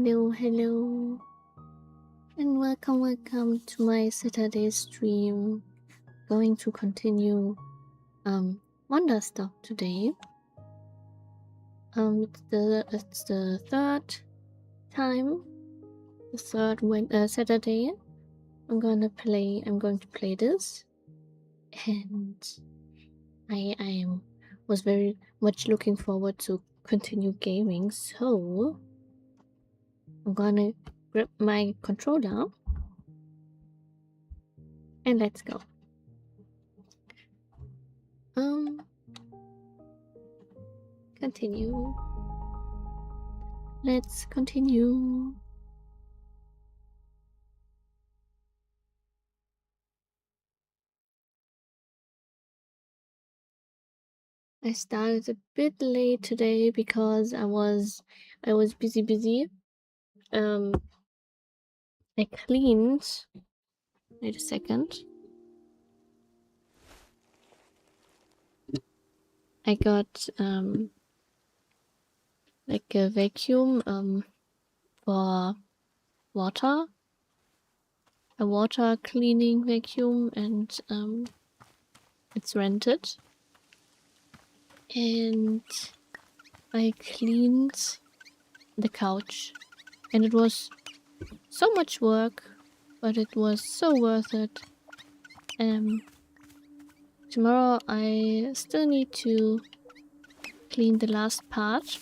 Hello, and welcome to my Saturday stream. Going to continue Wanderstop today. It's the third time, the third Saturday. I'm going to play this, and I was very much looking forward to continue gaming. So I'm gonna grab my controller and let's go. Continue. Let's continue. I started a bit late today because I was busy. I cleaned. Wait a second. I got like a vacuum for water, a water cleaning vacuum, and it's rented. And I cleaned the couch, and it was so much work, but it was so worth it. Tomorrow I still need to clean the last part.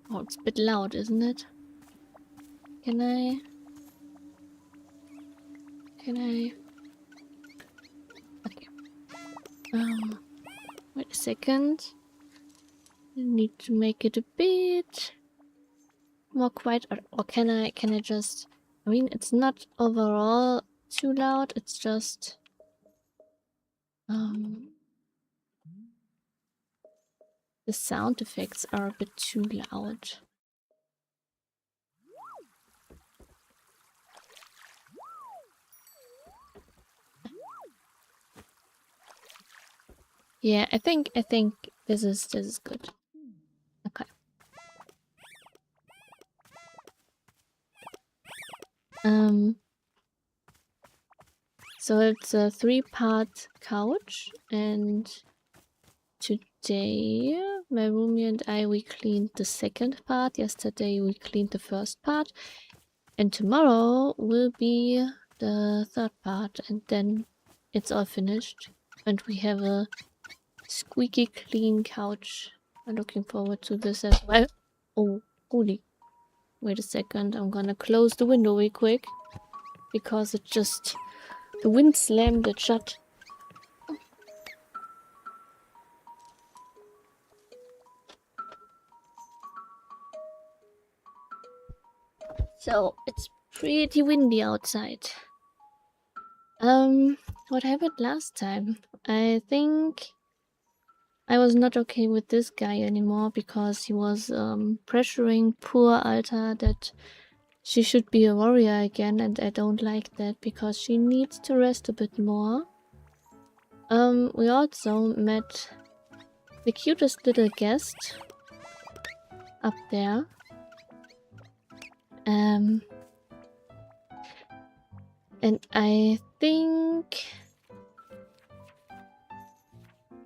Oh, it's a bit loud, isn't it? Can I? Okay. Wait a second. I need to make it a bit more quiet, or can I just? I mean, it's not overall too loud. It's just the sound effects are a bit too loud. Yeah, I think this is good. Okay. So it's a 3-part couch, and today my roomie and we cleaned the second part. Yesterday we cleaned the first part, and tomorrow will be the third part, and then it's all finished and we have a squeaky clean couch. I'm looking forward to this as well. Oh, holy. Wait a second, I'm gonna close the window real quick because it just... the wind slammed it shut. So, it's pretty windy outside. What happened last time? I think I was not okay with this guy anymore because he was pressuring poor Alta that she should be a warrior again, and I don't like that because she needs to rest a bit more. We also met the cutest little guest up there. And I think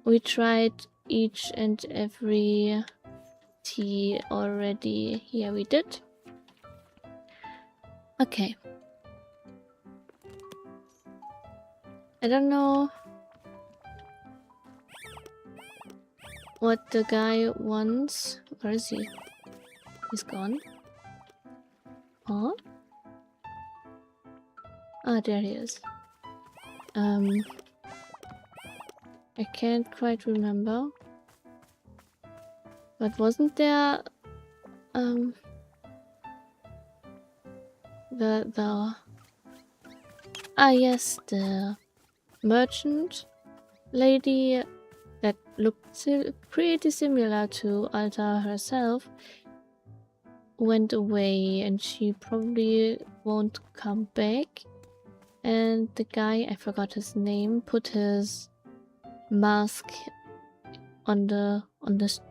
we tried each and every tea already. Yeah, we did. Okay. I don't know what the guy wants. Where is he? He's gone. Huh? Ah, there he is. I can't quite remember. But wasn't there yes, the merchant lady that looked pretty similar to Alta herself went away, and she probably won't come back. And the guy, I forgot his name, put his mask on the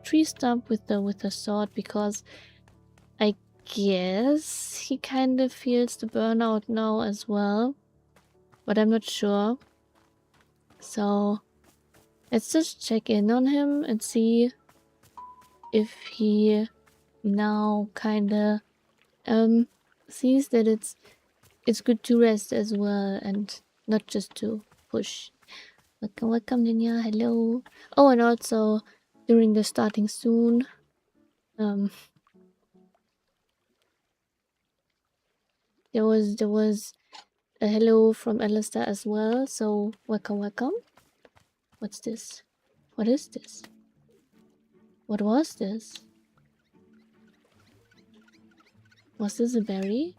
tree stump with the sword because I guess he kind of feels the burnout now as well, but I'm not sure. So let's just check in on him and see if he now kinda sees that it's good to rest as well and not just to push. Welcome Ninja, hello. Oh, and also during the starting soon, there was a hello from Alistair as well, so welcome. What's this? What is this? What was this? Was this a berry?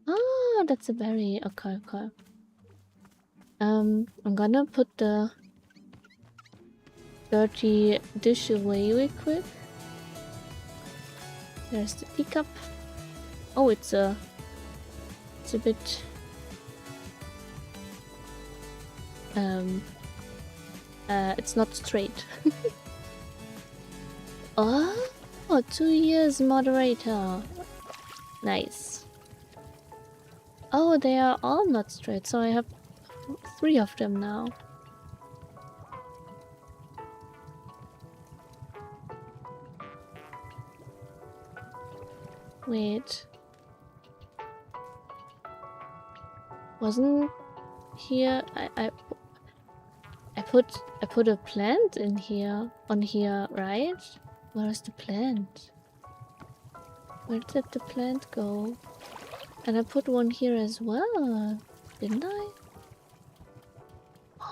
Ah, that's a berry. Okay. I'm gonna put the dirty dish away real quick. There's the teacup. Oh, it's a bit it's not straight. Oh, 2 years moderator. Nice. Oh, they are all not straight, so I have 3 of them now. Wait. Wasn't here I put a plant in here on here, right? Where is the plant? Where did the plant go? And I put one here as well, didn't I?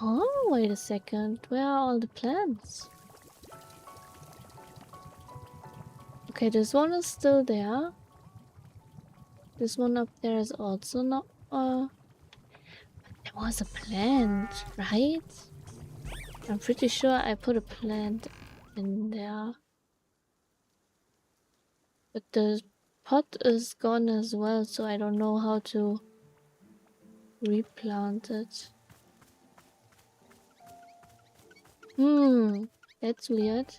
Oh, wait a second. Where are all the plants? Okay, this one is still there. This one up there is also not... But there was a plant, right? I'm pretty sure I put a plant in there. But the pot is gone as well, so I don't know how to replant it. That's weird.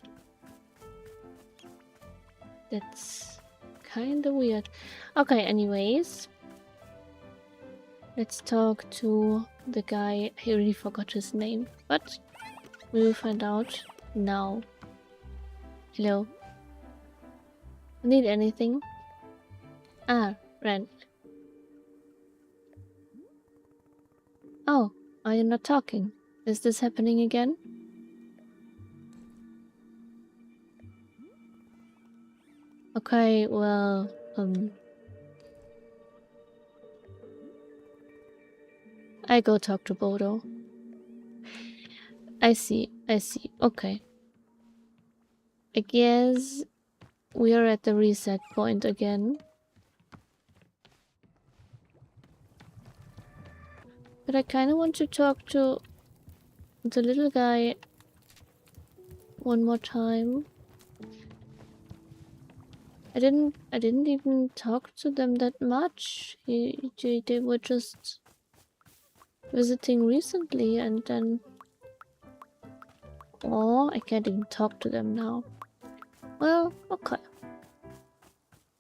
That's kinda weird. Okay, anyways. Let's talk to the guy. I already forgot his name, but we will find out now. Hello. Need anything? Ah, rent. Oh, are you not talking? Is this happening again? Okay, well, I go talk to Bodo. I see. Okay. I guess we are at the reset point again. But I kinda want to talk to the little guy one more time. I didn't even talk to them that much. They were just visiting recently, and then... Oh, I can't even talk to them now. Well, okay.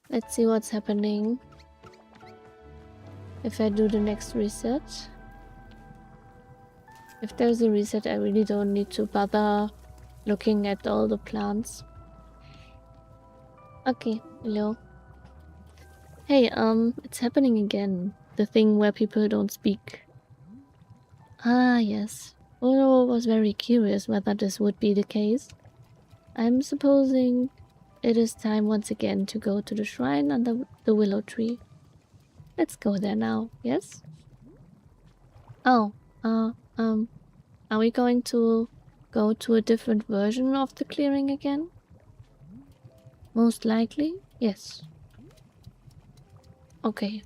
Let's see what's happening if I do the next reset. If there's a reset, I really don't need to bother looking at all the plants. Okay, hello. Hey, it's happening again. The thing where people don't speak. Ah, yes. Odo was very curious whether this would be the case. I'm supposing it is time once again to go to the shrine under the willow tree. Let's go there now, yes? Oh, are we going to go to a different version of the clearing again? Most likely, yes. Okay.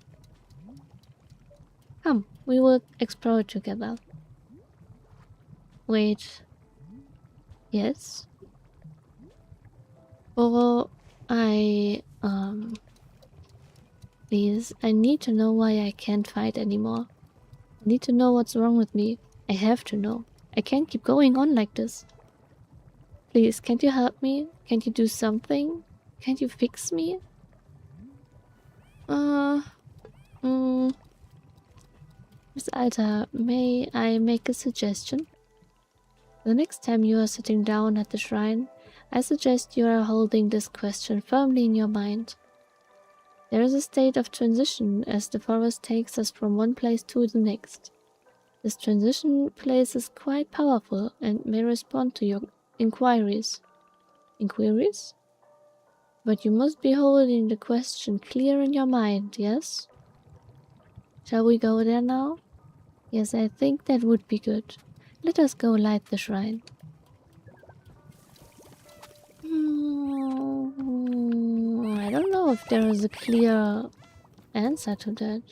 Come, we will explore it together. Wait. Yes? Or please, I need to know why I can't fight anymore. I need to know what's wrong with me. I have to know. I can't keep going on like this. Please, can't you help me? Can't you do something? Can't you fix me? Mm, Miss Alta, may I make a suggestion? The next time you are sitting down at the shrine, I suggest you are holding this question firmly in your mind. There is a state of transition as the forest takes us from one place to the next. This transition place is quite powerful and may respond to your inquiries. Inquiries? But you must be holding the question clear in your mind, yes? Shall we go there now? Yes, I think that would be good. Let us go light the shrine. I don't know if there is a clear answer to that.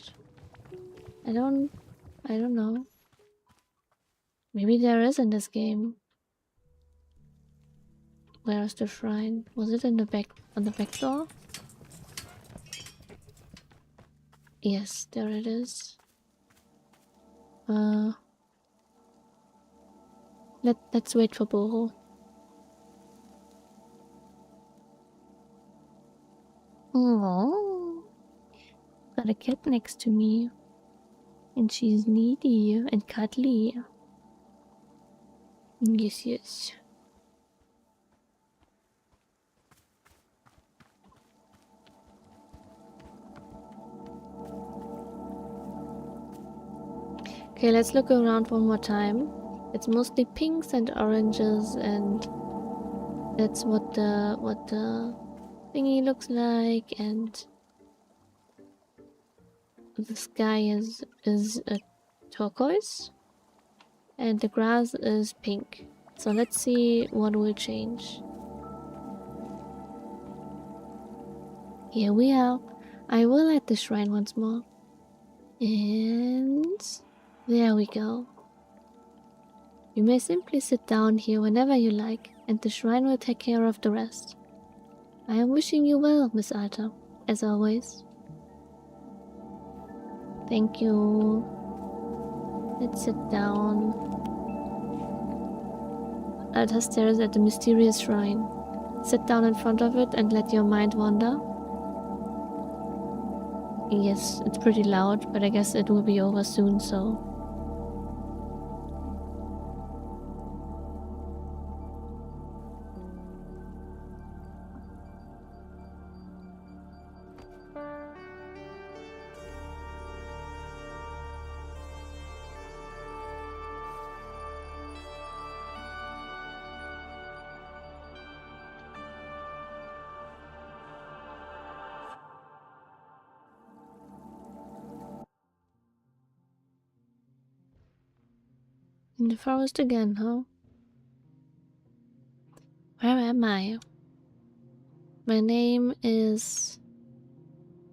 I don't know. Maybe there is in this game. Where is the shrine? Was it in the back, on the back door? Yes, there it is. Let's wait for Boro. Oh, got a cat next to me, and she's needy and cuddly. Yes, yes. Okay, let's look around one more time. It's mostly pinks and oranges, and that's what the thingy looks like, and the sky is a turquoise, and the grass is pink. So let's see what will change. Here we are. I will light the shrine once more. And there we go. You may simply sit down here whenever you like, and the shrine will take care of the rest. I am wishing you well, Miss Alta, as always. Thank you. Let's sit down. Alta stares at the mysterious shrine. Sit down in front of it and let your mind wander. Yes, it's pretty loud, but I guess it will be over soon, so... In the forest again, huh? Where am I? My name is...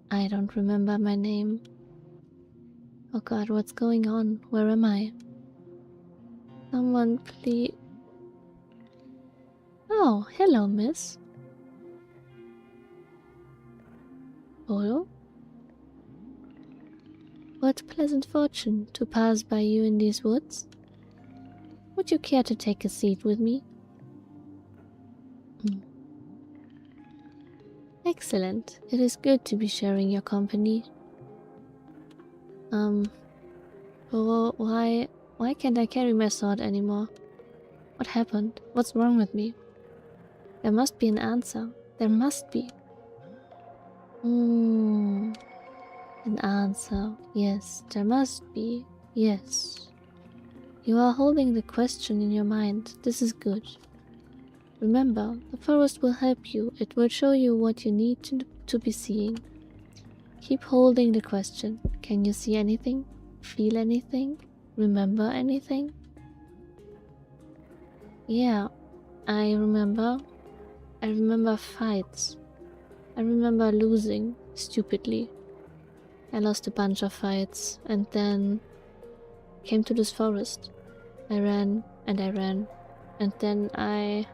I don't remember my name. Oh god, what's going on? Where am I? Someone please... Oh, hello, miss. Hello? What pleasant fortune to pass by you in these woods. Would you care to take a seat with me? Excellent. It is good to be sharing your company. Well, why can't I carry my sword anymore? What happened? What's wrong with me? There must be an answer. There must be. An answer. Yes, there must be. Yes. You are holding the question in your mind. This is good. Remember, the forest will help you. It will show you what you need to be seeing. Keep holding the question. Can you see anything? Feel anything? Remember anything? Yeah, I remember. I remember fights. I remember losing, stupidly. I lost a bunch of fights, and then came to this forest. I ran, and I ran, and then I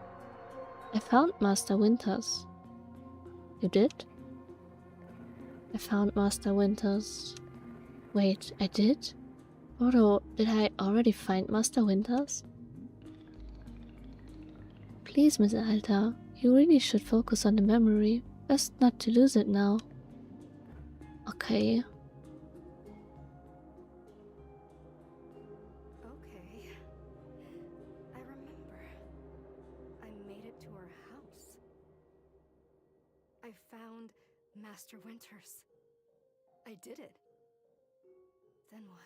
found Master Winters. You did? I found Master Winters. Wait, I did? Although, did I already find Master Winters? Please, Miss Alta, you really should focus on the memory. Best not to lose it now. okay. Okay. I remember. I made it to her house. I found Master Winters. I did it. Then what?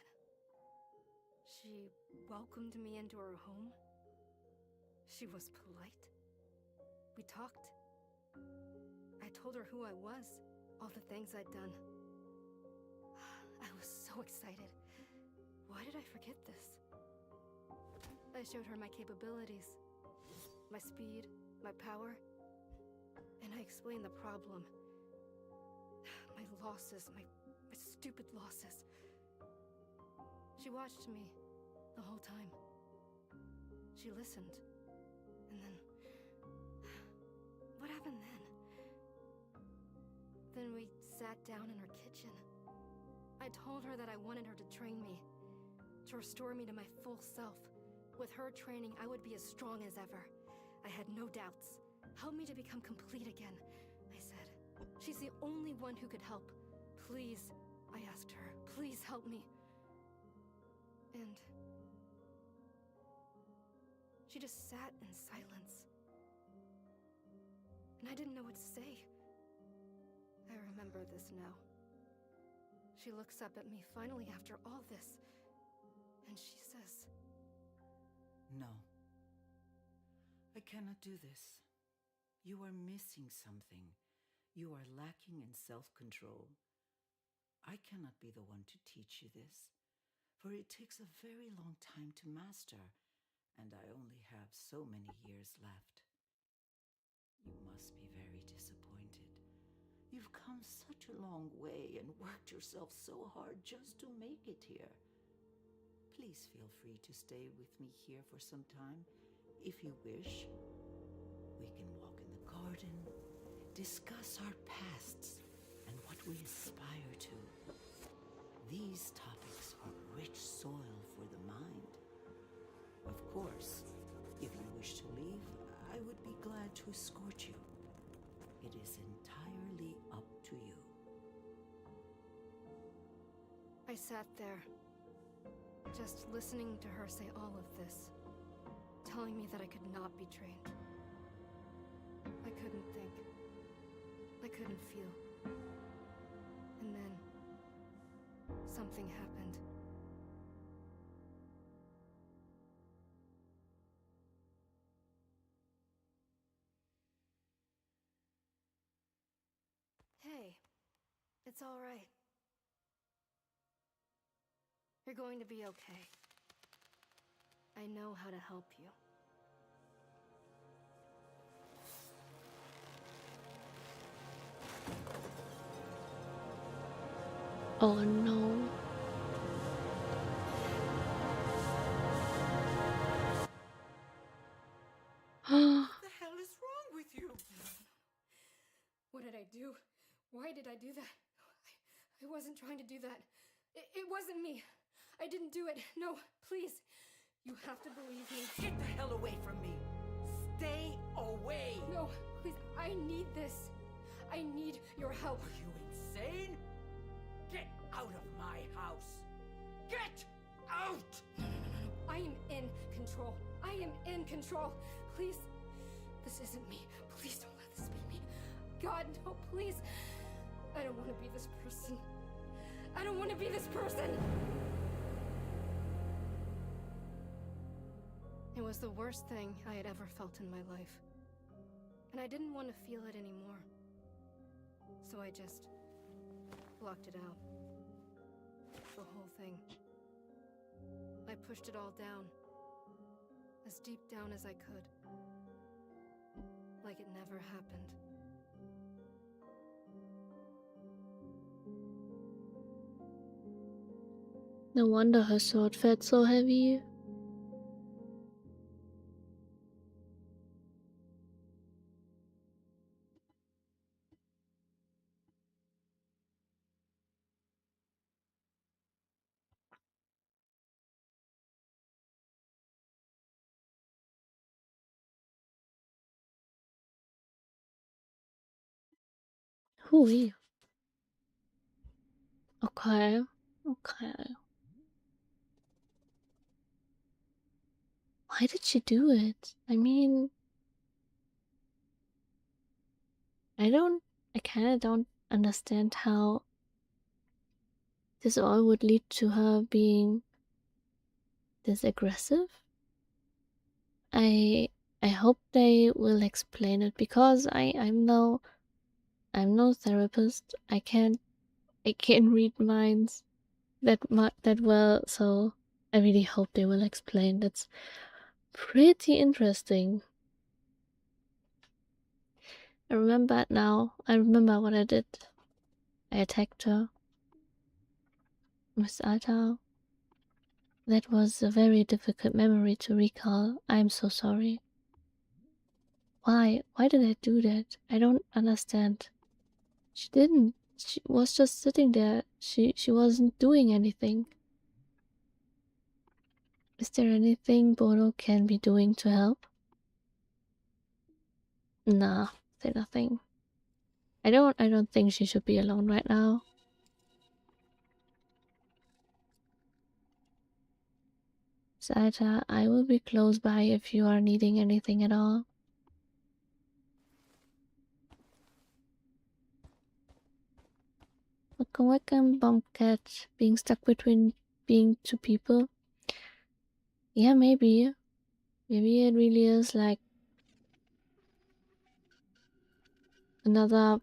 She welcomed me into her home. She was polite. We talked. I told her who I was, all the things I'd done. I was so excited. Why did I forget this? I showed her my capabilities, my speed, my power, and I explained the problem. My losses, my stupid losses. She watched me the whole time. She listened. And then... what happened then? Then we sat down in her kitchen. I told her that I wanted her to train me, to restore me to my full self. With her training, I would be as strong as ever. I had no doubts. Help me to become complete again, I said. She's the only one who could help. Please, I asked her, please help me. And she just sat in silence. And I didn't know what to say. I remember this now. She looks up at me finally after all this, and she says, "No. I cannot do this. You are missing something. You are lacking in self-control. I cannot be the one to teach you this, for it takes a very long time to master, and I only have so many years left. You must be very disappointed. You've come such a long way and worked yourself so hard just to make it here. Please feel free to stay with me here for some time, if you wish. We can walk in the garden, discuss our pasts and what we aspire to. These topics are rich soil for the mind. Of course, if you wish to leave, I would be glad to escort you. It is entirely up to you." I sat there, just listening to her say all of this, telling me that I could not be trained. I couldn't think. I couldn't feel. And then, something happened. Hey, it's all right. You're going to be okay. I know how to help you. Oh no. What the hell is wrong with you? What did I do? Why did I do that? I wasn't trying to do that. It wasn't me. I didn't do it. No, please. You have to believe me. Get the hell away from me! Stay away! No, please. I need this. I need your help. Are you insane? Get out of my house! Get out! No. I am in control. I am in control. Please. This isn't me. Please don't let this be me. God, no, please. I don't want to be this person. I don't want to be this person. It was the worst thing I had ever felt in my life. And I didn't want to feel it anymore. So I just blocked it out. The whole thing. I pushed it all down. As deep down as I could. Like it never happened. No wonder her sword felt so heavy. Hooey. Okay. Okay. Why did she do it? I mean, I kinda don't understand how this all would lead to her being this aggressive. I hope they will explain it, because I'm no therapist. I can't read minds that well, so I really hope they will explain. That's pretty interesting. I remember it now. I remember what I did. I attacked her. Miss Alta. That was a very difficult memory to recall. I'm so sorry. Why? Why did I do that? I don't understand. She didn't. She was just sitting there. She wasn't doing anything. Is there anything Bodo can be doing to help? Nah, say nothing. I don't think she should be alone right now. Saita, I will be close by if you are needing anything at all. Welcome, Bumpcat. Being stuck between being two people. Yeah, maybe. Maybe it really is like another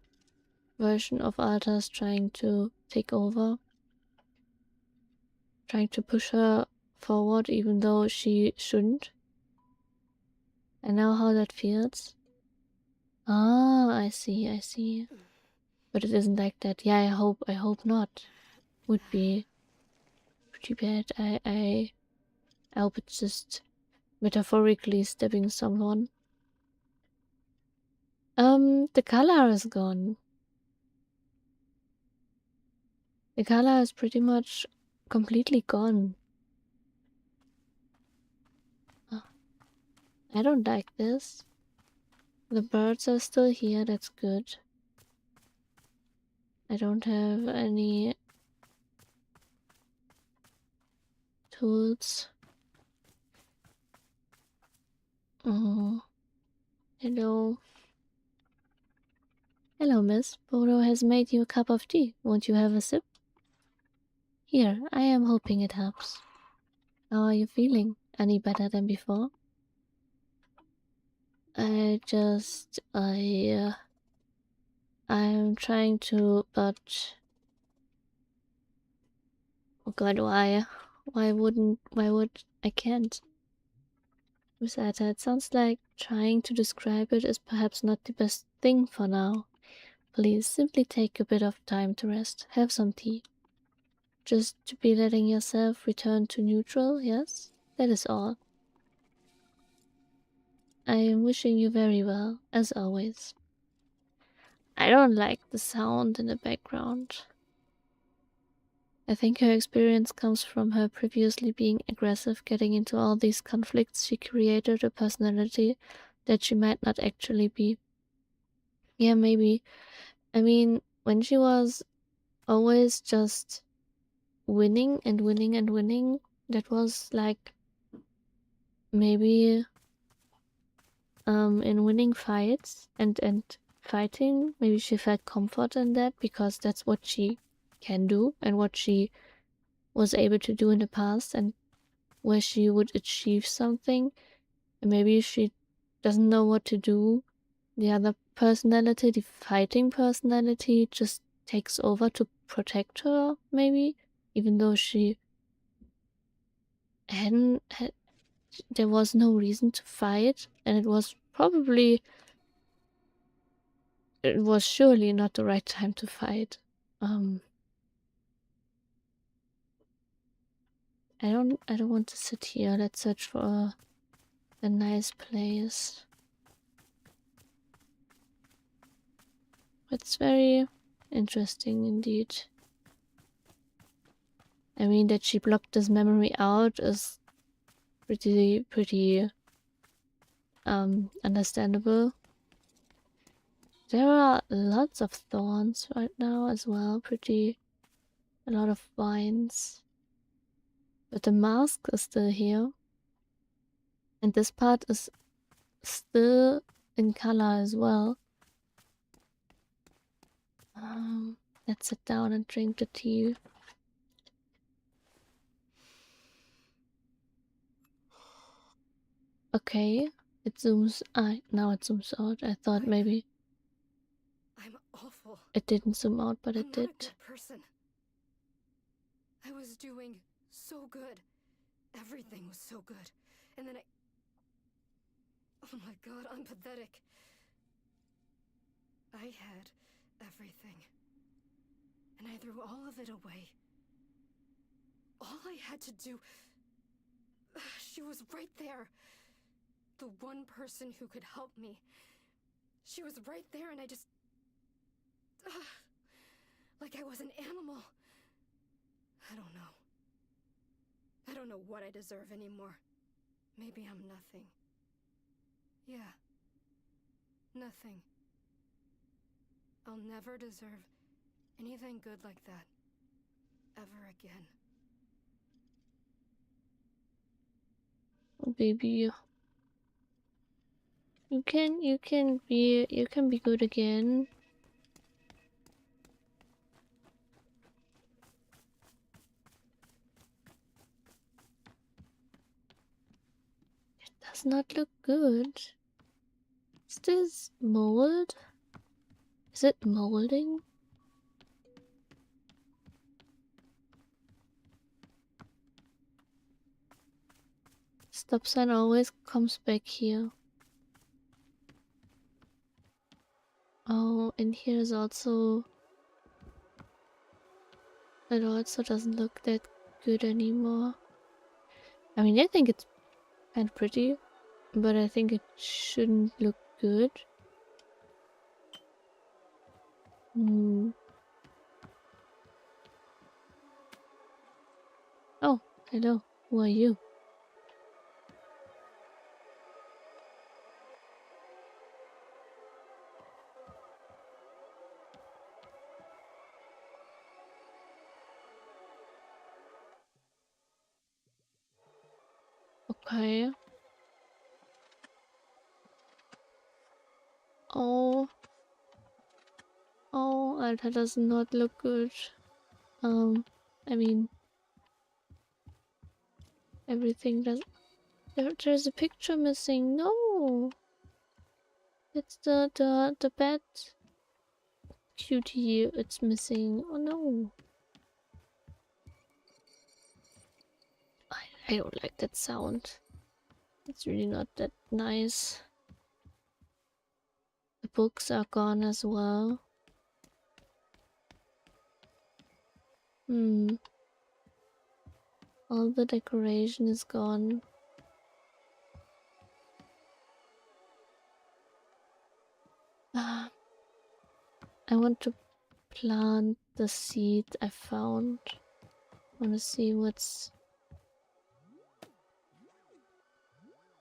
version of Alta's trying to take over. Trying to push her forward even though she shouldn't. I know how that feels. Ah, I see. But it isn't like that. Yeah, I hope not. Would be pretty bad. I hope it's just metaphorically stabbing someone. The color is gone. The color is pretty much completely gone. I don't like this. The birds are still here, that's good. I don't have any tools. Oh, hello. Hello, miss. Bodo has made you a cup of tea. Won't you have a sip? Here, I am hoping it helps. How are you feeling? Any better than before? I'm trying to, but... Oh god, why? Why would... I can't. Besides, it sounds like trying to describe it is perhaps not the best thing for now. Please, simply take a bit of time to rest. Have some tea. Just to be letting yourself return to neutral, yes? That is all. I am wishing you very well, as always. I don't like the sound in the background. I think her experience comes from her previously being aggressive, getting into all these conflicts. She created a personality that she might not actually be. Yeah, maybe. I mean, when she was always just winning and winning and winning, that was like maybe in winning fights and fighting, maybe she felt comfort in that because that's what she can do and what she was able to do in the past, and where she would achieve something, and maybe she doesn't know what to do. The other personality, the fighting personality, just takes over to protect her, maybe, even though she there was no reason to fight, and it was surely not the right time to fight. I don't want to sit here. Let's search for a nice place. It's very interesting indeed. I mean, that she blocked this memory out is pretty understandable. There are lots of thorns right now as well. Pretty A lot of vines. But the mask is still here. And this part is still in color as well. Let's sit down and drink the tea. Okay, it zooms. Now it zooms out. I thought maybe I'm awful. it didn't zoom out, but it I'm did. not a good person. I was doing so good. Everything was so good. And then oh my god, I'm pathetic. I had everything. And I threw all of it away. All I had to do... She was right there. The one person who could help me. She was right there and I just... like I was an animal. I don't know. I don't know what I deserve anymore. Maybe I'm nothing. Yeah. Nothing. I'll never deserve anything good like that. Ever again. Oh, baby. You can be good again. It does not look good. Is this mold? Is it molding? Stop sign always comes back here. Oh, and here is also... It also doesn't look that good anymore. I mean, I think it's kind of pretty, but I think it shouldn't look good. Oh, hello. Who are you? Okay. Oh. Oh, that does not look good. I mean, everything does... There's a picture missing. No! It's the bad cutie. It's missing. Oh no. I don't like that sound. It's really not that nice. The books are gone as well. All the decoration is gone. I want to plant the seed I found. I want to see what's...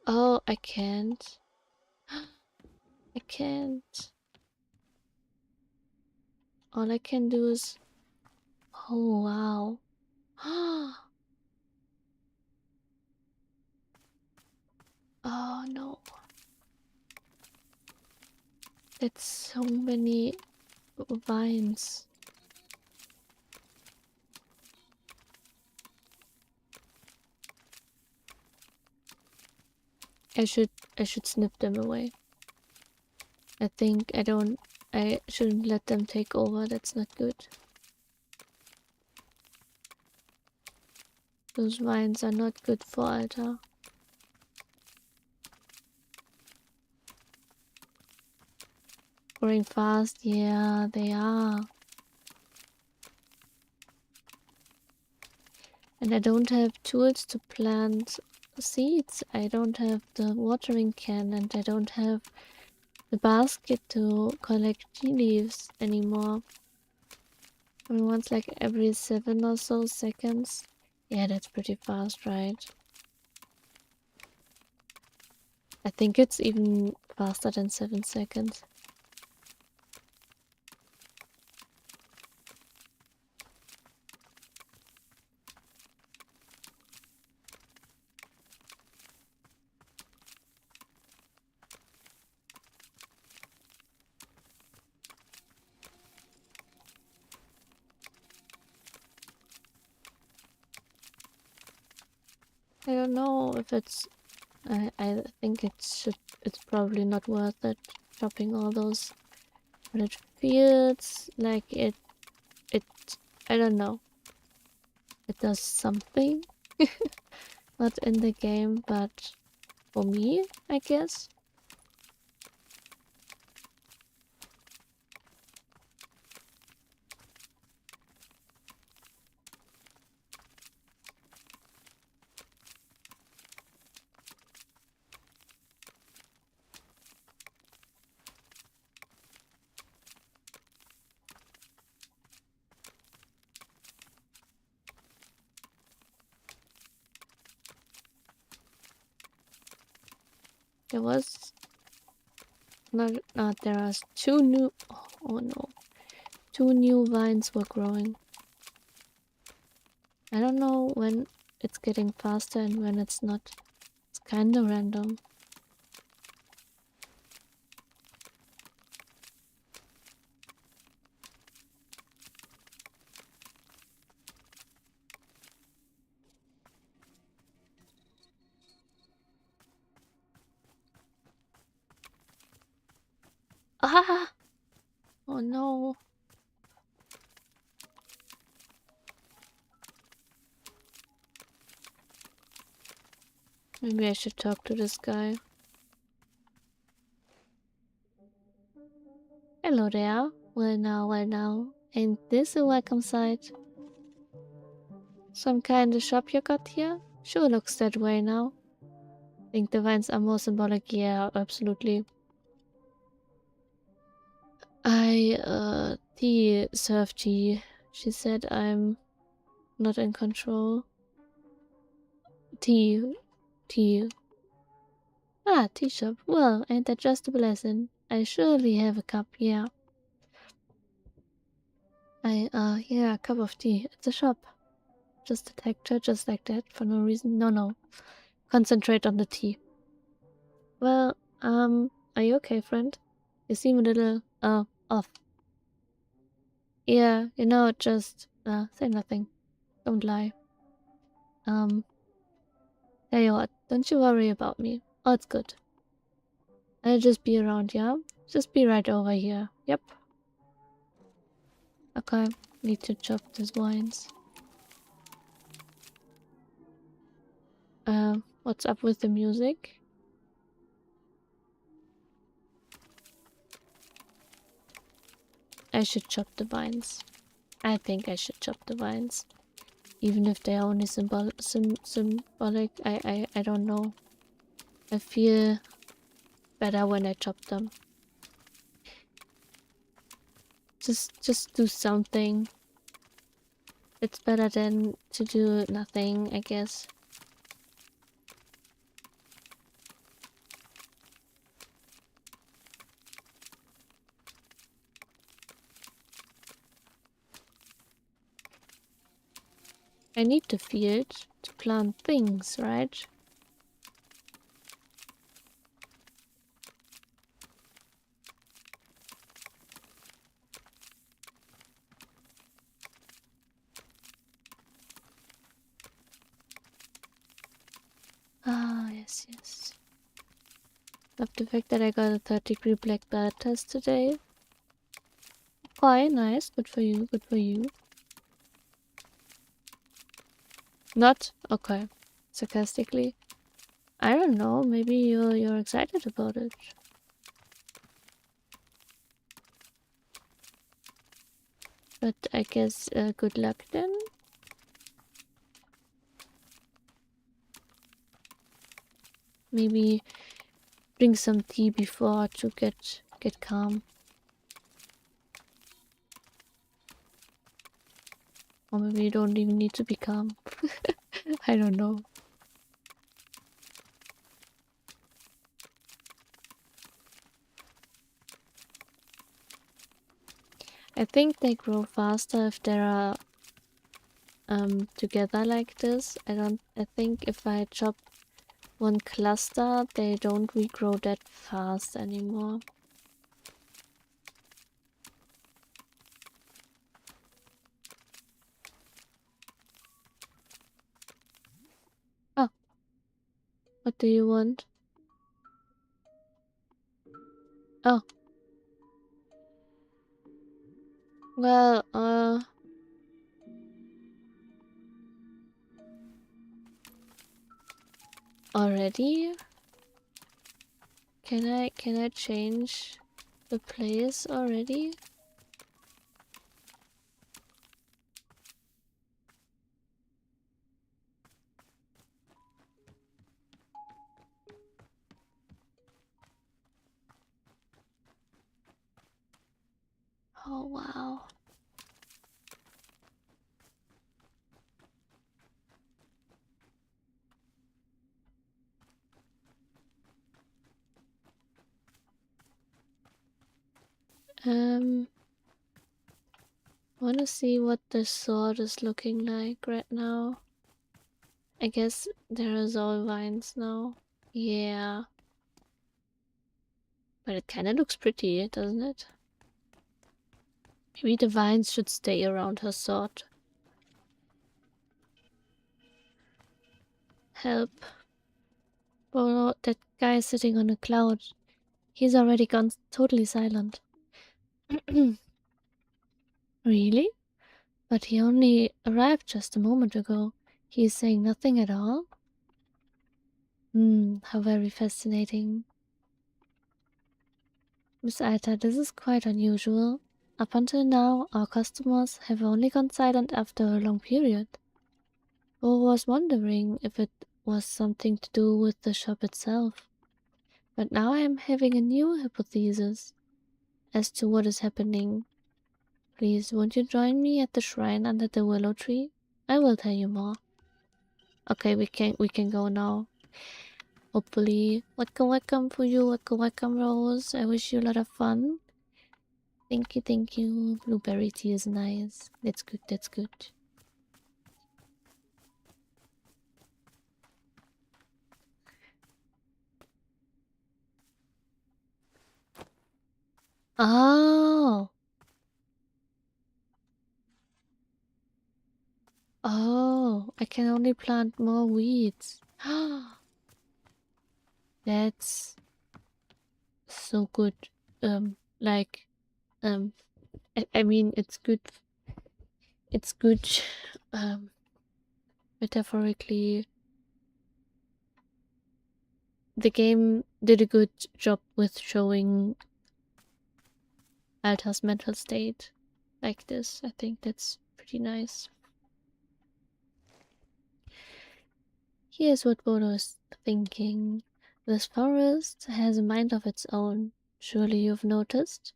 Oh, I can't. I can't. All I can do is... Oh, wow. Oh, no. That's so many vines. I should snip them away. I think I shouldn't let them take over. That's not good. Those vines are not good for altar. Growing fast, yeah, they are. And I don't have tools to plant seeds. I don't have the watering can, and I don't have the basket to collect tea leaves anymore. I mean, once like every 7 or so seconds. Yeah, that's pretty fast, right? I think it's even faster than 7 seconds. I don't know if it's... I think it's probably not worth it, chopping all those. But it feels like it... I don't know. It does something. Not in the game, but for me, I guess. There was... Not there are two new... Oh no. Two new vines were growing. I don't know when it's getting faster and when it's not. It's kinda random. Ah! Oh no. Maybe I should talk to this guy. Hello there. Well now. Ain't this a welcome sight? Some kind of shop you got here? Sure looks that way now. Think the vines are more symbolic? Yeah, absolutely. Tea, serve tea. She said I'm not in control. Tea. Ah, tea shop. Well, ain't that just a blessing? I surely have a cup, yeah. Yeah, a cup of tea. It's a shop. Just attacked her just like that for no reason. No. Concentrate on the tea. Well, are you okay, friend? You seem a little, off. Yeah, just, say nothing. Don't lie. Tell you what, don't you worry about me. Oh, it's good. I'll just be around, yeah? Just be right over here. Yep. Okay, need to chop these vines. What's up with the music? I should chop the vines. I think I should chop the vines. Even if they're only symbolic, I don't know. I feel better when I chop them. Just do something. It's better than to do nothing, I guess. I need the field to plant things, right? Ah, yes. Love the fact that I got a 3rd-degree black belt test today. Quite nice. Good for you. Not? Okay. Sarcastically. I don't know. Maybe you're excited about it. But I guess good luck then. Maybe drink some tea before to get calm. Or maybe you don't even need to be calm. I don't know. I think they grow faster if they are together like this. I think if I chop one cluster, they don't regrow that fast anymore. Oh, What do you want? Oh. Well, already? Can I change the place already? Oh wow. Wanna see what the sword is looking like right now. I guess there is all vines now. Yeah. But it kinda looks pretty, doesn't it? Maybe the vines should stay around her sword. Help. Oh, that guy is sitting on a cloud. He's already gone totally silent. Really? But he only arrived just a moment ago. He is saying nothing at all? How very fascinating. Miss Aita, this is quite unusual. Up until now, our customers have only gone silent after a long period. I was wondering if it was something to do with the shop itself. But now I am having a new hypothesis as to what is happening. Please, won't you join me at the shrine under the willow tree? I will tell you more. Okay, we can go now. Hopefully. Welcome for you, welcome Rose. I wish you a lot of fun. Thank you. Blueberry tea is nice. That's good, that's good. Oh. Oh, I can only plant more weeds. That's so good. Like, I mean, it's good. It's good, metaphorically. The game did a good job with showing Alta's mental state like this. I think that's pretty nice. Here's what Bodo is thinking. This forest has a mind of its own. Surely you've noticed?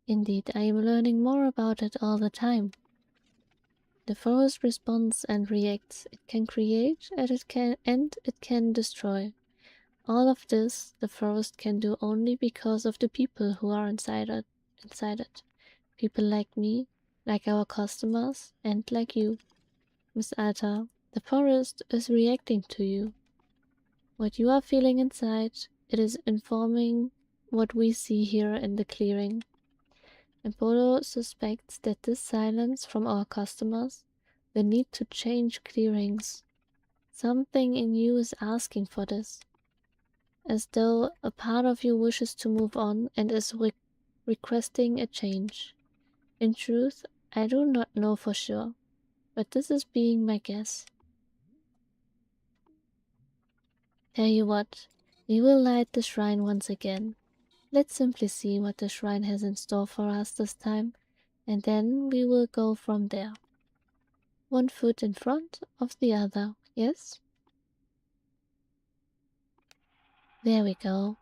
Indeed, I am learning more about it all the time. The forest responds and reacts. It can create and it can destroy. All of this the forest can do only because of the people who are inside it. People like me, like our customers, and like you. Miss Alta, the forest is reacting to you. What you are feeling inside, it is informing what we see here in the clearing. And Polo suspects that this silence from our customers, the need to change clearings, something in you is asking for this. As though a part of you wishes to move on and is requesting a change. In truth, I do not know for sure, but this is being my guess. Tell you what, we will light the shrine once again. Let's simply see what the shrine has in store for us this time, and then we will go from there. One foot in front of the other, yes? There we go.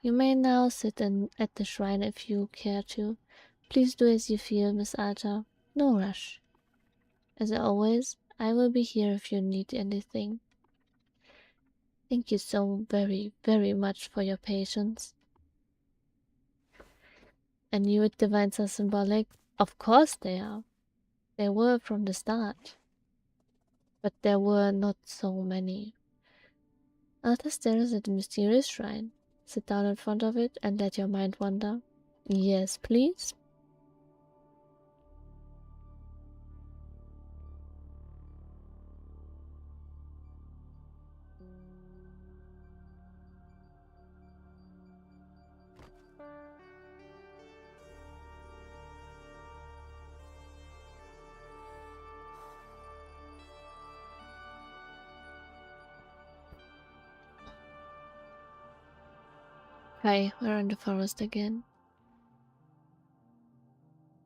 You may now sit at the shrine if you care to. Please do as you feel, Miss Alta. No rush. As always, I will be here if you need anything. Thank you so very, very much for your patience. I knew it divines are symbolic. Of course they are. They were from the start. But there were not so many. Alta stares at the mysterious shrine. Sit down in front of it and let your mind wander. Yes, please. Hi, we're in the forest again.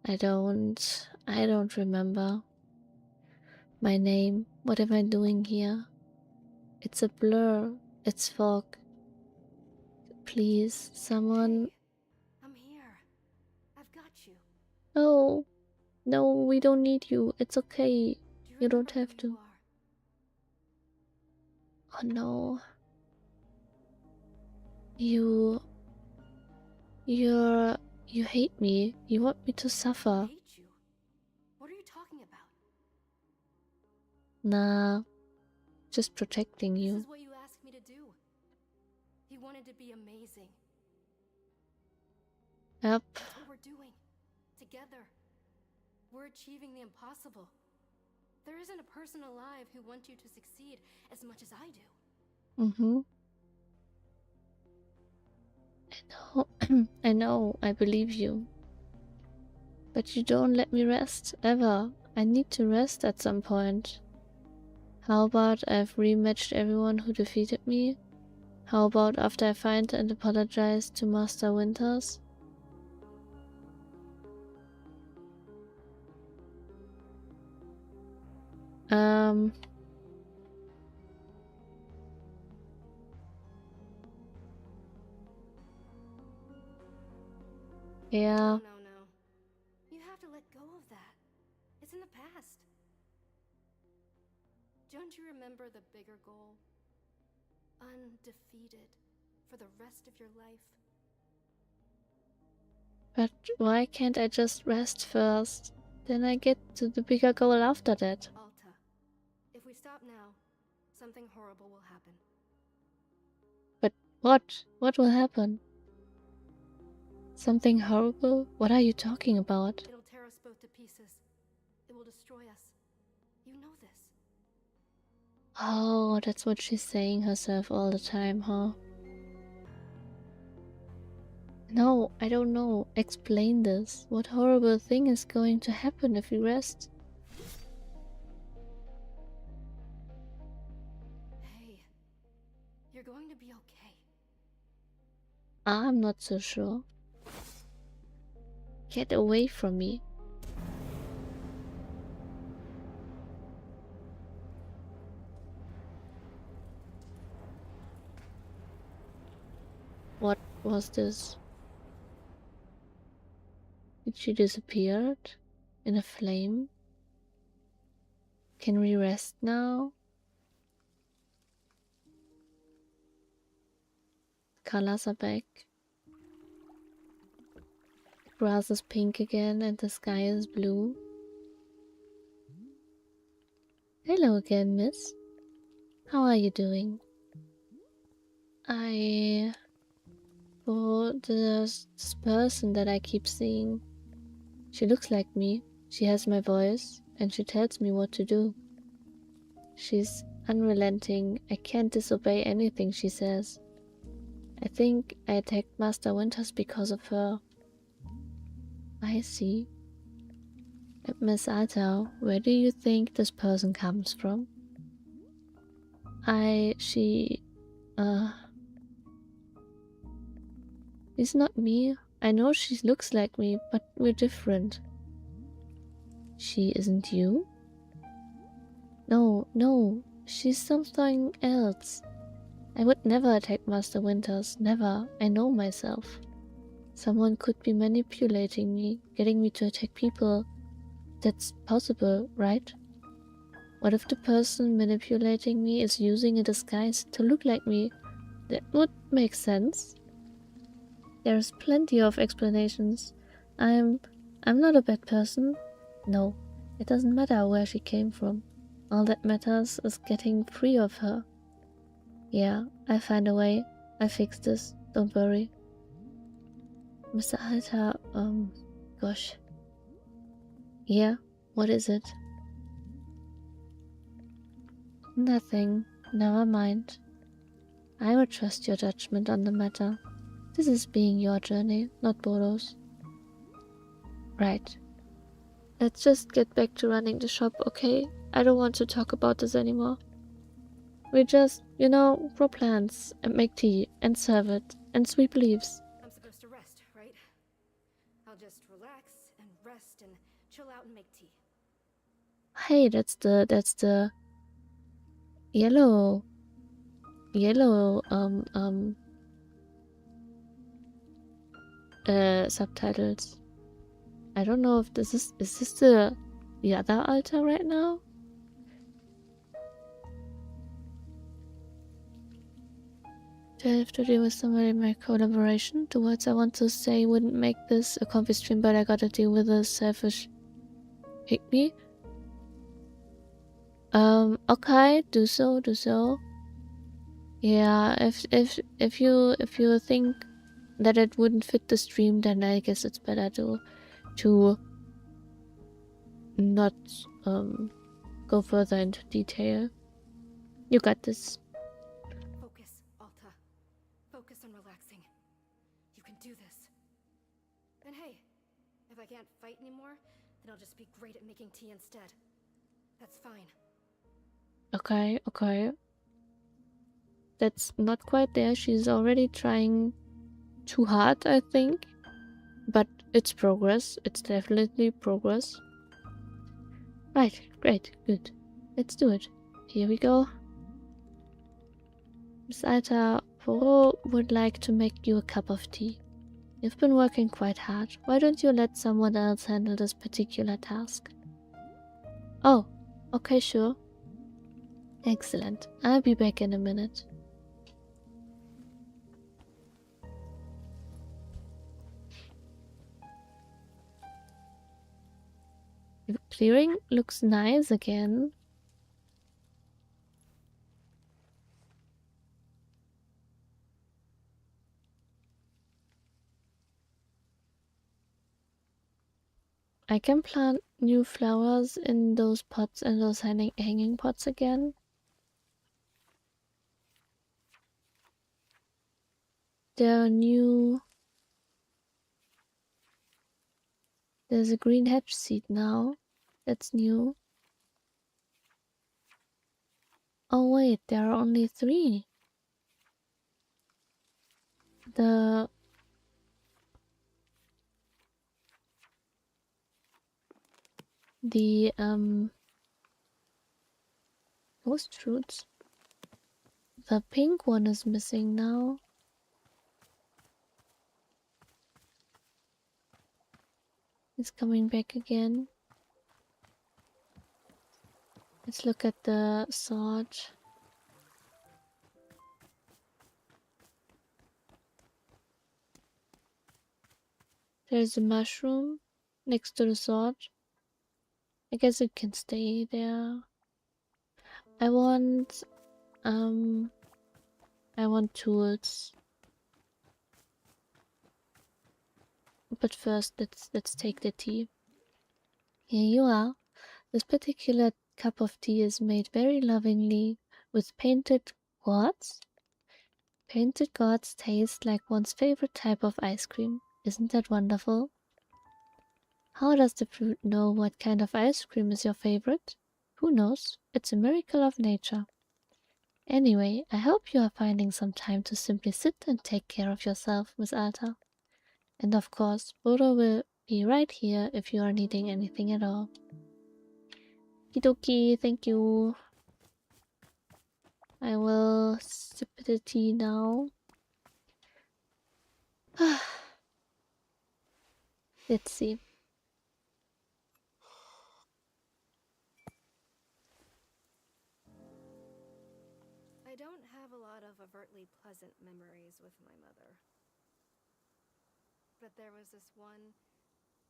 I don't remember my name. What am I doing here? It's a blur. It's fog. Please, someone. Hey, I'm here. I've got you. No, no, we don't need you. It's okay. Do you You don't remember have who you to. are? Oh no. You hate me. You want me to I suffer. hate you. What are you talking about? Nah, just protecting This you. is what you asked me to do. You wanted to be amazing. Yep. That's what we're doing. Together. We're achieving the impossible. There isn't a person alive who wants you to succeed as much as I do. Mm-hmm. I know, I believe you. But you don't let me rest, ever. I need to rest at some point. How about I've rematched everyone who defeated me? How about after I find and apologize to Master Winters? Yeah. No. You have to let go of that. It's in the past. Don't you remember the bigger goal? Undefeated for the rest of your life. But why can't I just rest first? Then I get to the bigger goal after that. Alta, if we stop now, something horrible will happen. But what? What will happen? Something horrible? What are you talking about? It'll tear us both to pieces. It will destroy us. You know this. Oh, that's what she's saying herself all the time, huh? No, I don't know. Explain this. What horrible thing is going to happen if we rest? Hey, you're going to be okay. I'm not so sure. Get away from me. What was this? Did she disappear in a flame? Can we rest now? Colors are back. The grass is pink again and the sky is blue. Hello again, miss. How are you doing? Oh, this person that I keep seeing. She looks like me. She has my voice and she tells me what to do. She's unrelenting. I can't disobey anything she says. I think I attacked Master Winters because of her. I see. Miss Alta, where do you think this person comes from? It's not me. I know she looks like me, but we're different. She isn't you? No, she's something else. I would never attack Master Winters, never. I know myself. Someone could be manipulating me, getting me to attack people. That's possible, right? What if the person manipulating me is using a disguise to look like me? That would make sense. There's plenty of explanations. I'm not a bad person. No, it doesn't matter where she came from. All that matters is getting free of her. Yeah, I'll find a way. I'll fix this. Don't worry. Mr. Alter, gosh. Yeah, what is it? Nothing. Never mind. I will trust your judgment on the matter. This is being your journey, not Bodo's. Right. Let's just get back to running the shop, okay? I don't want to talk about this anymore. We just, grow plants and make tea and serve it and sweep leaves. I'm supposed to rest, right? I'll just relax and rest and chill out and make tea. Hey, that's the yellow subtitles. I don't know if this is this the other altar right now? Do I have to deal with somebody in my collaboration? The words I want to say wouldn't make this a comfy stream, but I gotta deal with a selfish pygmy. Okay, do so. Yeah, if you think that it wouldn't fit the stream, then I guess it's better to not go further into detail. You got this. Focus, Alta. Focus on relaxing. You can do this. And hey, if I can't fight anymore, then I'll just be great at making tea instead. That's fine. Okay. That's not quite there. She's already trying too hard, I think. But it's progress. It's definitely progress. Right, great, good. Let's do it. Here we go. Miss Alta, Poirot would like to make you a cup of tea. You've been working quite hard. Why don't you let someone else handle this particular task? Oh, okay, sure. Excellent. I'll be back in a minute. The clearing looks nice again. I can plant new flowers in those pots and those hanging pots again. There are new... There's a green hedge seed now. That's new. Oh wait, there are only 3. The... Ghost fruits. The pink one is missing now. It's coming back again. Let's look at the sword. There's a mushroom next to the sword. I guess it can stay there. I want tools. But first let's take the tea. Here you are. This particular cup of tea is made very lovingly with painted gourds. Painted gourds taste like one's favorite type of ice cream. Isn't that wonderful? How does the fruit know what kind of ice cream is your favorite? Who knows? It's a miracle of nature. Anyway, I hope you are finding some time to simply sit and take care of yourself, Miss Alta. And of course, Bodo will be right here if you are needing anything at all. Kidoki, thank you. I will sip the tea now. Let's see. I don't have a lot of overtly pleasant memories with my mother. But there was this one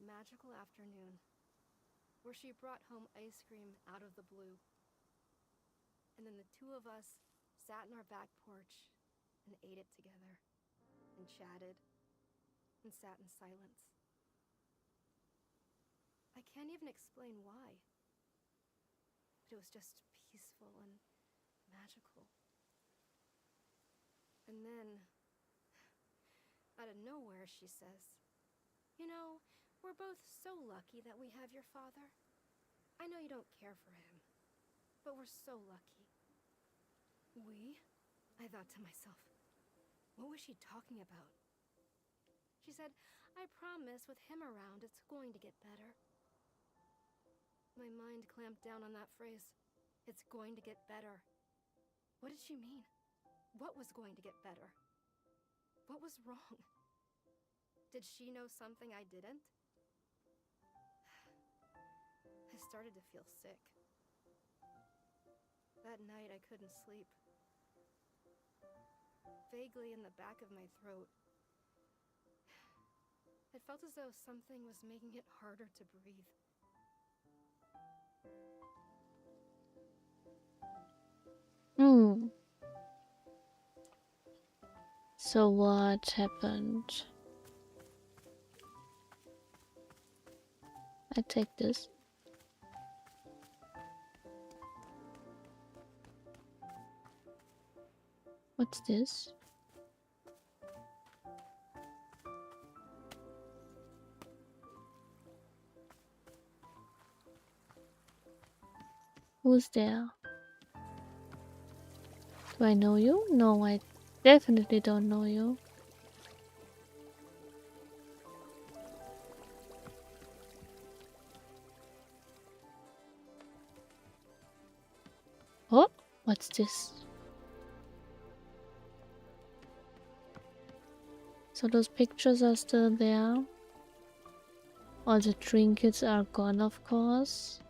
magical afternoon where she brought home ice cream out of the blue. And then the 2 of us sat in our back porch and ate it together and chatted and sat in silence. I can't even explain why. But it was just peaceful and magical. And then, out of nowhere, she says, "You know, we're both so lucky that we have your father. I know you don't care for him, but we're so lucky. We? I thought to myself, what was she talking about? She said, I promise with him around it's going to get better. My mind clamped down on that phrase. It's going to get better. What did she mean? What was going to get better? What was wrong? Did she know something I didn't? I started to feel sick. That night I couldn't sleep. Vaguely in the back of my throat, it felt as though something was making it harder to breathe. So what happened? I take this. What's this? Who's there? Do I know you? No, I definitely don't know you. Oh, what's this? So those pictures are still there. All the trinkets are gone, of course.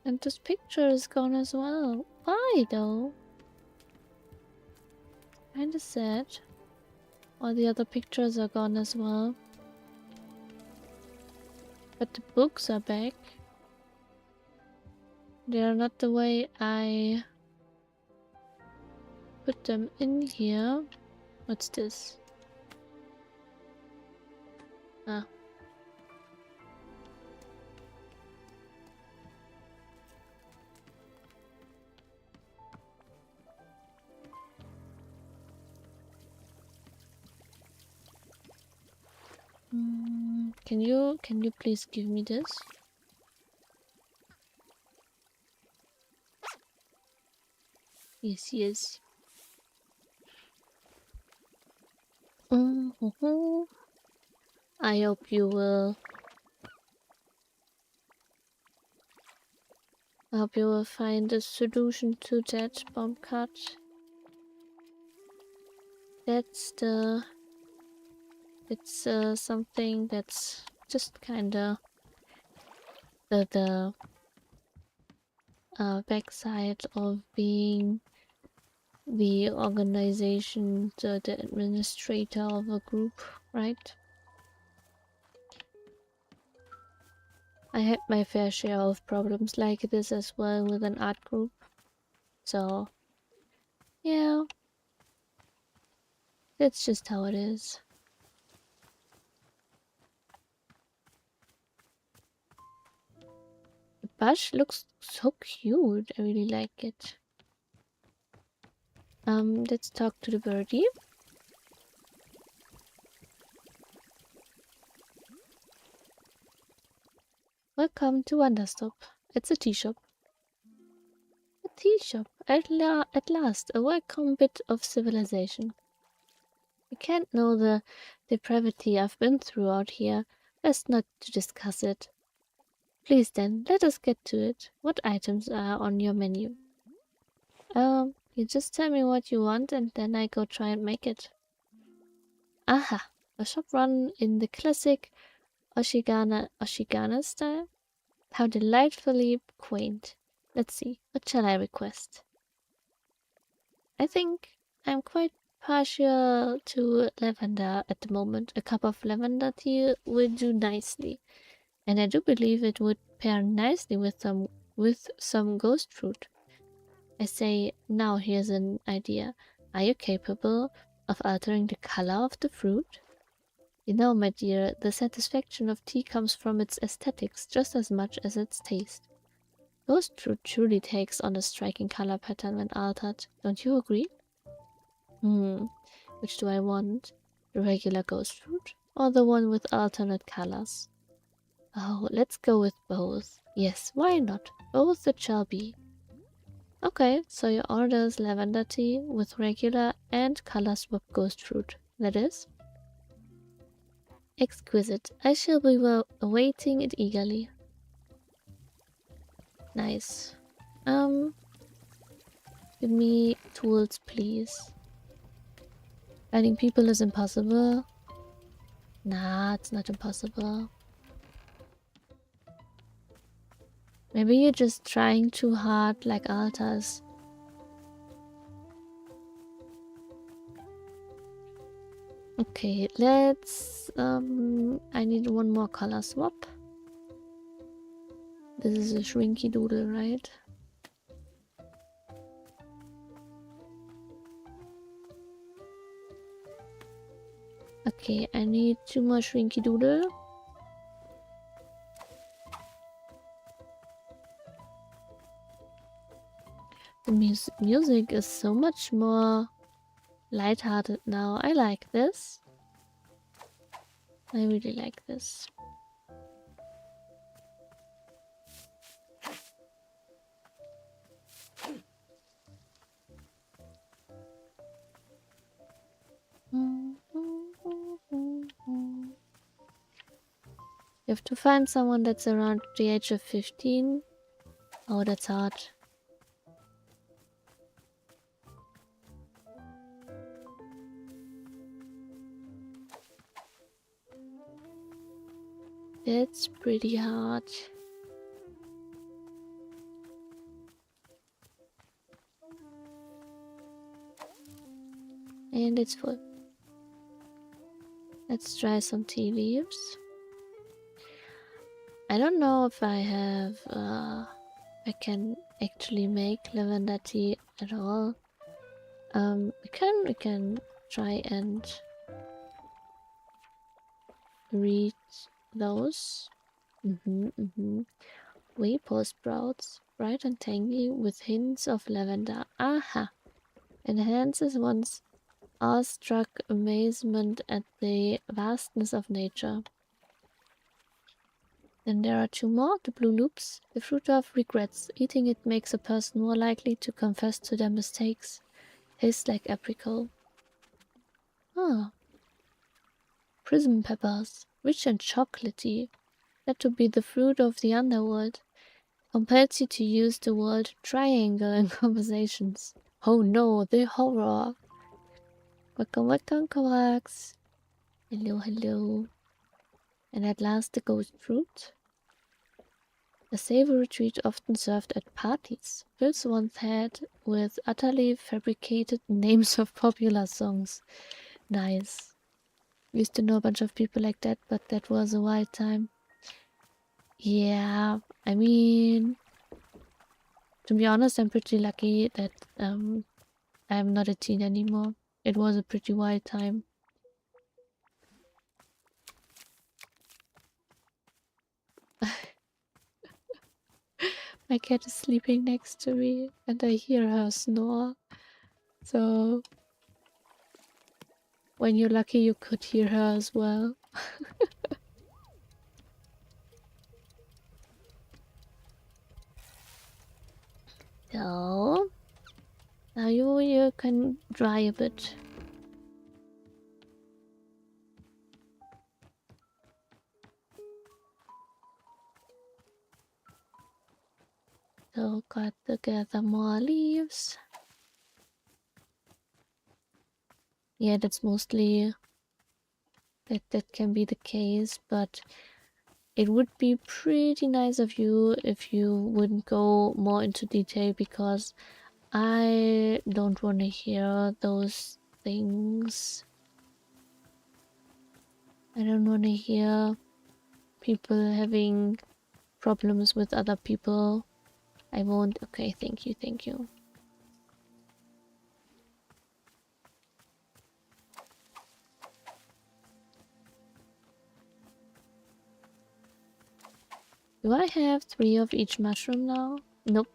And this picture is gone as well. Why though? Kinda sad. All the other pictures are gone as well. But the books are back. They are not the way I put them in here. What's this? Ah. Can you please give me this? Yes, yes. I hope you will. I hope you will find a solution to that bomb cut. It's something that's just kinda the backside of being the organization, the administrator of a group, right? I had my fair share of problems like this as well with an art group. So, yeah, that's just how it is. The bush looks so cute. I really like it. Let's talk to the birdie. Welcome to Wanderstop. It's a tea shop. A tea shop. At last, a welcome bit of civilization. You can't know the depravity I've been through out here. Best not to discuss it. Please then, let us get to it. What items are on your menu? You just tell me what you want and then I go try and make it. Aha! A shop run in the classic Oshigana style? How delightfully quaint. Let's see, what shall I request? I think I'm quite partial to lavender at the moment. A cup of lavender tea would do nicely. And I do believe it would pair nicely with some ghost fruit. I say, now here's an idea. Are you capable of altering the color of the fruit? You know, my dear, the satisfaction of tea comes from its aesthetics just as much as its taste. Ghost fruit truly takes on a striking color pattern when altered. Don't you agree? Which do I want? The regular ghost fruit? Or the one with alternate colors? Oh, let's go with both. Yes, why not? Both it shall be. Okay, so your order is lavender tea with regular and color swap ghost fruit. That is exquisite. I shall be awaiting it eagerly. Nice. Give me tools, please. Finding people is impossible. Nah, it's not impossible. Maybe you're just trying too hard like Altas. Okay, let's... I need one more color swap. This is a shrinky doodle, right? Okay, I need 2 more shrinky doodle. The music is so much more lighthearted now. I like this. I really like this. You have to find someone that's around the age of 15. Oh, that's hard. It's pretty hard. And it's full. Let's try some tea leaves. I don't know if I have, I can actually make lavender tea at all. We can try and read those. Waypole sprouts, bright and tangy with hints of lavender. Aha! Enhances one's awestruck amazement at the vastness of nature. Then there are 2 more, the blue loops. The fruit of regrets. Eating it makes a person more likely to confess to their mistakes. Tastes like apricot. Ah. Prism peppers. Rich and chocolatey. Said to be the fruit of the underworld. Compels you to use the word triangle in conversations. Oh no, the horror. Welcome, Kovacs. Hello, hello. And at last the ghost fruit. A savory treat often served at parties. Fills one's head with utterly fabricated names of popular songs. Nice. Used to know a bunch of people like that, but that was a wild time. Yeah, I mean... To be honest, I'm pretty lucky that I'm not a teen anymore. It was a pretty wild time. My cat is sleeping next to me and I hear her snore. So when you're lucky you could hear her as well. So now you can dry a bit. So got to gather more leaves. Yeah, that's mostly that can be the case, but it would be pretty nice of you if you wouldn't go more into detail, because I don't want to hear those things. I don't want to hear people having problems with other people. I won't. Okay, thank you, thank you. Do I have 3 of each mushroom now? Nope.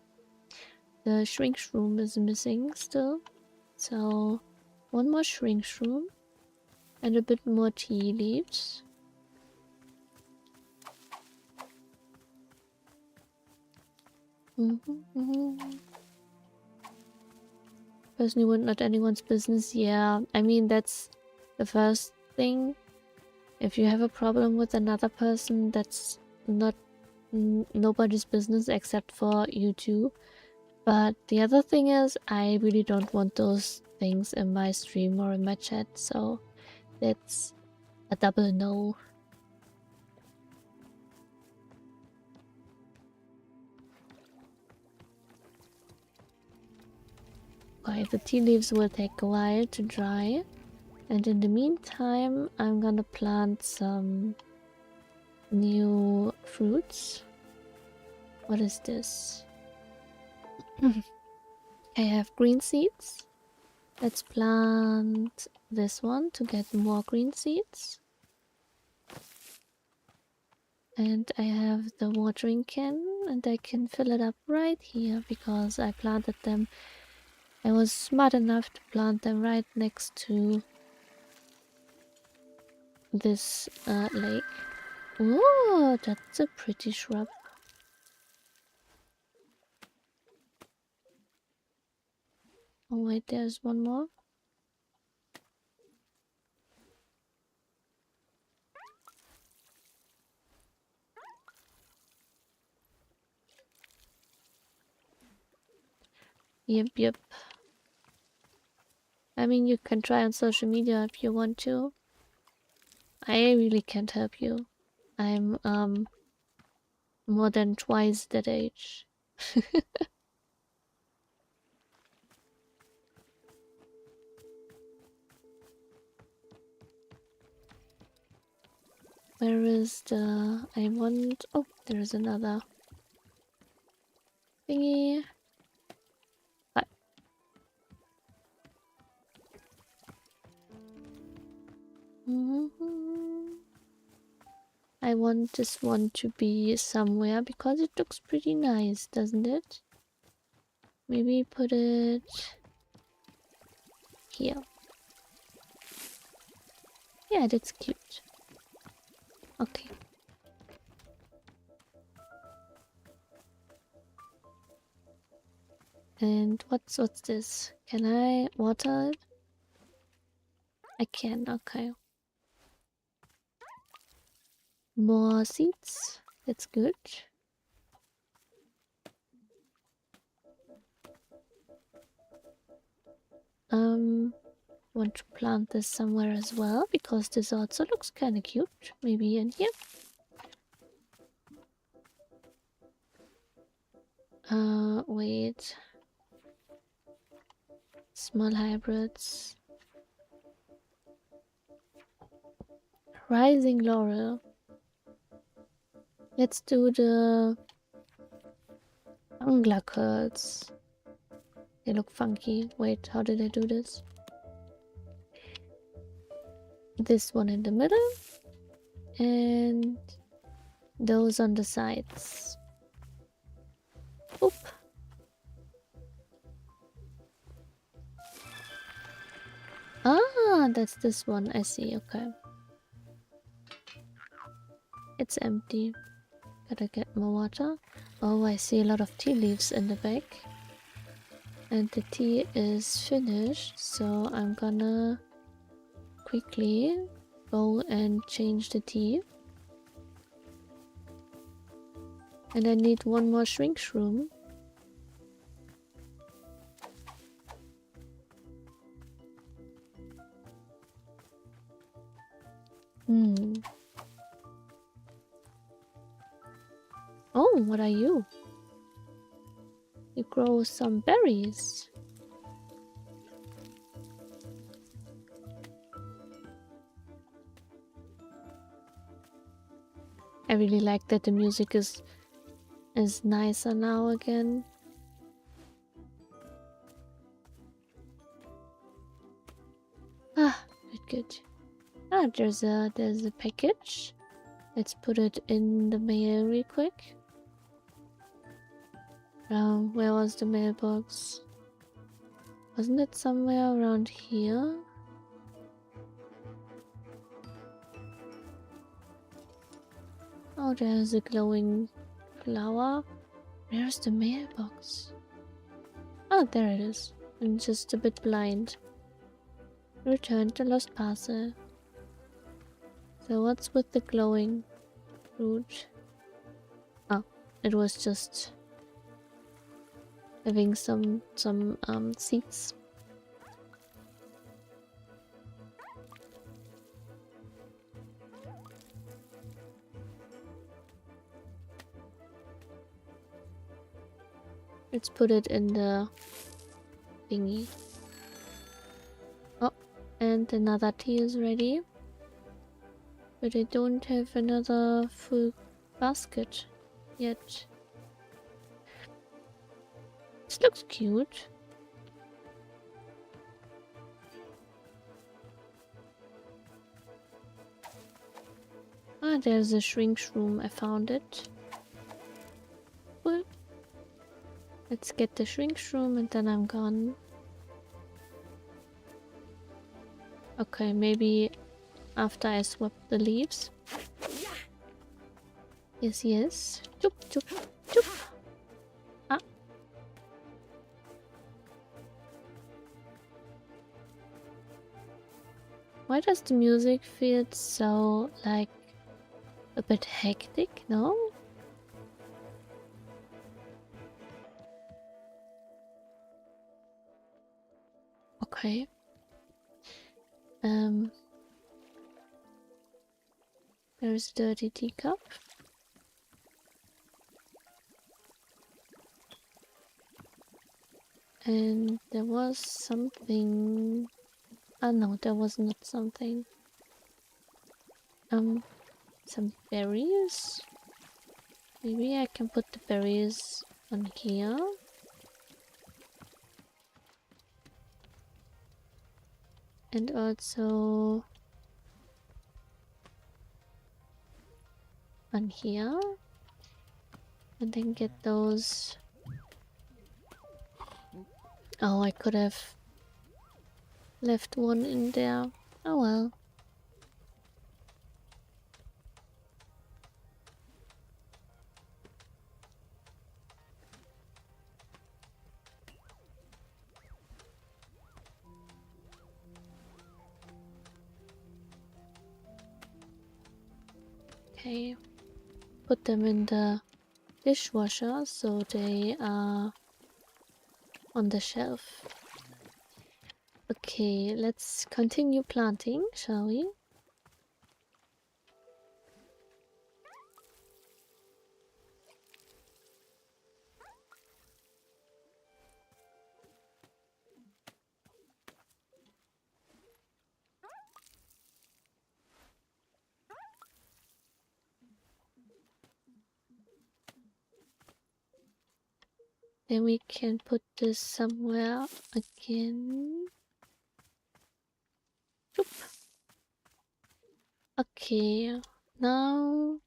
The shrink shroom is missing still. So 1 more shrink shroom and a bit more tea leaves. Personally, would not anyone's business. Yeah, I mean, that's the first thing. If you have a problem with another person, that's not nobody's business except for you two. But the other thing is, I really don't want those things in my stream or in my chat, so that's a double no. Okay, the tea leaves will take a while to dry. And in the meantime, I'm gonna plant some new fruits. What is this? I have green seeds. Let's plant this one to get more green seeds. And I have the watering can, and I can fill it up right here because I planted them. I was smart enough to plant them right next to this lake. Oh, that's a pretty shrub. Oh wait, there's one more. Yep. I mean, you can try on social media if you want to. I really can't help you. I'm more than twice that age. Where is the... I want... Oh, there's another thingy. But... I want this one to be somewhere because it looks pretty nice, doesn't it? Maybe put it here. Yeah, that's cute. Okay. And what's this? Can I water it? I can, okay. More seeds. That's good. Want to plant this somewhere as well because this also looks kind of cute. Maybe in here. Wait. Small hybrids. Rising laurel. Let's do the angler curls. They look funky. Wait, how did I do this? This one in the middle. And those on the sides. Oop. Ah, that's this one. I see. Okay. It's empty. Gotta get more water. Oh, I see a lot of tea leaves in the back. And the tea is finished, so I'm gonna quickly go and change the tea. And I need one more shrink shroom. Oh, what are you? You grow some berries. I really like that the music is nicer now again. Ah, good. Ah, there's a package. Let's put it in the mail real quick. Where was the mailbox? Wasn't it somewhere around here? Oh, there's a glowing flower. Where's the mailbox? Oh, there it is. I'm just a bit blind. Return to lost parcel. So what's with the glowing fruit? Oh, it was just having some seeds. Let's put it in the thingy. Oh, and another tea is ready. But I don't have another full basket yet. This looks cute. Ah, there's a shrink shroom. I found it. Cool. Let's get the shrink shroom and then I'm gone. Okay, maybe after I swap the leaves. Yes, yes. Choop, choop, choop. Ah. Why does the music feel so, like, a bit hectic, no? Okay. There's a dirty teacup. And there was something... Ah no, there was not something. Some berries? Maybe I can put the berries on here. And also... on here. And then get those... Oh, I could have left one in there. Oh well. Okay. Put them in the dishwasher so they are on the shelf. Okay, let's continue planting, shall we? Then we can put this somewhere again. Oop. Okay, now...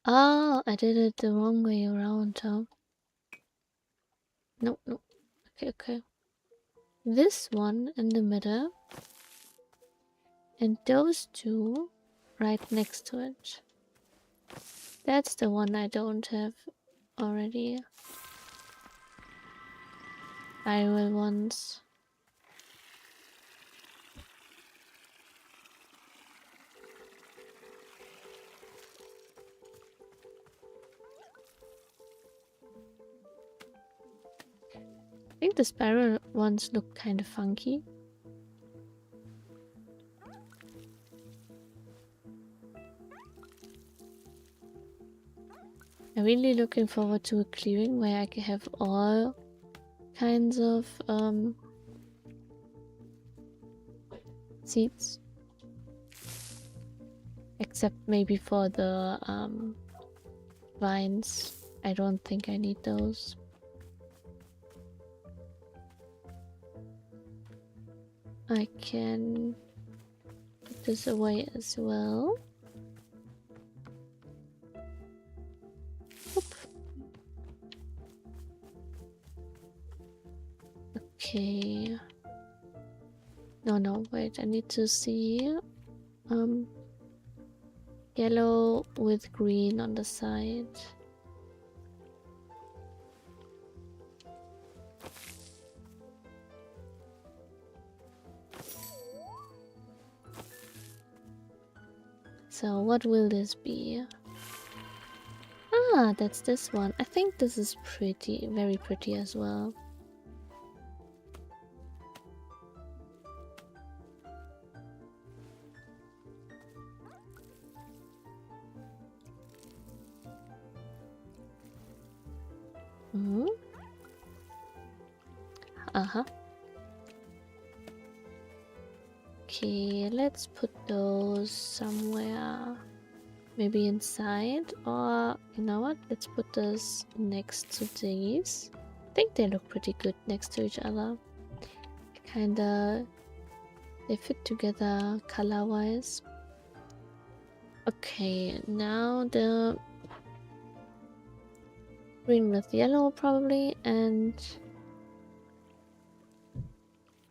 Ah, I did it the wrong way around, huh? No, no. Okay, okay. This one in the middle. And those two right next to it. That's the one I don't have already. Viral ones. I think the spiral ones look kind of funky. I'm really looking forward to a clearing where I can have all kinds of seeds. Except maybe for the vines. I don't think I need those. I can put this away as well. Oop. Okay. No, wait, I need to see. Yellow with green on the side. So what will this be? Ah, that's this one. I think this is pretty, very pretty as well. Hmm. Uh-huh. Okay, let's put those somewhere. Maybe inside, or you know what? Let's put this next to these. I think they look pretty good next to each other. Kinda, they fit together color-wise. Okay, now the green with yellow probably, and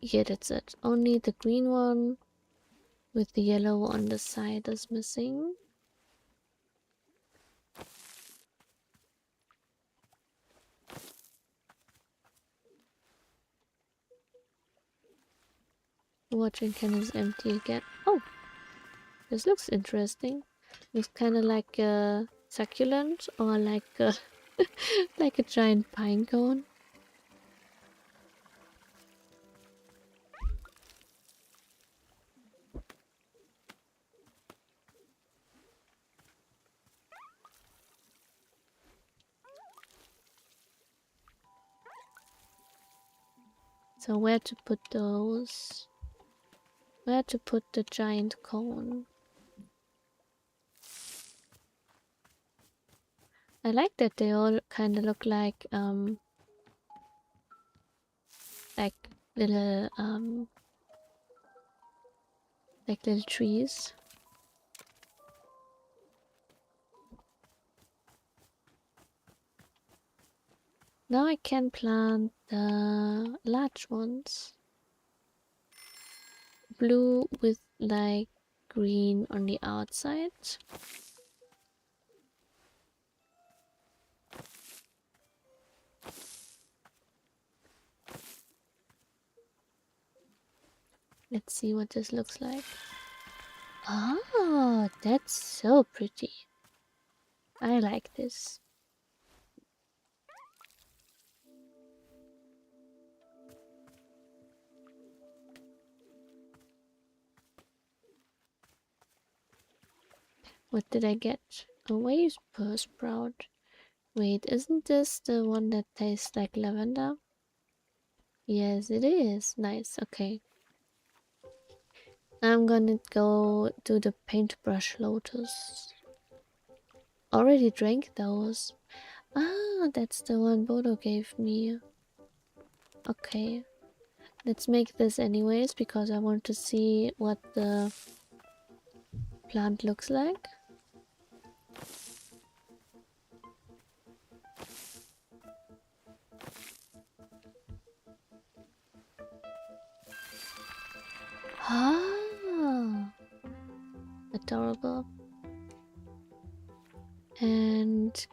yeah, that's it. Only the green one with the yellow on the side is missing. Watering can is empty again. Oh, this looks interesting. Looks kind of like a succulent or like a like a giant pine cone. So where to put those? Where to put the giant cone? I like that they all kind of look like little like little trees. Now I can plant the large ones. Blue with like green on the outside. Let's see what this looks like. Oh, that's so pretty. I like this. What did I get? A wave sprout. Wait, isn't this the one that tastes like lavender? Yes, it is. Nice, okay. I'm gonna go do the paintbrush lotus. Already drank those. Ah, that's the one Bodo gave me. Okay. Let's make this anyways, because I want to see what the plant looks like. Ah, adorable. And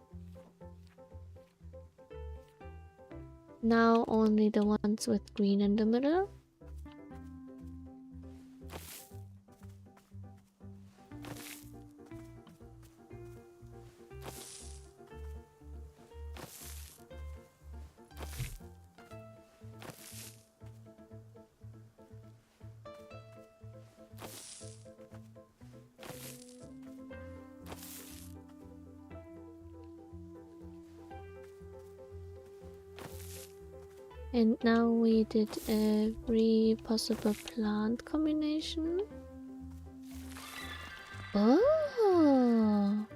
now only the ones with green in the middle. And now we did every possible plant combination. Oh,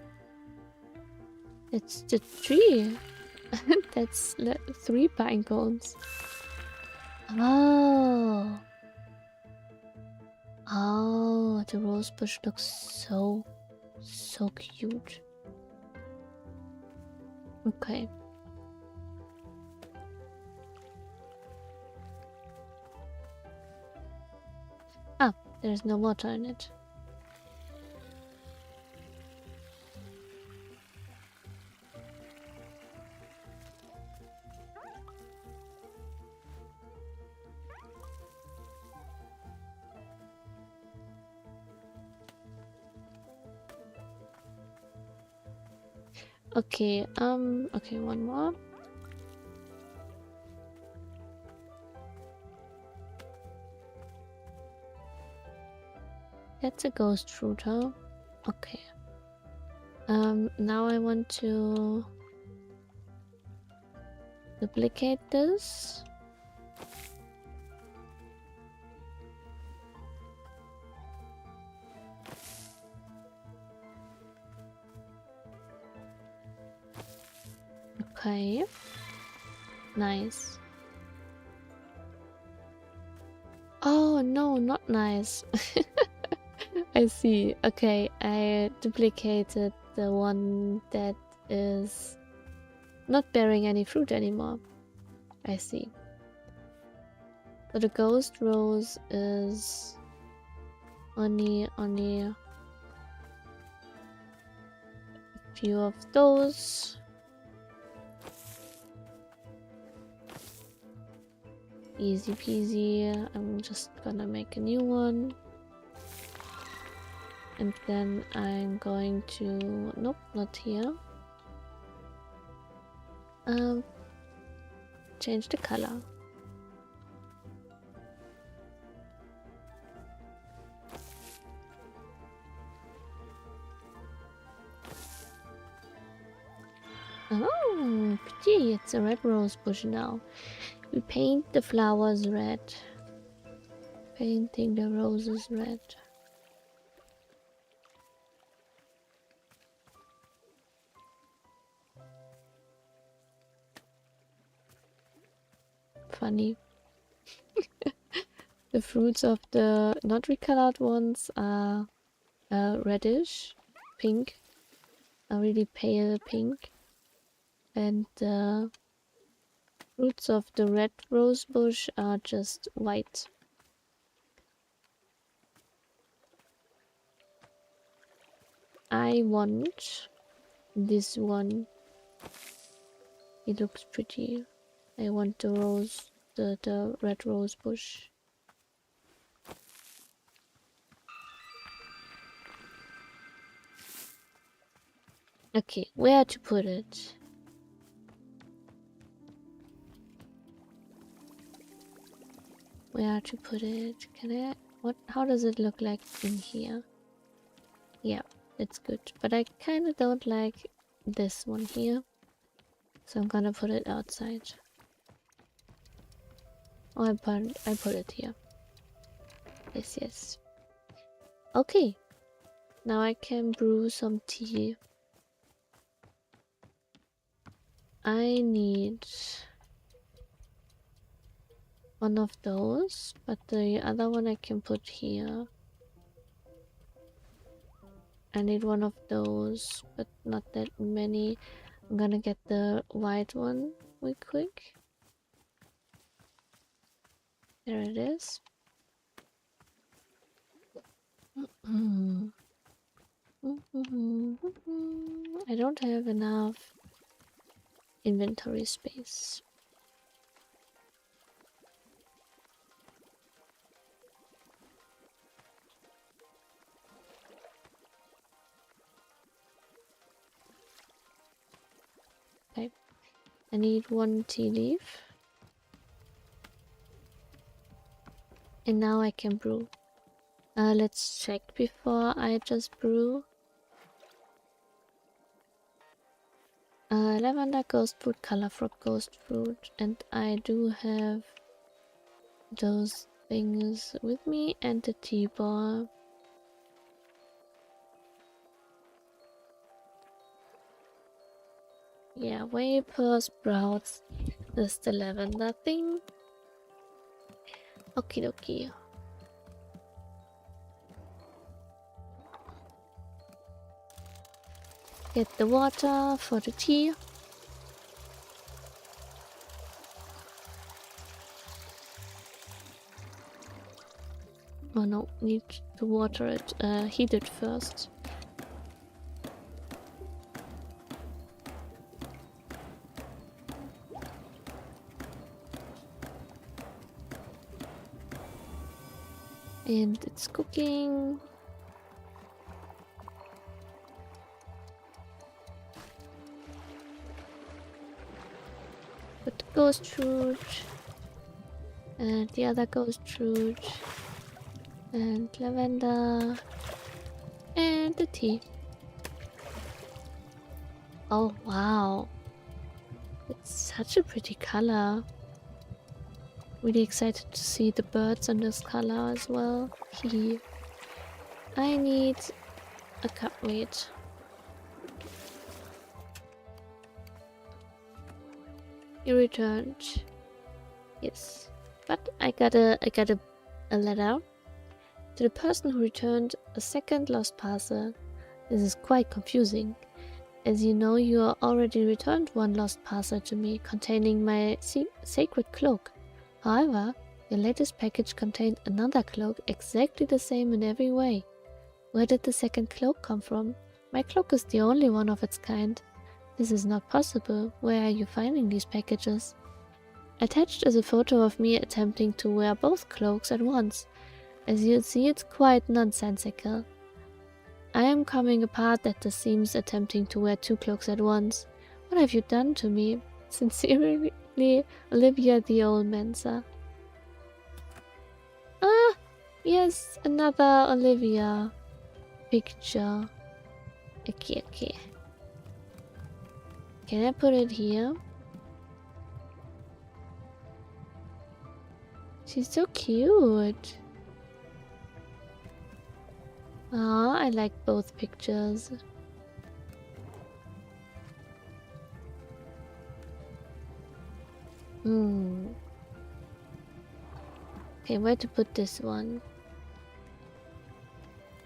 it's the tree. That's 3 pine cones. Oh. Oh, the rose bush looks so cute. Okay. Ah, there's no water in it. Okay, okay, one more. That's a ghost fruit, huh? Okay. Now I want to duplicate this. Okay. Nice. Oh no, not nice. I see. Okay, I duplicated the one that is not bearing any fruit anymore. I see. So the ghost rose is only a few of those. Easy peasy. I'm just gonna make a new one. And then I'm going to... Nope, not here. Change the color. Oh, pretty. It's a red rose bush now. We paint the flowers red. Painting the roses red. Funny. The fruits of the not recolored ones are reddish, pink, a really pale pink. And the fruits of the red rose bush are just white. I want this one. It looks pretty. I want the rose, the red rose bush. Okay, where to put it? Where to put it? Can I... What? How does it look like in here? Yeah, it's good. But I kind of don't like this one here. So I'm gonna put it outside. Oh, I put it here. Yes, yes. Okay. Now I can brew some tea. I need one of those, but the other one I can put here. I need one of those, but not that many. I'm gonna get the white one real quick. There it is. I don't have enough inventory space. Okay, I need one tea leaf. And now I can brew. Let's check before I just brew. Lavender ghost fruit, color frog ghost fruit, and I do have those things with me and the tea ball. Yeah, vapor sprouts. There's the lavender thing. Okie dokie. Get the water for the tea. Oh no, need to water it, heat it first. And it's cooking. ghost fruit. And the other ghost fruit. And lavender. And the tea. Oh wow. It's such a pretty color. Really excited to see the birds on this color as well. Hehe. I need a cup. Wait. You returned. Yes. But I got a letter to the person who returned a second lost parcel. This is quite confusing. As you know, you already returned one lost parcel to me containing my sacred cloak. However, your latest package contained another cloak exactly the same in every way. Where did the second cloak come from? My cloak is the only one of its kind. This is not possible. Where are you finding these packages? Attached is a photo of me attempting to wear both cloaks at once. As you'll see, it's quite nonsensical. I am coming apart at the seams attempting to wear two cloaks at once. What have you done to me? Sincerely, Olivia the Old Mensa. Ah! Yes, another Olivia picture. Okay. Can I put it here? She's so cute. Ah, I like both pictures. Okay, where to put this one?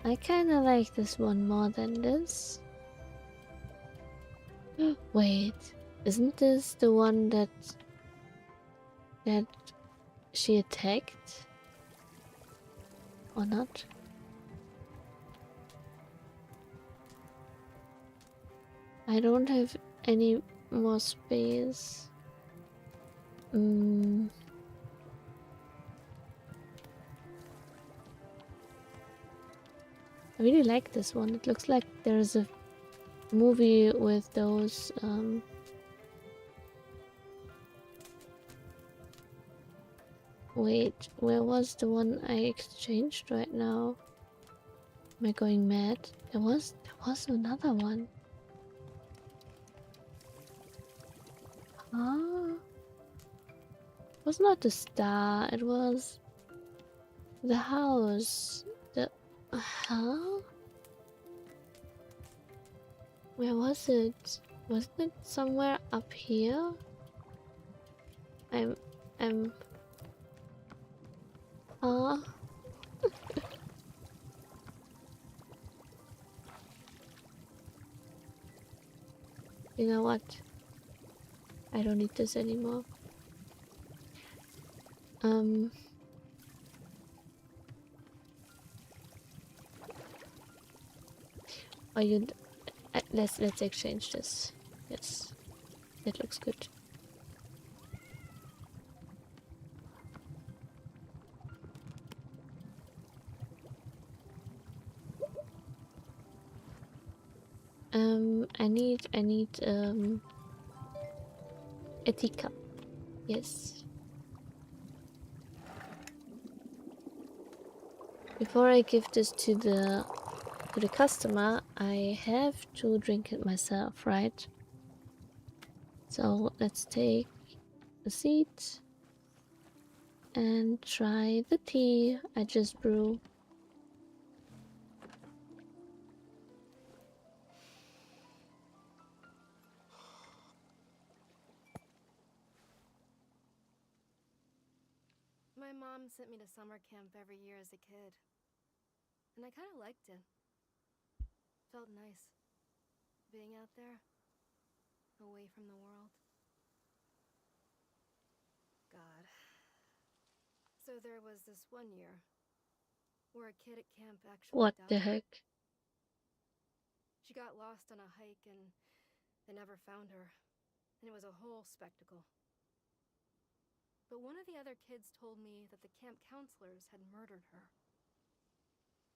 I kinda like this one more than this. Wait, isn't this the one that she attacked? Or not? I don't have any more space. I really like this one. It looks like there's a movie with those wait, where was the one I exchanged right now? Am I going mad? There was another one. Ah, it was not the star, it was the house. The where was it? Wasn't it somewhere up here? I'm you know what? I don't need this anymore. Are you? Let's exchange this. Yes, that looks good. I need a teacup. Yes. Before I give this to the customer, I have to drink it myself, right? So let's take a seat and try the tea I just brewed. My mom sent me to summer camp every year as a kid. And I kind of liked it. Felt nice. Being out there. Away from the world. God. So there was this one year where a kid at camp actually What died. the heck? She got lost on a hike and they never found her. And it was a whole spectacle. But one of the other kids told me that the camp counselors had murdered her.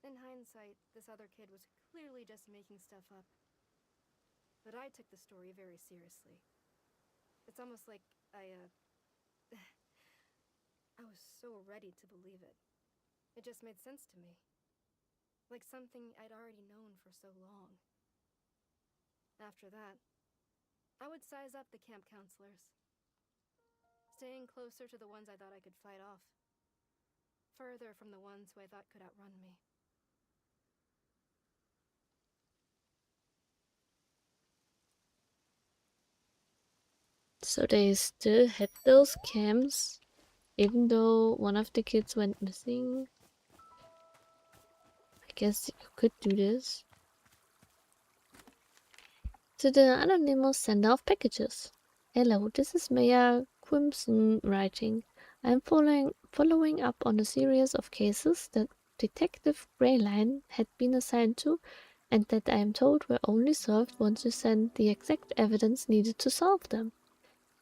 In hindsight, this other kid was clearly just making stuff up. But I took the story very seriously. It's almost like I I was so ready to believe it. It just made sense to me. Like something I'd already known for so long. After that, I would size up the camp counselors, staying closer to the ones I thought I could fight off, further from the ones who I thought could outrun me. So they still had those camps, even though one of the kids went missing. I guess you could do this. To the anonymous sender of packages. Hello, this is Mayor Quimson writing. I am following up on a series of cases that Detective Greyline had been assigned to, and that I am told were only solved once you send the exact evidence needed to solve them.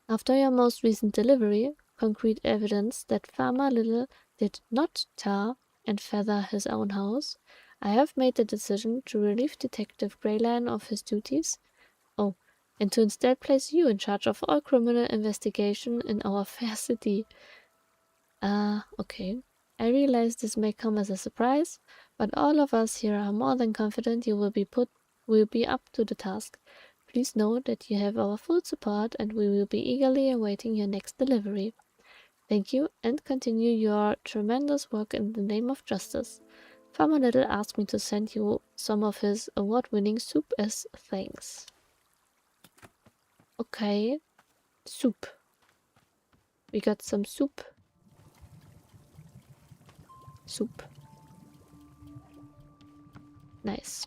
After your most recent delivery, concrete evidence that Farmer Little did not tar and feather his own house, I have made the decision to relieve Detective Greyline of his duties. Oh, and to instead place you in charge of all criminal investigation in our fair city. Okay. I realize this may come as a surprise, but all of us here are more than confident you will be up to the task. Please know that you have our full support and we will be eagerly awaiting your next delivery. Thank you and continue your tremendous work in the name of justice. Farmer Little asked me to send you some of his award-winning soup as thanks. Okay, soup. We got some soup. Soup. Nice.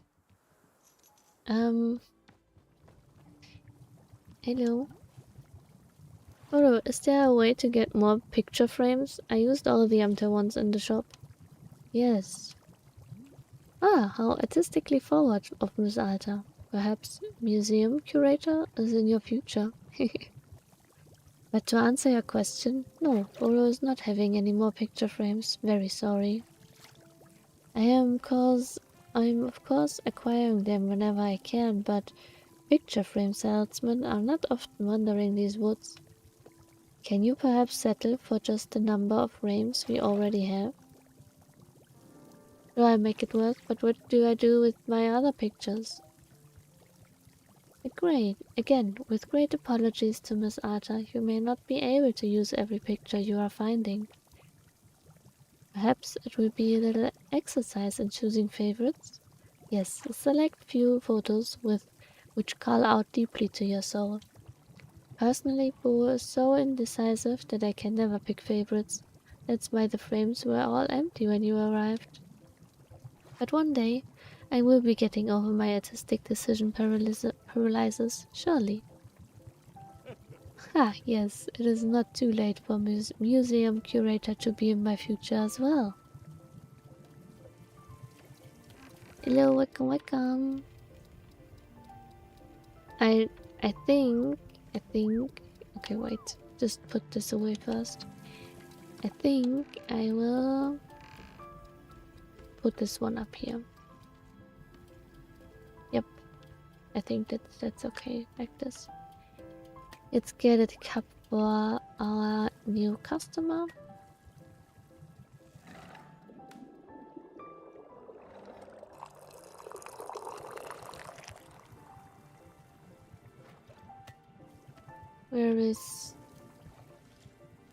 Hello. Oh, is there a way to get more picture frames? I used all the empty ones in the shop. Yes. Ah, how artistically forward of Miss Alta. Perhaps museum curator is in your future. But to answer your question, no, Bolo is not having any more picture frames. Very sorry. I'm of course acquiring them whenever I can, but picture frame salesmen are not often wandering these woods. Can you perhaps settle for just the number of frames we already have? Do I make it work, but what do I do with my other pictures? Great. Again, with great apologies to Miss Arta, you may not be able to use every picture you are finding. Perhaps it will be a little exercise in choosing favorites? Yes, a select few photos which call out deeply to your soul. Personally, Bo is so indecisive that I can never pick favorites. That's why the frames were all empty when you arrived. But one day, I will be getting over my artistic decision paralysis, surely. Ah, yes, it is not too late for museum curator to be in my future as well. Hello, welcome, welcome. I think, okay, wait, just put this away first. I think I will put this one up here. Yep, I think that's okay, like this. Let's get a cup for our new customer. Where is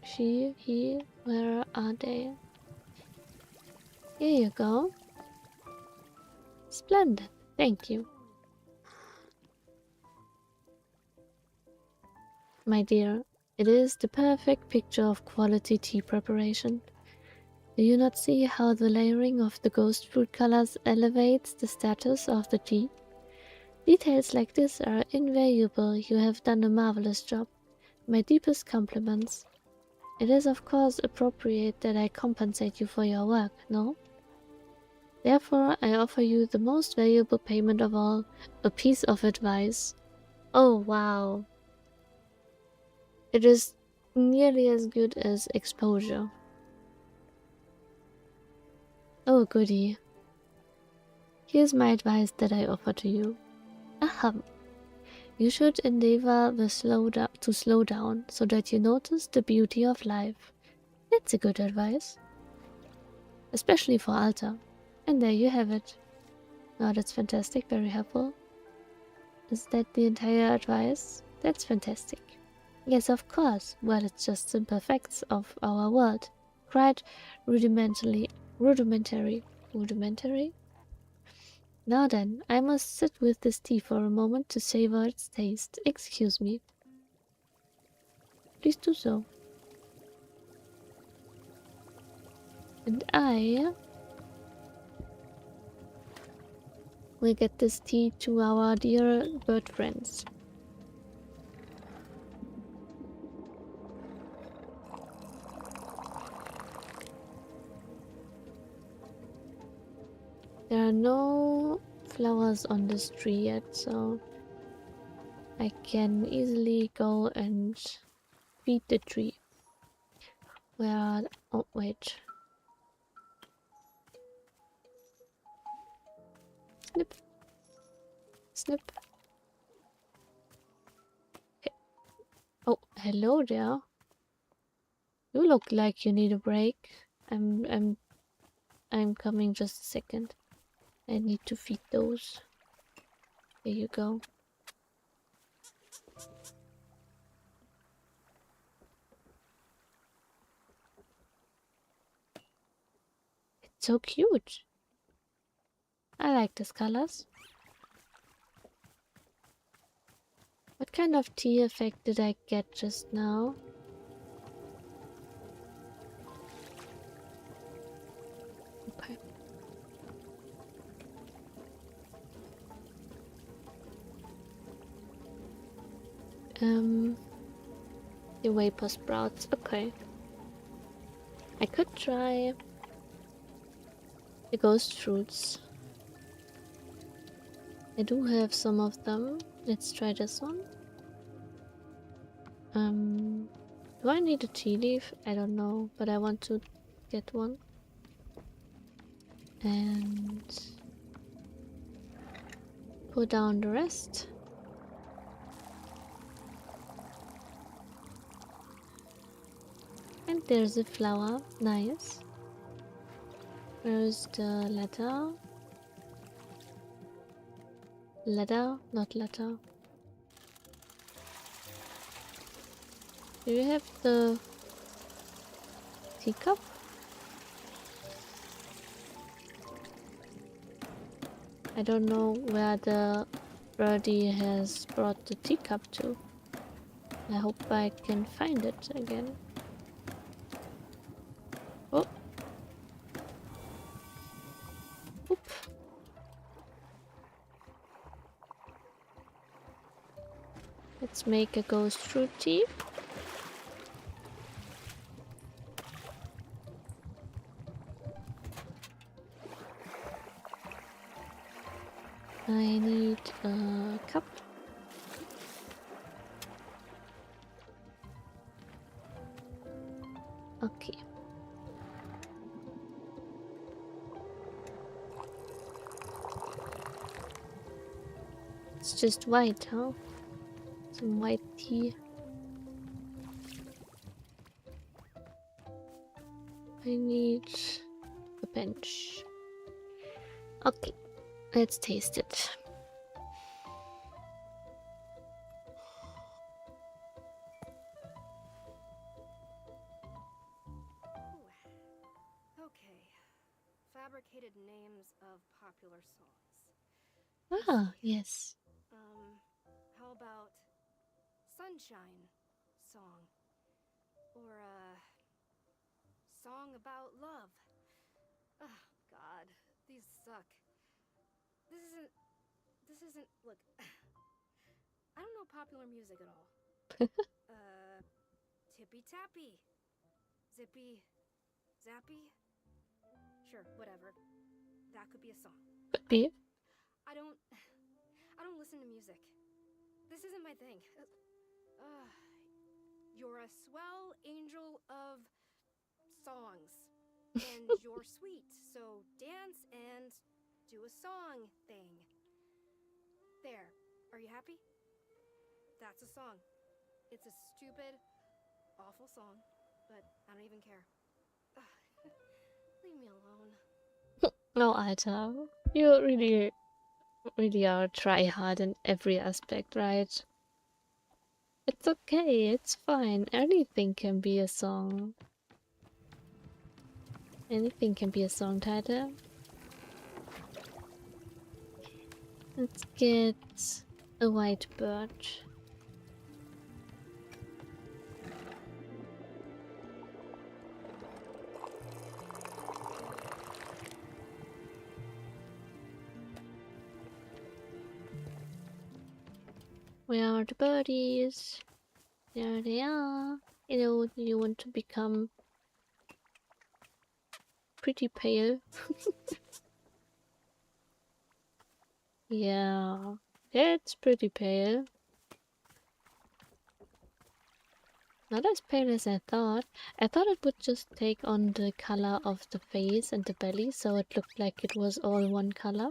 she? He? Where are they? Here you go. Splendid. Thank you. My dear, it is the perfect picture of quality tea preparation. Do you not see how the layering of the ghost fruit colors elevates the status of the tea? Details like this are invaluable. You have done a marvelous job. My deepest compliments. It is of course appropriate that I compensate you for your work, no? Therefore, I offer you the most valuable payment of all, a piece of advice. Oh, wow. It is nearly as good as exposure. Oh, goody. Here's my advice that I offer to you. Ahem. You should endeavor to slow down so that you notice the beauty of life. That's a good advice. Especially for Alta. And there you have it. Oh, that's fantastic, very helpful. Is that the entire advice? That's fantastic. Yes, of course. Well, it's just simple facts of our world. Quite rudimentary. Now then, I must sit with this tea for a moment to savor its taste. Excuse me. Please do so. And I will get this tea to our dear bird friends. There are no flowers on this tree yet, so I can easily go and feed the tree. Where are... oh, wait. Snip. Snip. Okay. Oh, hello there. You look like you need a break. I'm coming just a second. I need to feed those. There you go. It's so cute. I like these colors. What kind of tea effect did I get just now? Okay. The vapor sprouts. Okay. I could try the ghost fruits. I do have some of them. Let's try this one. Do I need a tea leaf? I don't know, but I want to get one. And put down the rest. And there's a flower. Nice. Where's the letter? Letter? Not letter. Do you have the teacup? I don't know where the birdie has brought the teacup to. I hope I can find it again. Oh. Oop. Let's make a ghost fruit tea. I need a cup. Okay. It's just white, huh? Some white tea. I need a bench. Okay, let's taste it. Okay. Fabricated names of popular songs. Ah, yes. How about Sunshine Song? Or Song About Love? Oh, God. These suck. This isn't, look, I don't know popular music at all. Tippy Tappy. Zippy Zappy? Sure, whatever. That could be a song. Could be. I don't listen to music. This isn't my thing. You're a swell angel of songs. And you're sweet, so dance and do a song thing. There. Are you happy? That's a song. It's a stupid, awful song, but I don't even care. Leave me alone. No, Alter. You really are try hard in every aspect, right? It's okay, it's fine. Anything can be a song. Anything can be a song title. Let's get a white bird. Where are the birdies? There they are. Hello, do you want to become pretty pale? Yeah, it's pretty pale. Not as pale as I thought. I thought it would just take on the color of the face and the belly, so it looked like it was all one color.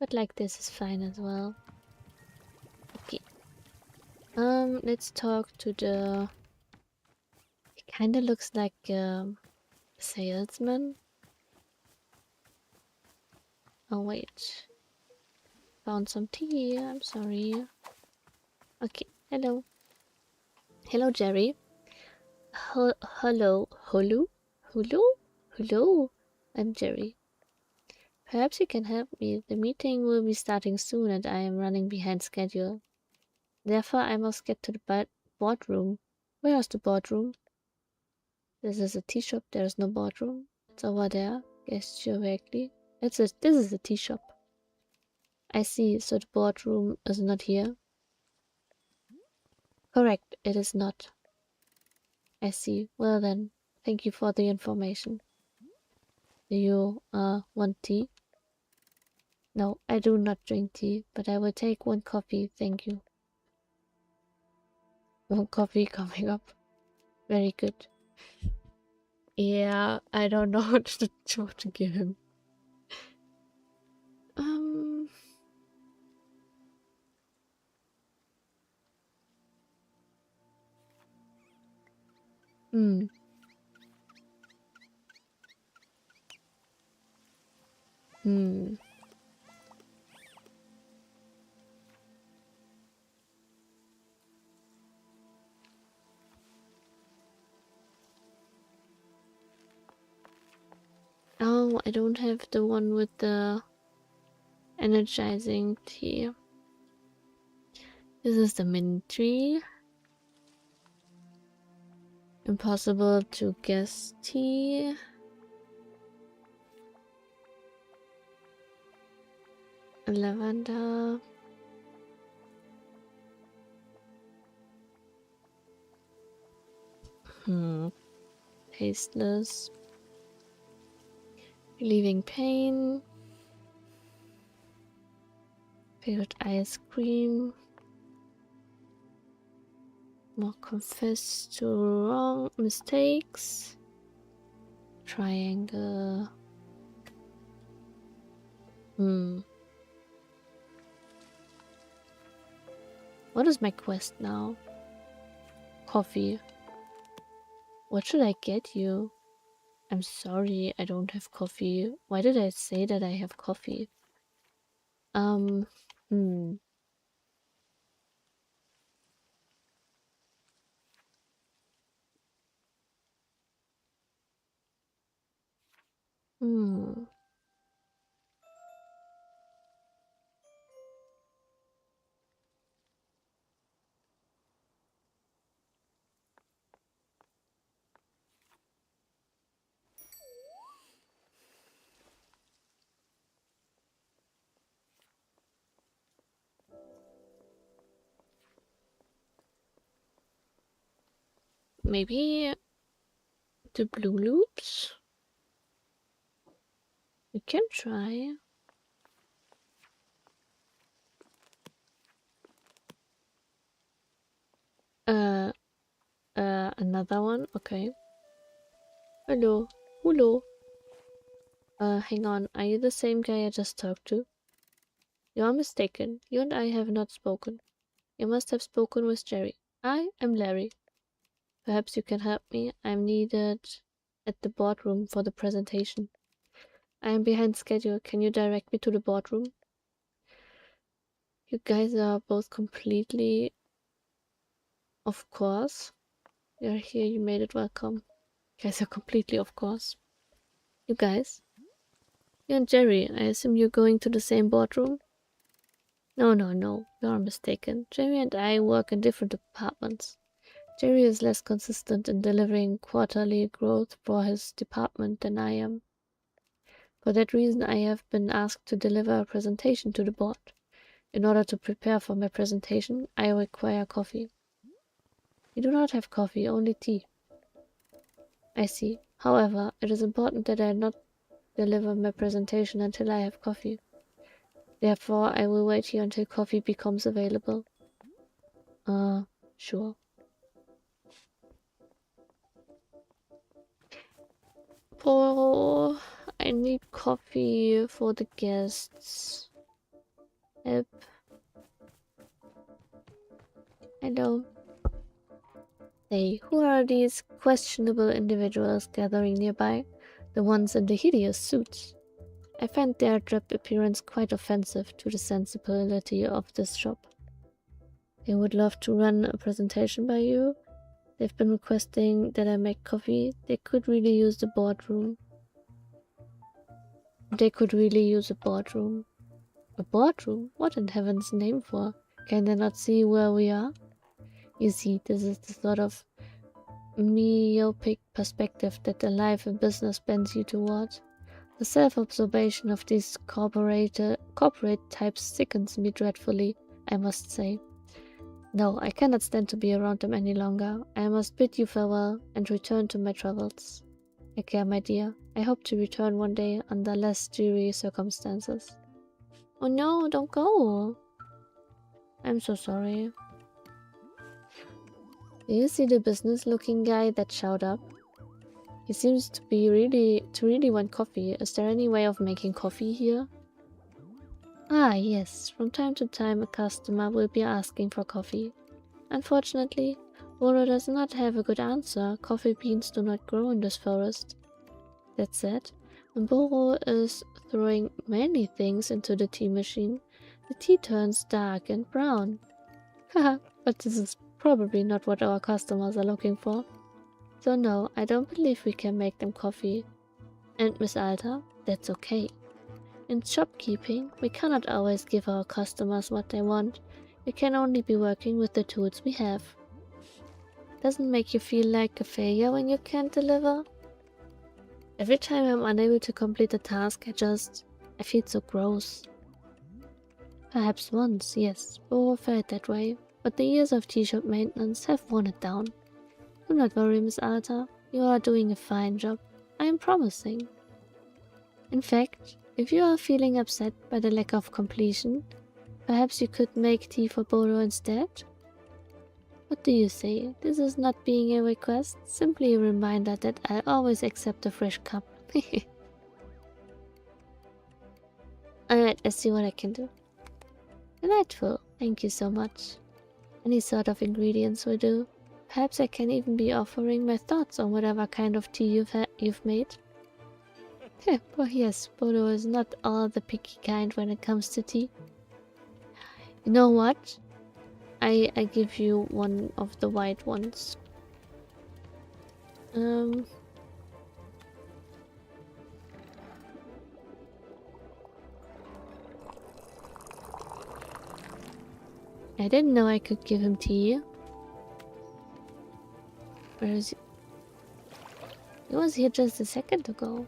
But like this is fine as well. Okay. Let's talk to the... It kinda looks like a salesman. Oh wait. Found some tea, I'm sorry. Okay, hello. Hello, Jerry. Hello. Hello? I'm Jerry. Perhaps you can help me. The meeting will be starting soon and I am running behind schedule. Therefore, I must get to the boardroom. Where is the boardroom? This is a tea shop. There is no boardroom. It's over there. Gesture vaguely. This is a tea shop. I see. So the boardroom is not here. Correct. It is not. I see. Well then, thank you for the information. Do you want tea? No, I do not drink tea, but I will take one coffee, thank you. One coffee coming up. Very good. Yeah, I don't know what to give him. Hmm. Oh, I don't have the one with the energizing tea. This is the mint tree. Impossible to guess tea. Lavender. Tasteless. Relieving pain. Favorite ice cream. More confess to wrong mistakes. Triangle. What is my quest now? Coffee. What should I get you? I'm sorry, I don't have coffee. Why did I say that I have coffee? Hmm. Maybe the blue loops? We can try. Another one? Okay. Hello. Hello. Hang on. Are you the same guy I just talked to? You are mistaken. You and I have not spoken. You must have spoken with Jerry. I am Larry. Perhaps you can help me. I'm needed at the boardroom for the presentation. I am behind schedule. Can you direct me to the boardroom? You guys are both completely... Of course. You're here. You made it. Welcome. You guys are completely of course. You guys? You and Jerry. I assume you're going to the same boardroom? No, no, no. You're mistaken. Jerry and I work in different departments. Jerry is less consistent in delivering quarterly growth for his department than I am. For that reason, I have been asked to deliver a presentation to the board. In order to prepare for my presentation, I require coffee. We do not have coffee, only tea. I see. However, it is important that I not deliver my presentation until I have coffee. Therefore, I will wait here until coffee becomes available. Sure. Oh, I need coffee for the guests. Help. Hello. Hey, who are these questionable individuals gathering nearby? The ones in the hideous suits. I find their drab appearance quite offensive to the sensibility of this shop. They would love to run a presentation by you. They've been requesting that I make coffee. They could really use the boardroom. They could really use a boardroom. A boardroom? What in heaven's name for? Can they not see where we are? You see, this is the sort of myopic perspective that the life and business bends you toward. The self-absorption of these corporate types sickens me dreadfully, I must say. No, I cannot stand to be around them any longer. I must bid you farewell and return to my travels. Take care, my dear. I hope to return one day under less dreary circumstances. Oh no, don't go. I'm so sorry. Do you see the business-looking guy that showed up? He seems to really want coffee. Is there any way of making coffee here? Ah, yes. From time to time a customer will be asking for coffee. Unfortunately, Boro does not have a good answer. Coffee beans do not grow in this forest. That said, when Boro is throwing many things into the tea machine, the tea turns dark and brown. Haha, but this is probably not what our customers are looking for. So no, I don't believe we can make them coffee. And Miss Alta, that's okay. In shopkeeping, we cannot always give our customers what they want. We can only be working with the tools we have. Doesn't make you feel like a failure when you can't deliver? Every time I'm unable to complete a task, I feel so gross. Perhaps once, yes, Boro felt that way, but the years of tea shop maintenance have worn it down. Do not worry, Miss Alta. You are doing a fine job. I am promising. In fact, if you are feeling upset by the lack of completion, perhaps you could make tea for Boro instead? What do you say? This is not being a request, simply a reminder that I always accept a fresh cup. Alright, let's see what I can do. Delightful, thank you so much. Any sort of ingredients will do. Perhaps I can even be offering my thoughts on whatever kind of tea you've made. Well, yes, Bodo is not all the picky kind when it comes to tea. You know what? I give you one of the white ones. I didn't know I could give him tea. Where is he? He was here just a second ago.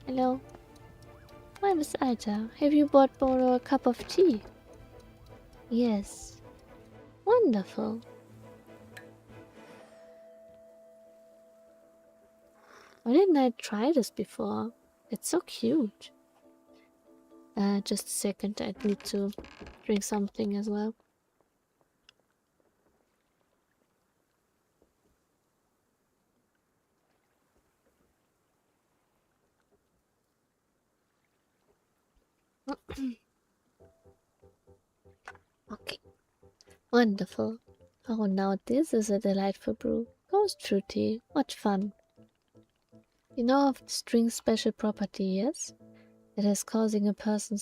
Hello. Why, Miss Alta, have you bought Bodo a cup of tea? Yes. Wonderful. Why didn't I try this before? It's so cute. Just a second, I need to drink something as well. Okay. Wonderful. Oh, now this is a delightful brew. Ghost fruity. What fun. You know of the string's special property, yes? It is causing a person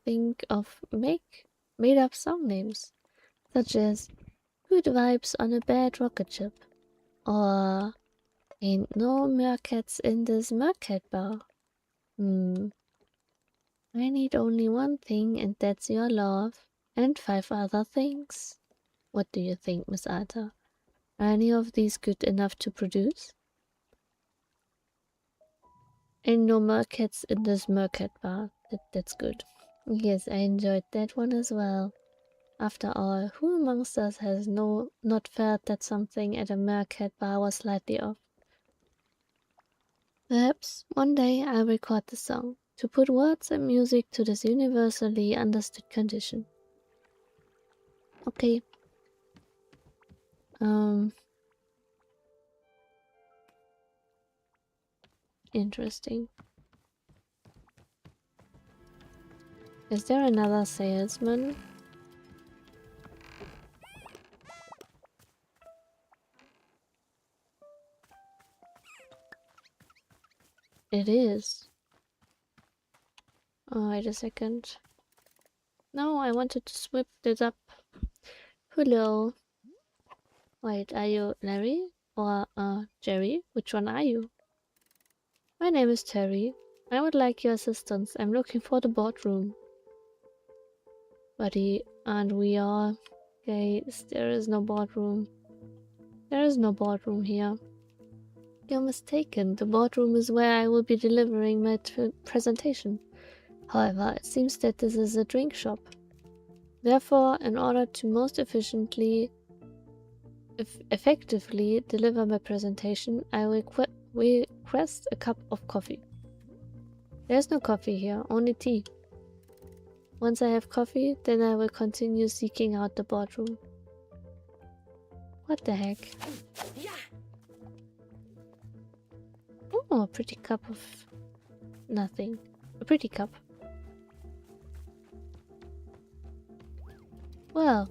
think of made up song names, such as Good Vibes on a Bad Rocket Ship, or Ain't No Mercats in This Mercat Bar. I need only one thing, and that's your love, and 5 other things. What do you think, Miss Arthur? Are any of these good enough to produce? Ain't no mercats in this mercat bar. That's good. Yes, I enjoyed that one as well. After all, who amongst us has not felt that something at a mercat bar was slightly off? Perhaps one day I'll record the song, to put words and music to this universally understood condition. Okay. Interesting. Is there another salesman? It is. Oh, wait a second. No, I wanted to swip this up. Hello. Wait, are you Larry? Or, Jerry? Which one are you? My name is Terry. I would like your assistance. I'm looking for the boardroom. Buddy, aren't we all? Okay, there is no boardroom. There is no boardroom here. You're mistaken. The boardroom is where I will be delivering my presentation. However, it seems that this is a drink shop. Therefore, in order to most effectively deliver my presentation, I request a cup of coffee. There's no coffee here, only tea. Once I have coffee, then I will continue seeking out the boardroom. What the heck? Oh, a pretty cup of nothing. A pretty cup. Well.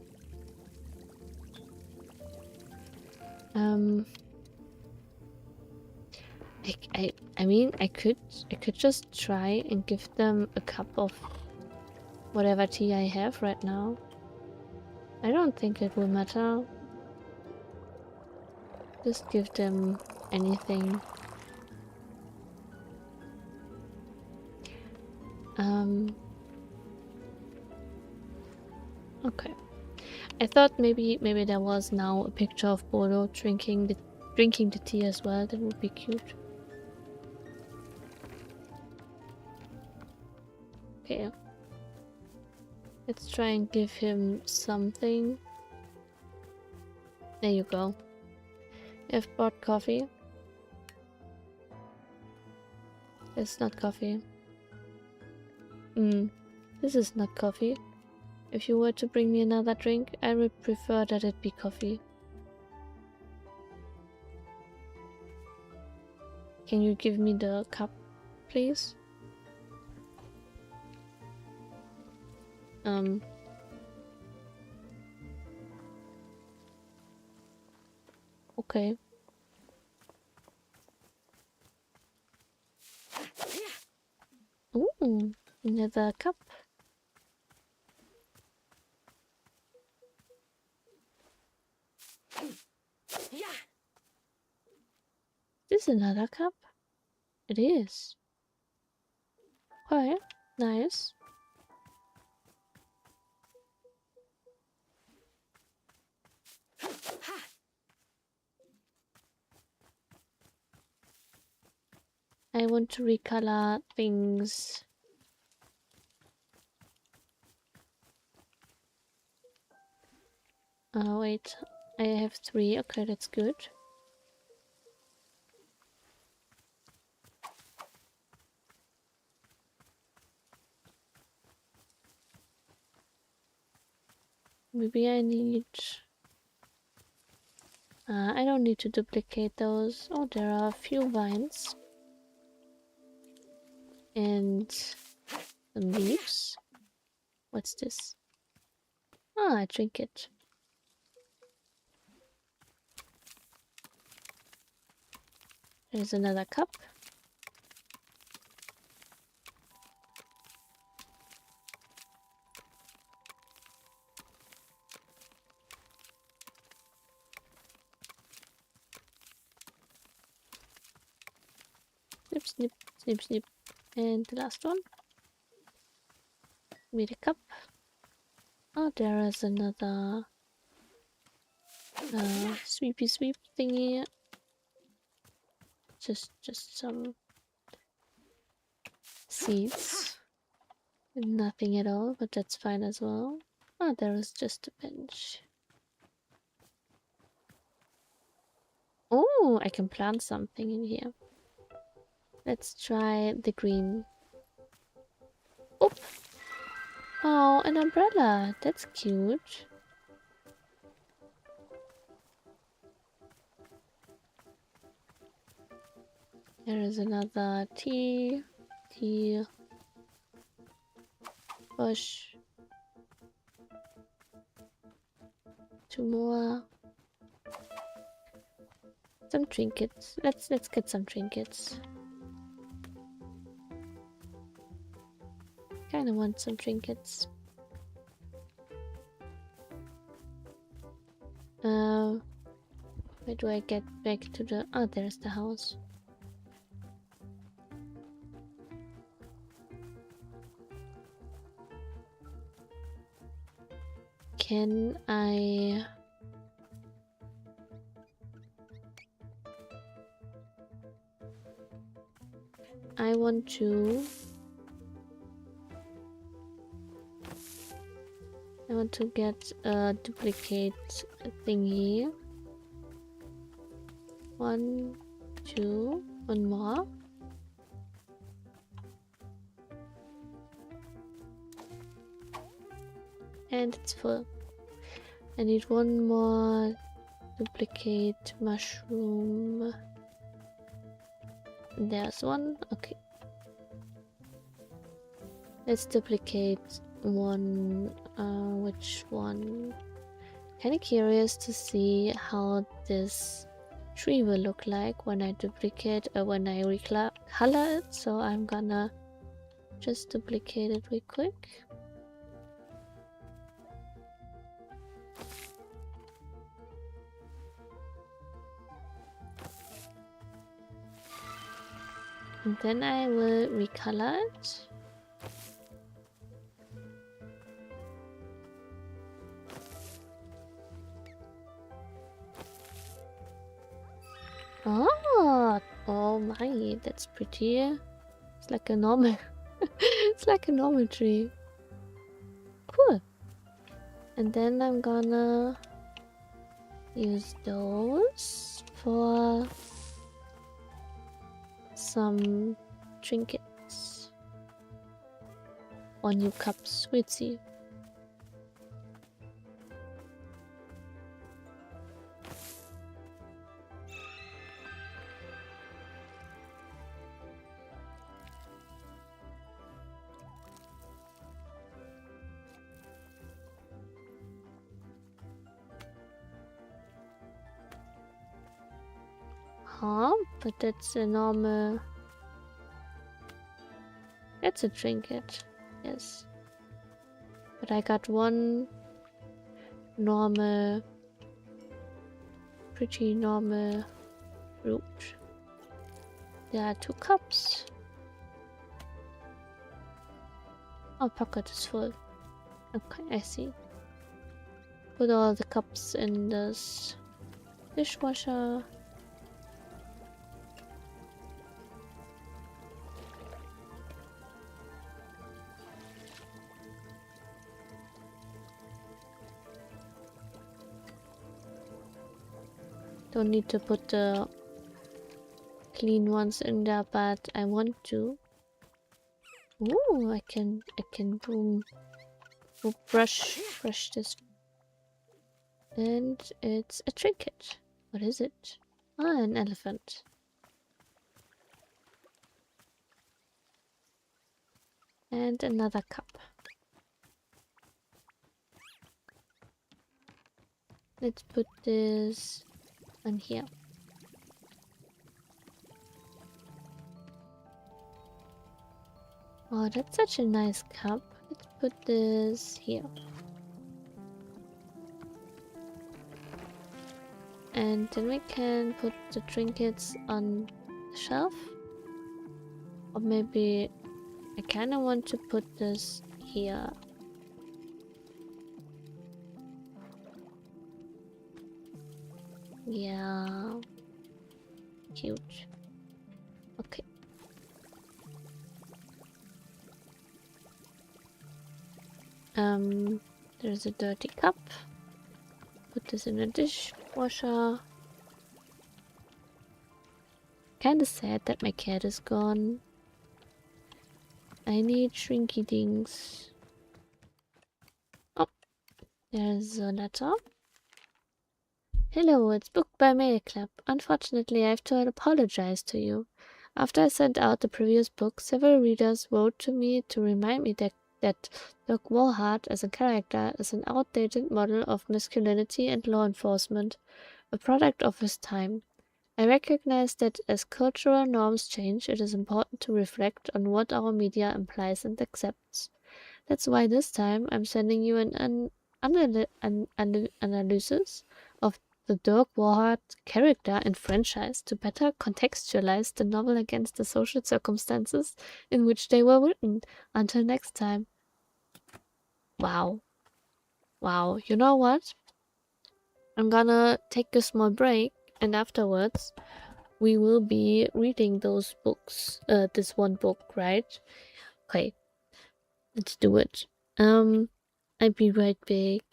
I mean, I could just try and give them a cup of whatever tea I have right now. I don't think it will matter. Just give them anything. Okay. I thought maybe there was now a picture of Bolo drinking the tea as well. That would be cute. Okay. Let's try and give him something. There you go. You have bought coffee. It's not coffee. This is not coffee. If you were to bring me another drink, I would prefer that it be coffee. Can you give me the cup, please? Okay. Ooh, another cup. Is this another cup? It is. Okay, nice. I want to recolor things. Oh wait, I have 3. Okay, that's good. Maybe I need... I don't need to duplicate those. Oh, there are a few vines. And some leaves. What's this? Ah, a trinket. There's another cup. Snip, snip, snip, snip. And the last one. With a cup. Oh, there is another sweepy sweep thingy. Just some seeds. Nothing at all, but that's fine as well. Oh, there is just a bench. Oh, I can plant something in here. Let's try the green. Oh! Oh, an umbrella. That's cute. There is another tea bush. Two more. Some trinkets. Let's get some trinkets. Kinda want some trinkets. Where do I get back to the... Oh, there's the house. Can I... I want to get a duplicate thingy. 1, 2, one more. And it's full. I need one more duplicate mushroom. There's one. Okay. Let's duplicate one. Which one? Kind of curious to see how this tree will look like when I duplicate when I recolor it. So I'm gonna just duplicate it real quick. And then I will recolor it. Oh my, that's pretty. It's like a normal it's like a normal tree. Cool. And then I'm gonna use those for some trinkets or new cups. We'll see. Huh? But that's a normal... That's a trinket. Yes. But I got one normal... Pretty normal root. There are 2 cups. Oh, pocket is full. Okay, I see. Put all the cups in this dishwasher. Don't need to put the clean ones in there, but I want to. Ooh, I can brush this. And it's a trinket. What is it? Ah, an elephant. And another cup. Let's put this on here. Oh, that's such a nice cup. Let's put this here. And then we can put the trinkets on the shelf. Or maybe I kind of want to put this here. Yeah. Cute. Okay. There's a dirty cup. Put this in a dishwasher. Kinda sad that my cat is gone. I need shrinky dings. Oh, there's a letter. Hello, it's Book by Mail Club. Unfortunately, I have to apologize to you. After I sent out the previous book, several readers wrote to me to remind me that Doc Warhart as a character is an outdated model of masculinity and law enforcement, a product of his time. I recognize that as cultural norms change, it is important to reflect on what our media implies and accepts. That's why this time I'm sending you an analysis of the Dirk Warhart character and franchise to better contextualize the novel against the social circumstances in which they were written. Until next time. Wow. Wow. You know what? I'm gonna take a small break, and afterwards we will be reading those books. This one book, right? Okay. Let's do it. I'll be right back.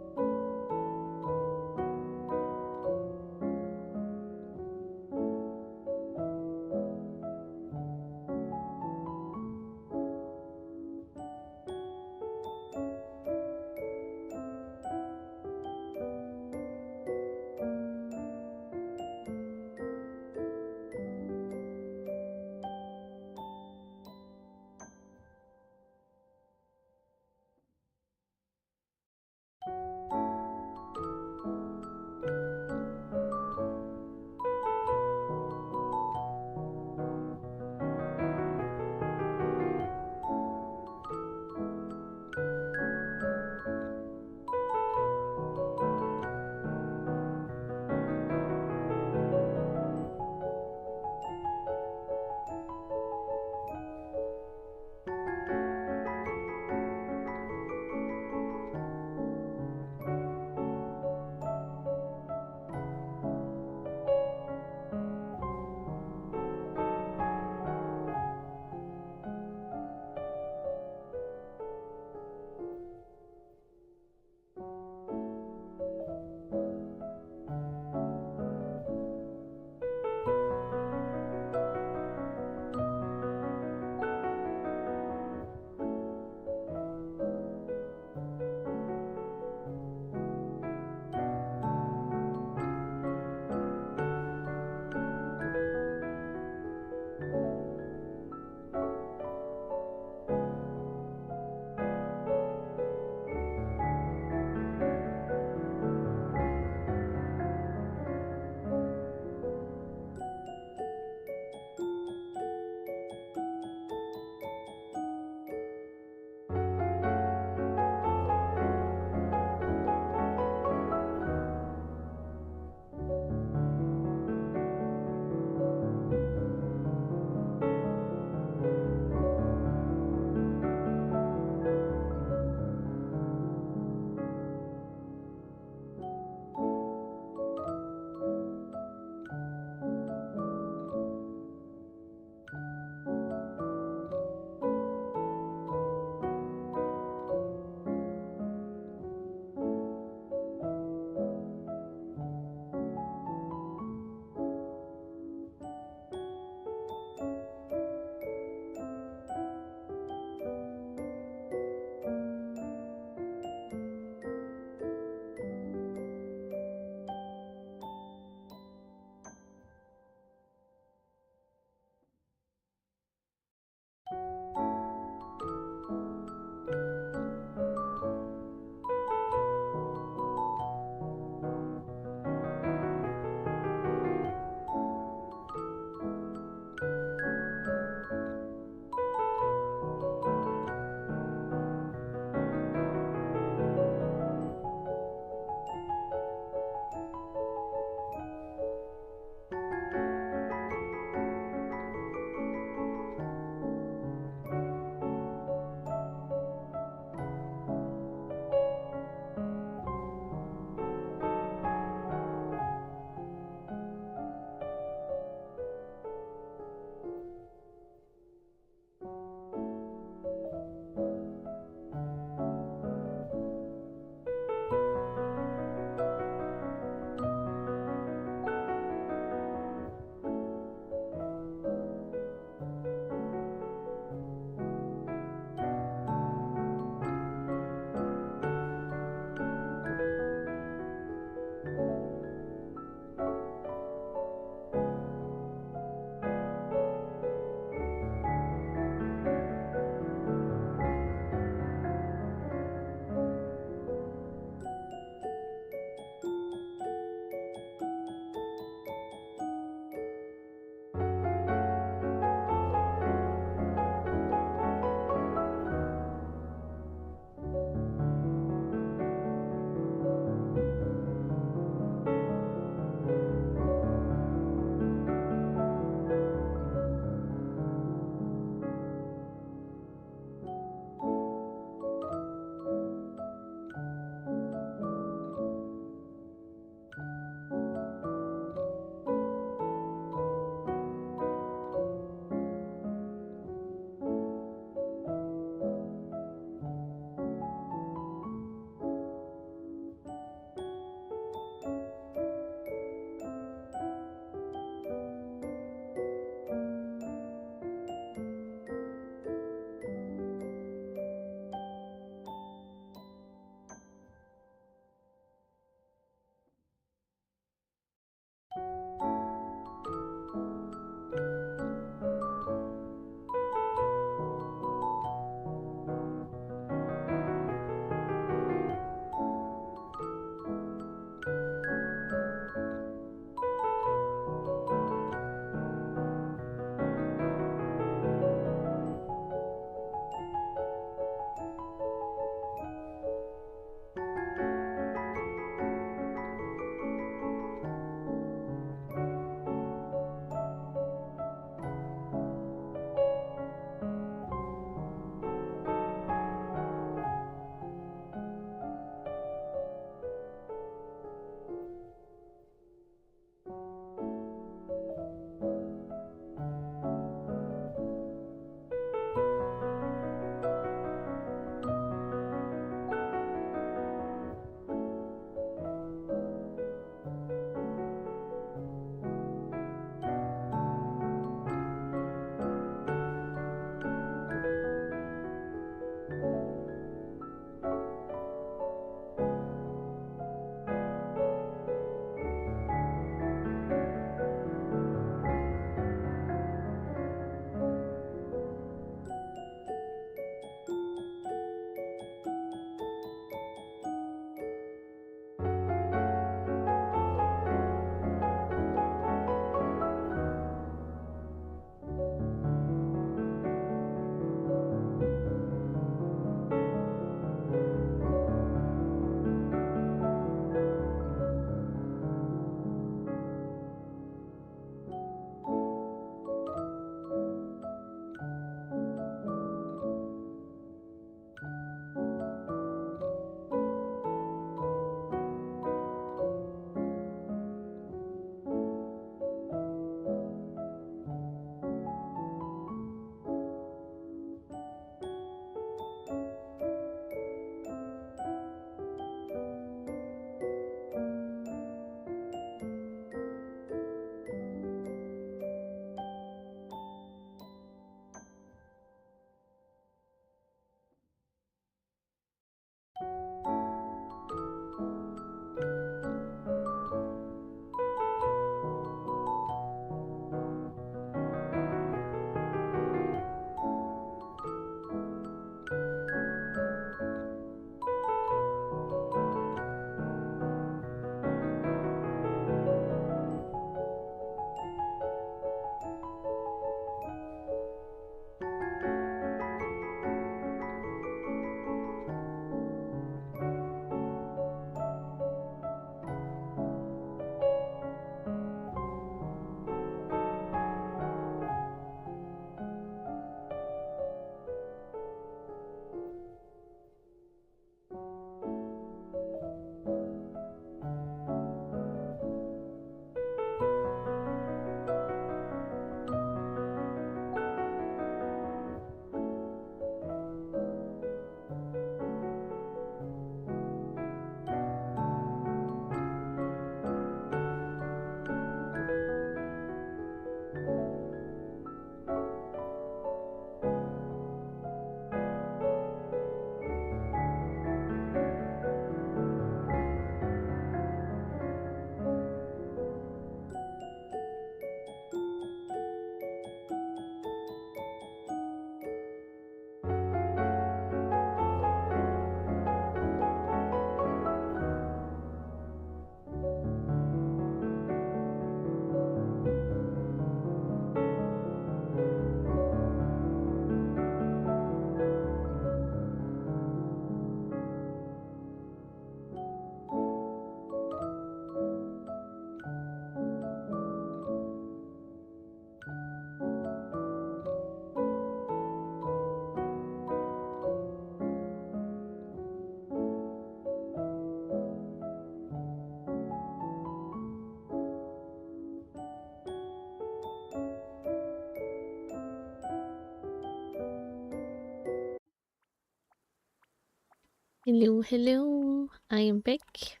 Hello, hello. I am back.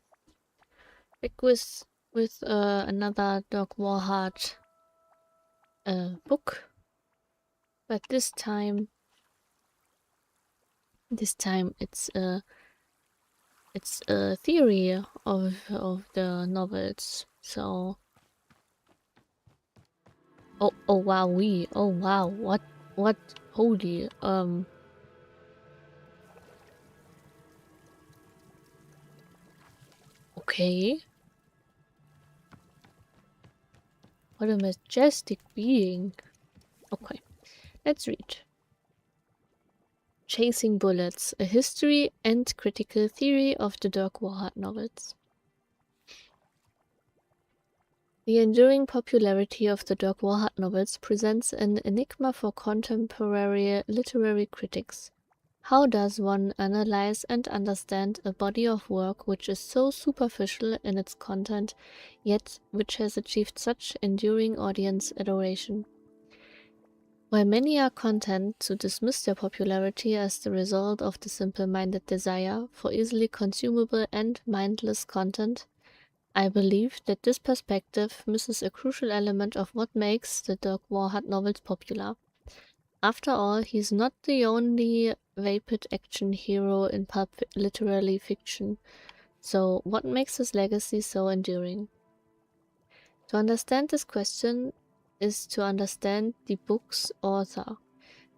Back with another Dog Warheart book, but this time it's a theory of the novels. So oh wow, what holy okay. What a majestic being. Okay, let's read. Chasing Bullets, a history and critical theory of the Dirk Warhart novels. The enduring popularity of the Dirk Warhart novels presents an enigma for contemporary literary critics. How does one analyze and understand a body of work which is so superficial in its content, yet which has achieved such enduring audience adoration? While many are content to dismiss their popularity as the result of the simple-minded desire for easily consumable and mindless content, I believe that this perspective misses a crucial element of what makes the Dirk Warhart novels popular. After all, he is not the only vapid action hero in pulp literary fiction, so what makes his legacy so enduring? To understand this question is to understand the book's author.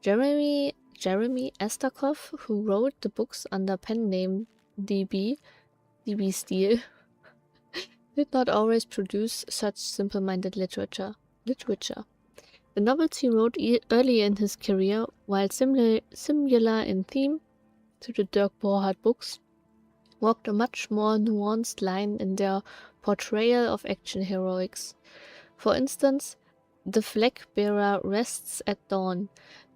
Jeremy Estakov, who wrote the books under pen name DB Steele, did not always produce such simple-minded literature. The novels he wrote early in his career, while similar in theme to the Dirk Warhart books, walked a much more nuanced line in their portrayal of action heroics. For instance, The Flag Bearer Rests at Dawn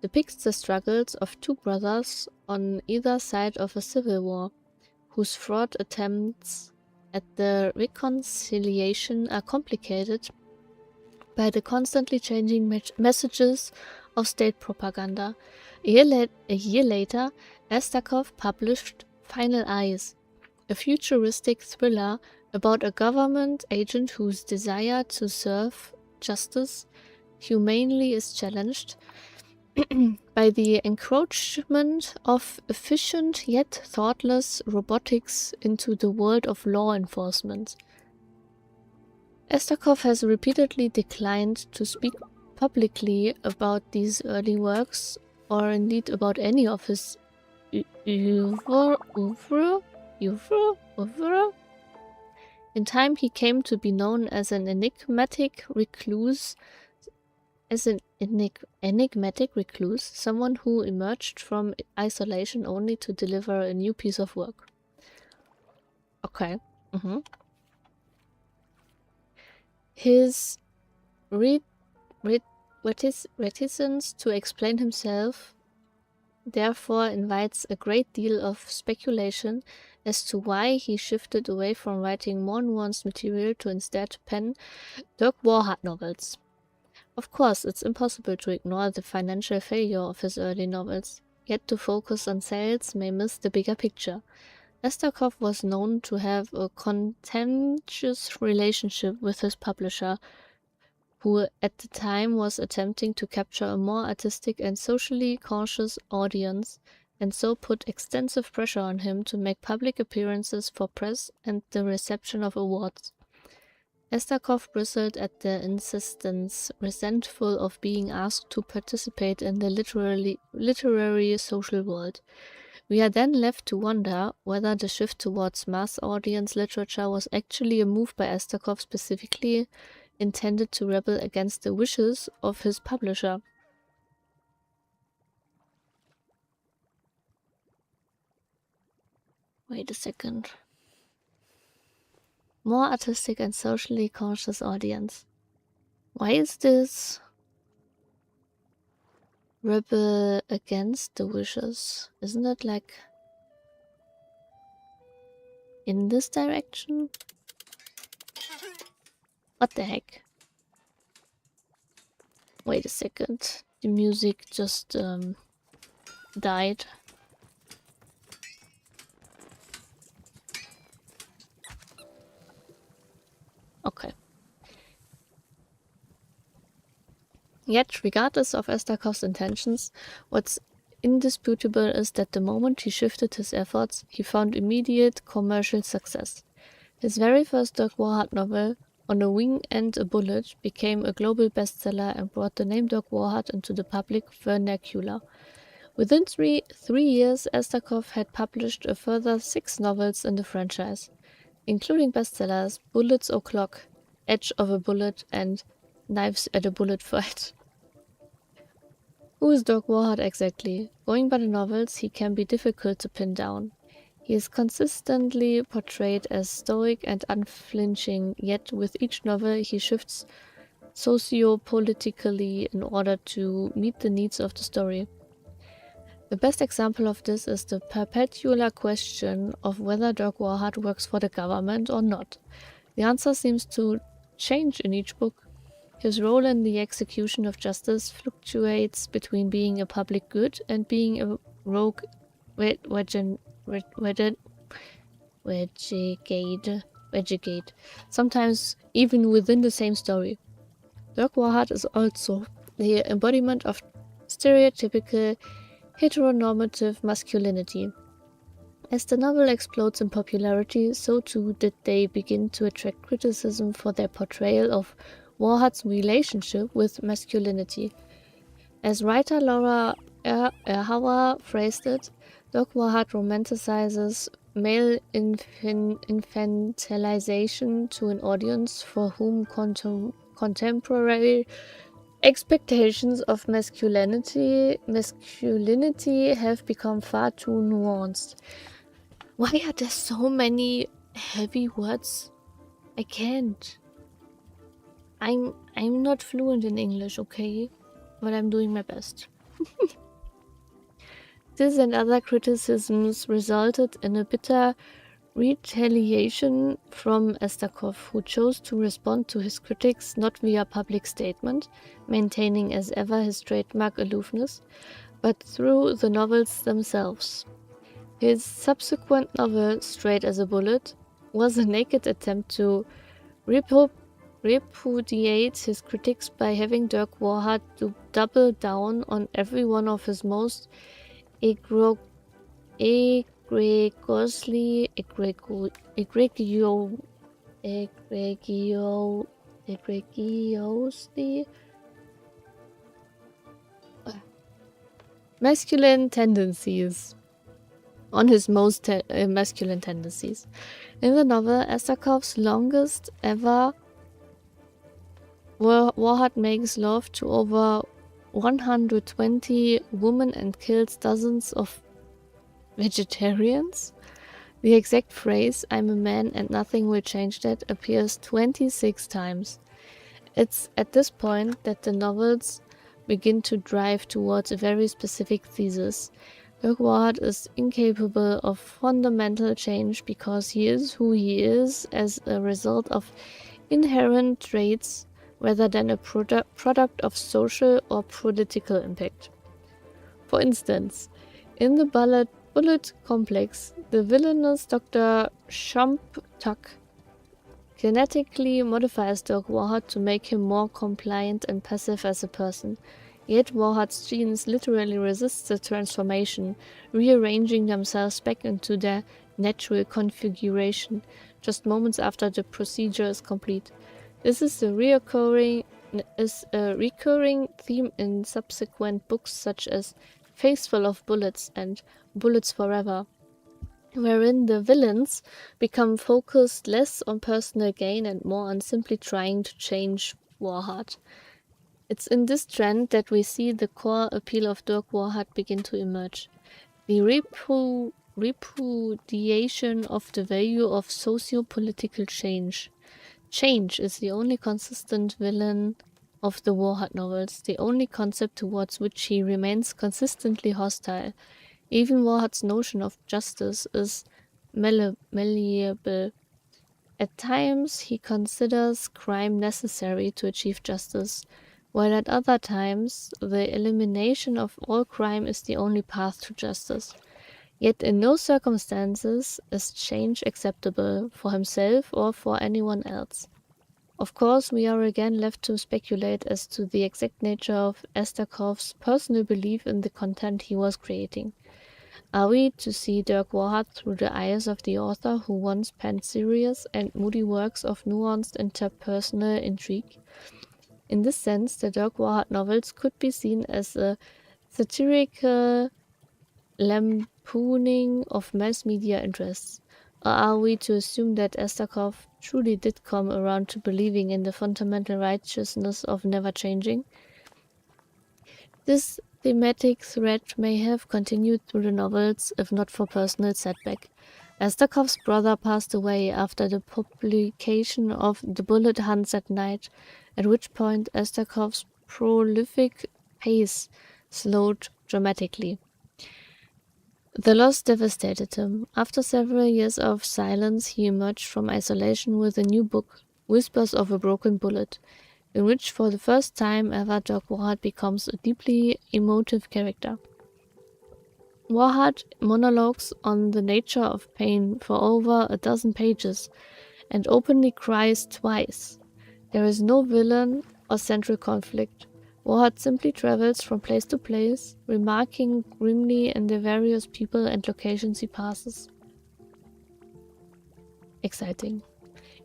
depicts the struggles of two brothers on either side of a civil war, whose fraught attempts at the reconciliation are complicated by the constantly changing messages of state propaganda. A year later, Estakov published Final Eyes, a futuristic thriller about a government agent whose desire to serve justice humanely is challenged by the encroachment of efficient yet thoughtless robotics into the world of law enforcement. Estakov has repeatedly declined to speak publicly about these early works, or indeed about any of his oeuvre. In time, he came to be known as an enigmatic recluse, someone who emerged from isolation only to deliver a new piece of work. Okay. His reticence to explain himself therefore invites a great deal of speculation as to why he shifted away from writing more nuanced material to instead pen Dirk Warhart novels. Of course, it's impossible to ignore the financial failure of his early novels, yet to focus on sales may miss the bigger picture. Estakov was known to have a contentious relationship with his publisher, who at the time was attempting to capture a more artistic and socially conscious audience, and so put extensive pressure on him to make public appearances for press and the reception of awards. Estakov bristled at the insistence, resentful of being asked to participate in the literary social world. We are then left to wonder whether the shift towards mass audience literature was actually a move by Estakov specifically intended to rebel against the wishes of his publisher. Wait a second. More artistic and socially conscious audience. Why is this rebel against the wishes? Isn't it like in this direction? What the heck? Wait a second. The music just died. Okay. Yet, regardless of Estakov's intentions, what's indisputable is that the moment he shifted his efforts, he found immediate commercial success. His very first Dirk Warhart novel, On a Wing and a Bullet, became a global bestseller and brought the name Dirk Warhart into the public vernacular. Within three years, Estakov had published a further 6 novels in the franchise, including bestsellers Bullets O'Clock, Edge of a Bullet, and Knives at a Bullet Fight. Who is Dirk Warhart exactly? Going by the novels, he can be difficult to pin down. He is consistently portrayed as stoic and unflinching, yet with each novel he shifts socio-politically in order to meet the needs of the story. The best example of this is the perpetual question of whether Dirk Warhart works for the government or not. The answer seems to change in each book. His role in the execution of justice fluctuates between being a public good and being a rogue renegade, sometimes even within the same story. Dirk Warhart is also the embodiment of stereotypical heteronormative masculinity. As the novel explodes in popularity, so too did they begin to attract criticism for their portrayal of Warhart's relationship with masculinity. As writer Laura Erhauer phrased it, Dirk Warhart romanticizes male infantilization to an audience for whom contemporary expectations of masculinity have become far too nuanced. Why are there so many heavy words? I can't. I'm not fluent in English, okay? But I'm doing my best. This and other criticisms resulted in a bitter retaliation from Estakov, who chose to respond to his critics not via public statement, maintaining as ever his trademark aloofness, but through the novels themselves. His subsequent novel, Straight as a Bullet, was a naked attempt to repudiate his critics by having Dirk Warhart to double down on every one of his most egregiously masculine tendencies. On his most masculine tendencies. In the novel, Estakov's longest ever, Warhart makes love to over 120 women and kills dozens of vegetarians. The exact phrase, "I'm a man and nothing will change that," appears 26 times. It's at this point that the novels begin to drive towards a very specific thesis. Dirk Warhart is incapable of fundamental change because he is who he is as a result of inherent traits rather than a product of social or political impact. For instance, in the Bullet complex, the villainous Dr. Shump-Tuck genetically modifies Dirk Warhart to make him more compliant and passive as a person. Yet Warhart's genes literally resist the transformation, rearranging themselves back into their natural configuration just moments after the procedure is complete. This is a recurring theme in subsequent books such as Face Full of Bullets and Bullets Forever, wherein the villains become focused less on personal gain and more on simply trying to change Warhart. It's in this trend that we see the core appeal of Dirk Warhart begin to emerge. The repudiation of the value of socio-political change. Change is the only consistent villain of the Warhart novels, the only concept towards which he remains consistently hostile. Even Warhart's notion of justice is malleable. At times, he considers crime necessary to achieve justice, while at other times, the elimination of all crime is the only path to justice. Yet in no circumstances is change acceptable for himself or for anyone else. Of course, we are again left to speculate as to the exact nature of Estakov's personal belief in the content he was creating. Are we to see Dirk Warhart through the eyes of the author who once penned serious and moody works of nuanced interpersonal intrigue? In this sense, the Dirk Warhart novels could be seen as a satirical lampooning of mass media interests. Or are we to assume that Estakov truly did come around to believing in the fundamental righteousness of never changing? This thematic thread may have continued through the novels, if not for personal setback. Estakov's brother passed away after the publication of The Bullet Hunts at Night, at which point Estakov's prolific pace slowed dramatically. The loss devastated him. After several years of silence, he emerged from isolation with a new book, Whispers of a Broken Bullet, in which for the first time ever Dirk Warhart becomes a deeply emotive character. Warhart monologues on the nature of pain for over a dozen pages and openly cries twice. There is no villain or central conflict. Warhart simply travels from place to place, remarking grimly in the various people and locations he passes. Exciting.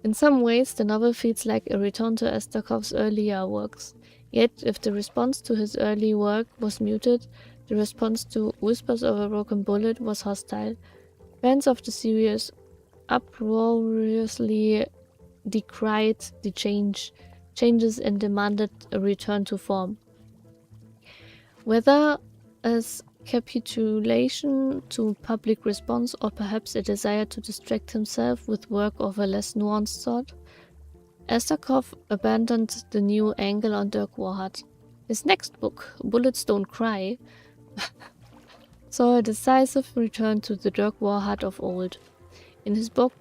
In some ways, the novel feels like a return to Estakov's earlier works. Yet, if the response to his early work was muted, the response to Whispers of a Broken Bullet was hostile. Fans of the series uproariously decried the changes and demanded a return to form. Whether as capitulation to public response or perhaps a desire to distract himself with work of a less nuanced sort, Estakov abandoned the new angle on Dirk Warhart. His next book, Bullets Don't Cry, saw a decisive return to the Dirk Warhart of old. In his book,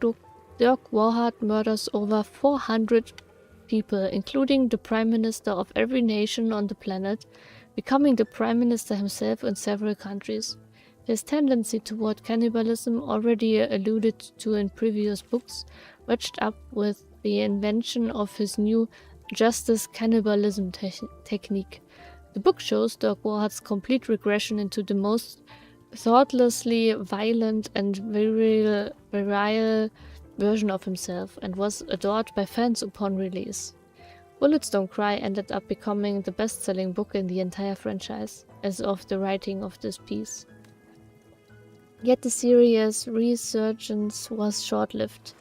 Dirk Warhart murders over 400 people, including the Prime Minister of every nation on the planet, becoming the Prime Minister himself in several countries. His tendency toward cannibalism, already alluded to in previous books, matched up with the invention of his new justice cannibalism technique. The book shows Dirk Warhart's complete regression into the most thoughtlessly violent and virile version of himself, and was adored by fans upon release. Bullets Don't Cry ended up becoming the best-selling book in the entire franchise, as of the writing of this piece. Yet the series' resurgence was short-lived.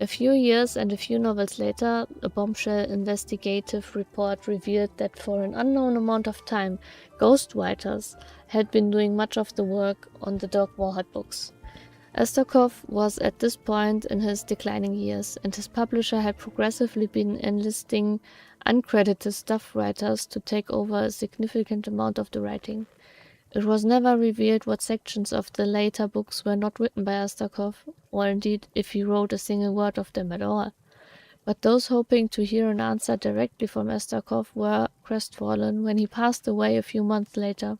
A few years and a few novels later, a bombshell investigative report revealed that for an unknown amount of time, ghostwriters had been doing much of the work on the Dirk Warhart books. Estakov was at this point in his declining years, and his publisher had progressively been enlisting uncredited staff writers to take over a significant amount of the writing. It was never revealed what sections of the later books were not written by Estakov, or indeed if he wrote a single word of them at all. But those hoping to hear an answer directly from Estakov were crestfallen when he passed away a few months later.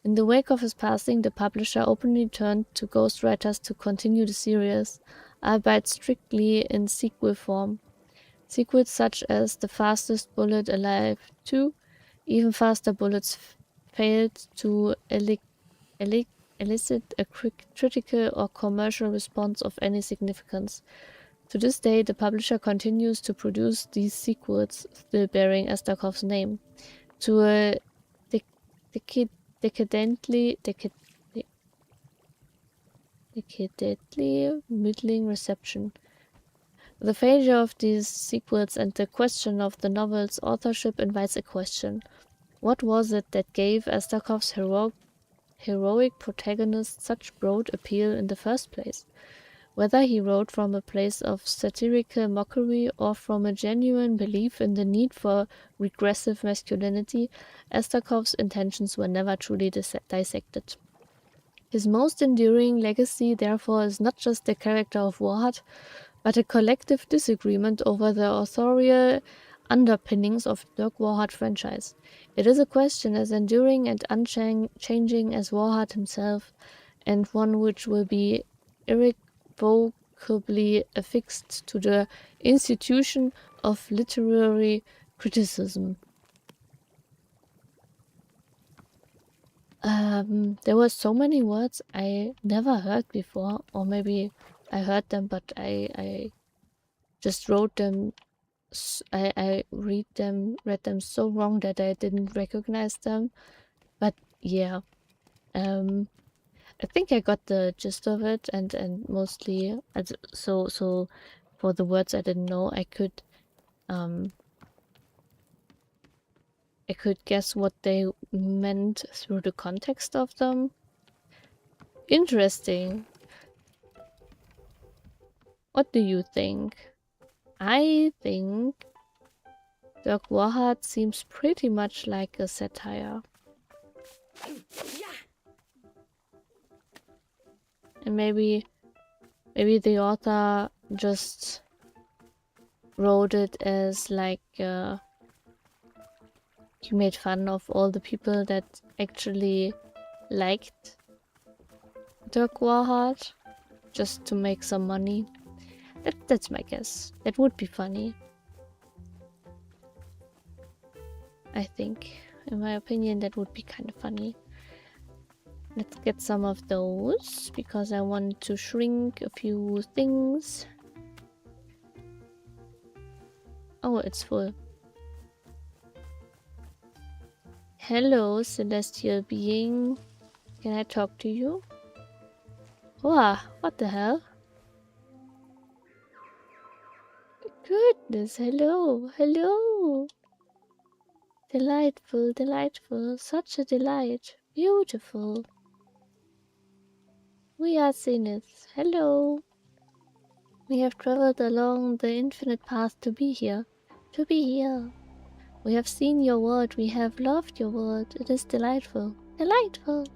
In the wake of his passing, the publisher openly turned to ghostwriters to continue the series, albeit strictly in sequel form. Sequels such as The Fastest Bullet Alive 2, Even Faster Bullets failed to elicit a critical or commercial response of any significance. To this day, the publisher continues to produce these sequels, still bearing Estakov's name, to a decadently middling reception. The failure of these sequels and the question of the novel's authorship invites a question. What was it that gave Estakov's heroic protagonist such broad appeal in the first place? Whether he wrote from a place of satirical mockery or from a genuine belief in the need for regressive masculinity, Estakov's intentions were never truly dissected. His most enduring legacy, therefore, is not just the character of Warhart, but a collective disagreement over the authorial underpinnings of the Dirk Warhart franchise. It is a question as enduring and unchanging as Warhart himself, and one which will be irrevocably affixed to the institution of literary criticism. There were so many words I never heard before, or maybe I heard them, but I just wrote them. I read them so wrong that I didn't recognize them. But yeah, I think I got the gist of it, and mostly so for the words I didn't know, I could guess what they meant through the context of them. Interesting. What do you think? I think Dirk Warhart seems pretty much like a satire. And maybe the author just wrote it as like he made fun of all the people that actually liked Dirk Warhart just to make some money. That's my guess. That would be funny. I think, in my opinion, that would be kind of funny. Let's get some of those, because I want to shrink a few things. Oh, it's full. Hello, celestial being. Can I talk to you? Wow, what the hell? Goodness, hello, hello. Delightful, delightful, such a delight. Beautiful. We are Zenith. Hello. We have traveled along the infinite path to be here. To be here. We have seen your world. We have loved your world. It is delightful. Delightful.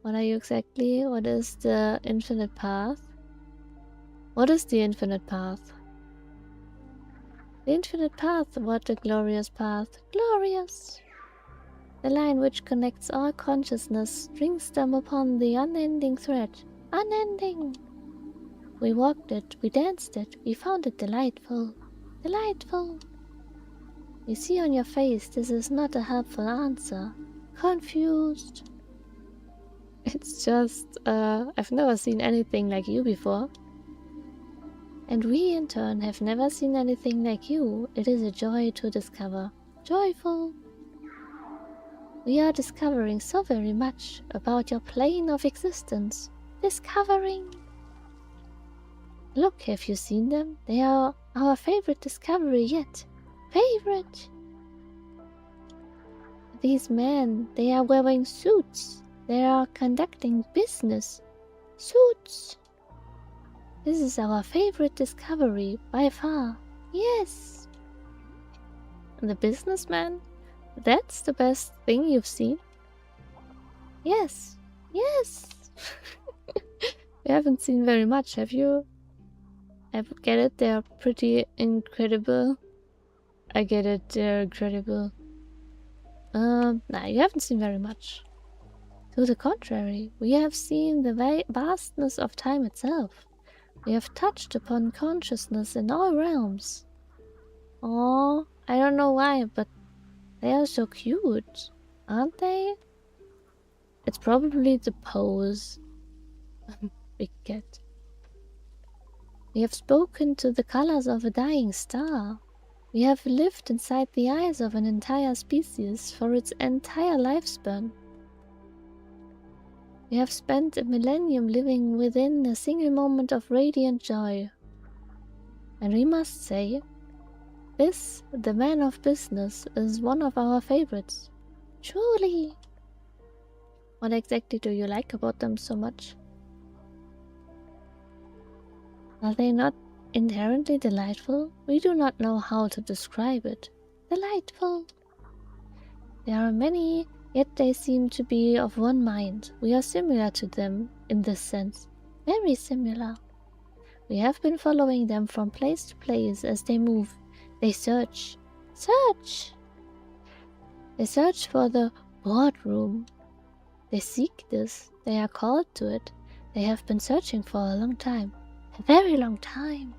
What are you exactly? What is the infinite path? What is the infinite path? The infinite path. What a glorious path. Glorious. The line which connects all consciousness strings them upon the unending thread. Unending. We walked it, we danced it, we found it delightful. Delightful. You see on your face this is not a helpful answer. Confused. It's just, I've never seen anything like you before. And we in turn have never seen anything like you. It is a joy to discover. Joyful. We are discovering so very much about your plane of existence. Discovering. Look, have you seen them? They are our favorite discovery yet. Favorite! These men, they are wearing suits. They are conducting business. Suits! This is our favorite discovery, by far. Yes! The businessman? That's the best thing you've seen? Yes. Yes! We haven't seen very much, have you? I get it, they're pretty incredible. I get it, they're incredible. Nah, you haven't seen very much. To the contrary, we have seen the vastness of time itself. We have touched upon consciousness in all realms. Oh, I don't know why, but they are so cute, aren't they? It's probably the pose. Big cat. We have spoken to the colors of a dying star. We have lived inside the eyes of an entire species for its entire lifespan. We have spent a millennium living within a single moment of radiant joy. And we must say, this, the man of business, is one of our favorites. Truly! What exactly do you like about them so much? Are they not inherently delightful? We do not know how to describe it. Delightful! There are many, yet they seem to be of one mind. We are similar to them in this sense. Very similar. We have been following them from place to place as they move. They search. Search! They search for the boardroom. They seek this. They are called to it. They have been searching for a long time. A very long time.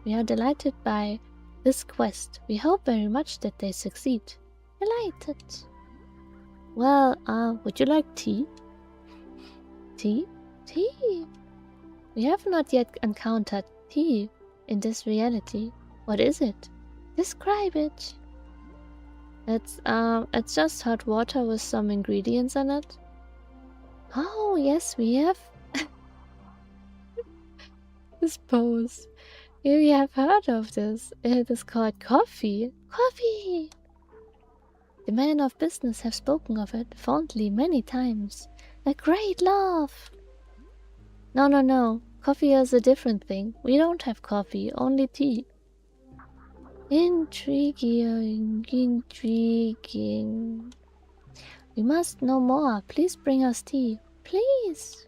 We are delighted by this quest. We hope very much that they succeed. Delighted. Well, would you like tea? Tea? Tea? We have not yet encountered tea in this reality. What is it? Describe it. It's just hot water with some ingredients in it. Oh, yes, we have. This pose. We have heard of this. It is called coffee. Coffee! The men of business have spoken of it fondly many times. A great love! No, no, no. Coffee is a different thing. We don't have coffee, only tea. Intriguing, intriguing. We must know more. Please bring us tea. Please.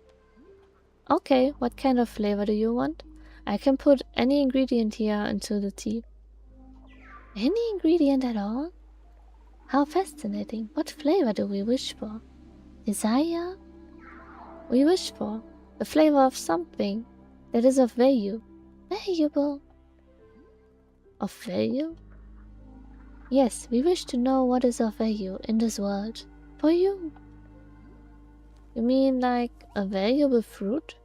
Okay, what kind of flavor do you want? I can put any ingredient here into the tea. Any ingredient at all? How fascinating. What flavor do we wish for? Desire? We wish for the flavor of something that is of value. Valuable. Of value? Yes, we wish to know what is of value in this world. For you. You mean like a valuable fruit?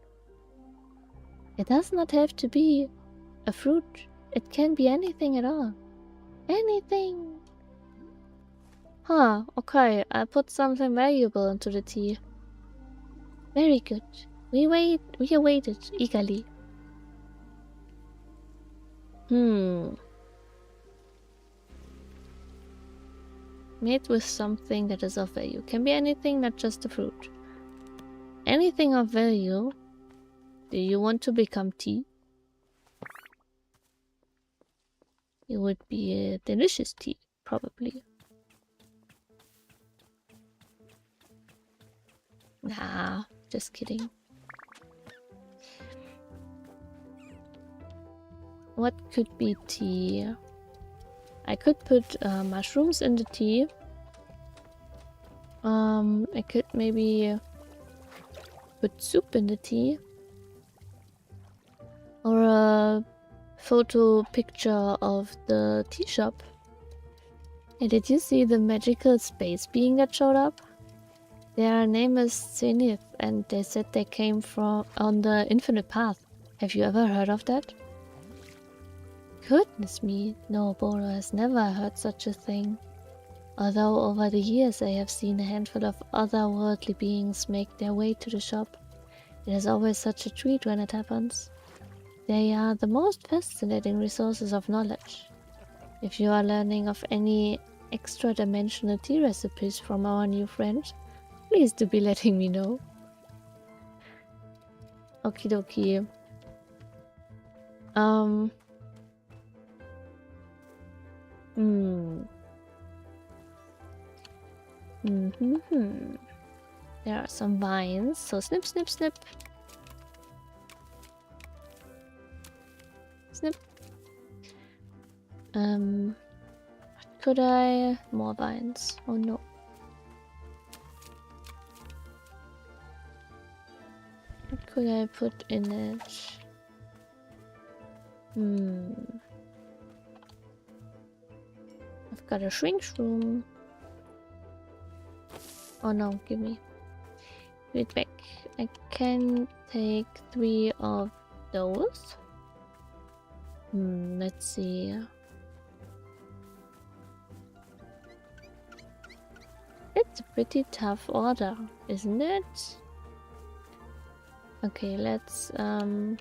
It does not have to be a fruit. It can be anything at all. Anything. Huh, okay, I'll put something valuable into the tea. Very good. We await it eagerly. Made with something that is of value. Can be anything, not just a fruit. Anything of value. Do you want to become tea? It would be a delicious tea, probably. Nah, just kidding. What could be tea? I could put mushrooms in the tea. I could maybe put soup in the tea. Or a photo picture of the tea shop. Hey, did you see the magical space being that showed up? Their name is Zenith, and they said they came from on the Infinite Path. Have you ever heard of that? Goodness me, no, Boro has never heard such a thing. Although over the years I have seen a handful of otherworldly beings make their way to the shop. It is always such a treat when it happens. They are the most fascinating resources of knowledge. If you are learning of any extra-dimensional tea recipes from our new friend, please do be letting me know. Okie dokie. There are some vines, so snip, snip, snip. Snip. What could I... More vines. Oh no. What could I put in it? I've got a shrink shroom. Oh no, give me. Give it back. I can take 3 of those. Let's see. It's a pretty tough order, isn't it? Okay, let's oh,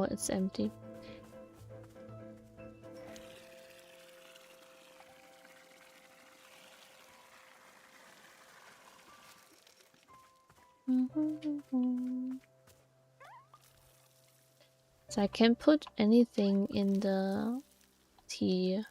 it's empty. So I can put anything in the tea.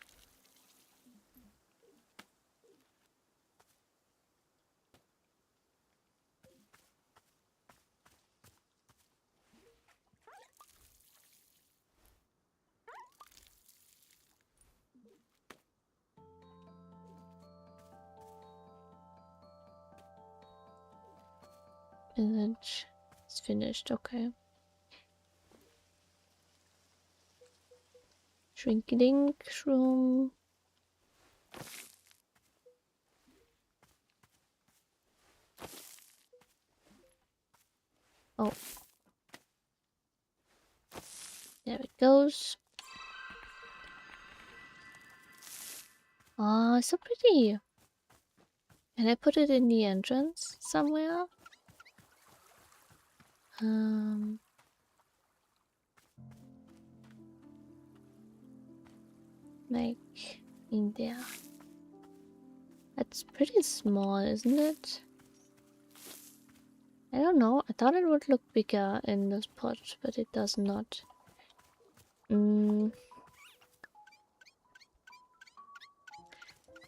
Isn't it's finished? Okay. Shrinky-dink room. Oh. There it goes. Oh, so pretty. Can I put it in the entrance somewhere? Like in there. That's pretty small, isn't it? I don't know. I thought it would look bigger in this pot, but it does not.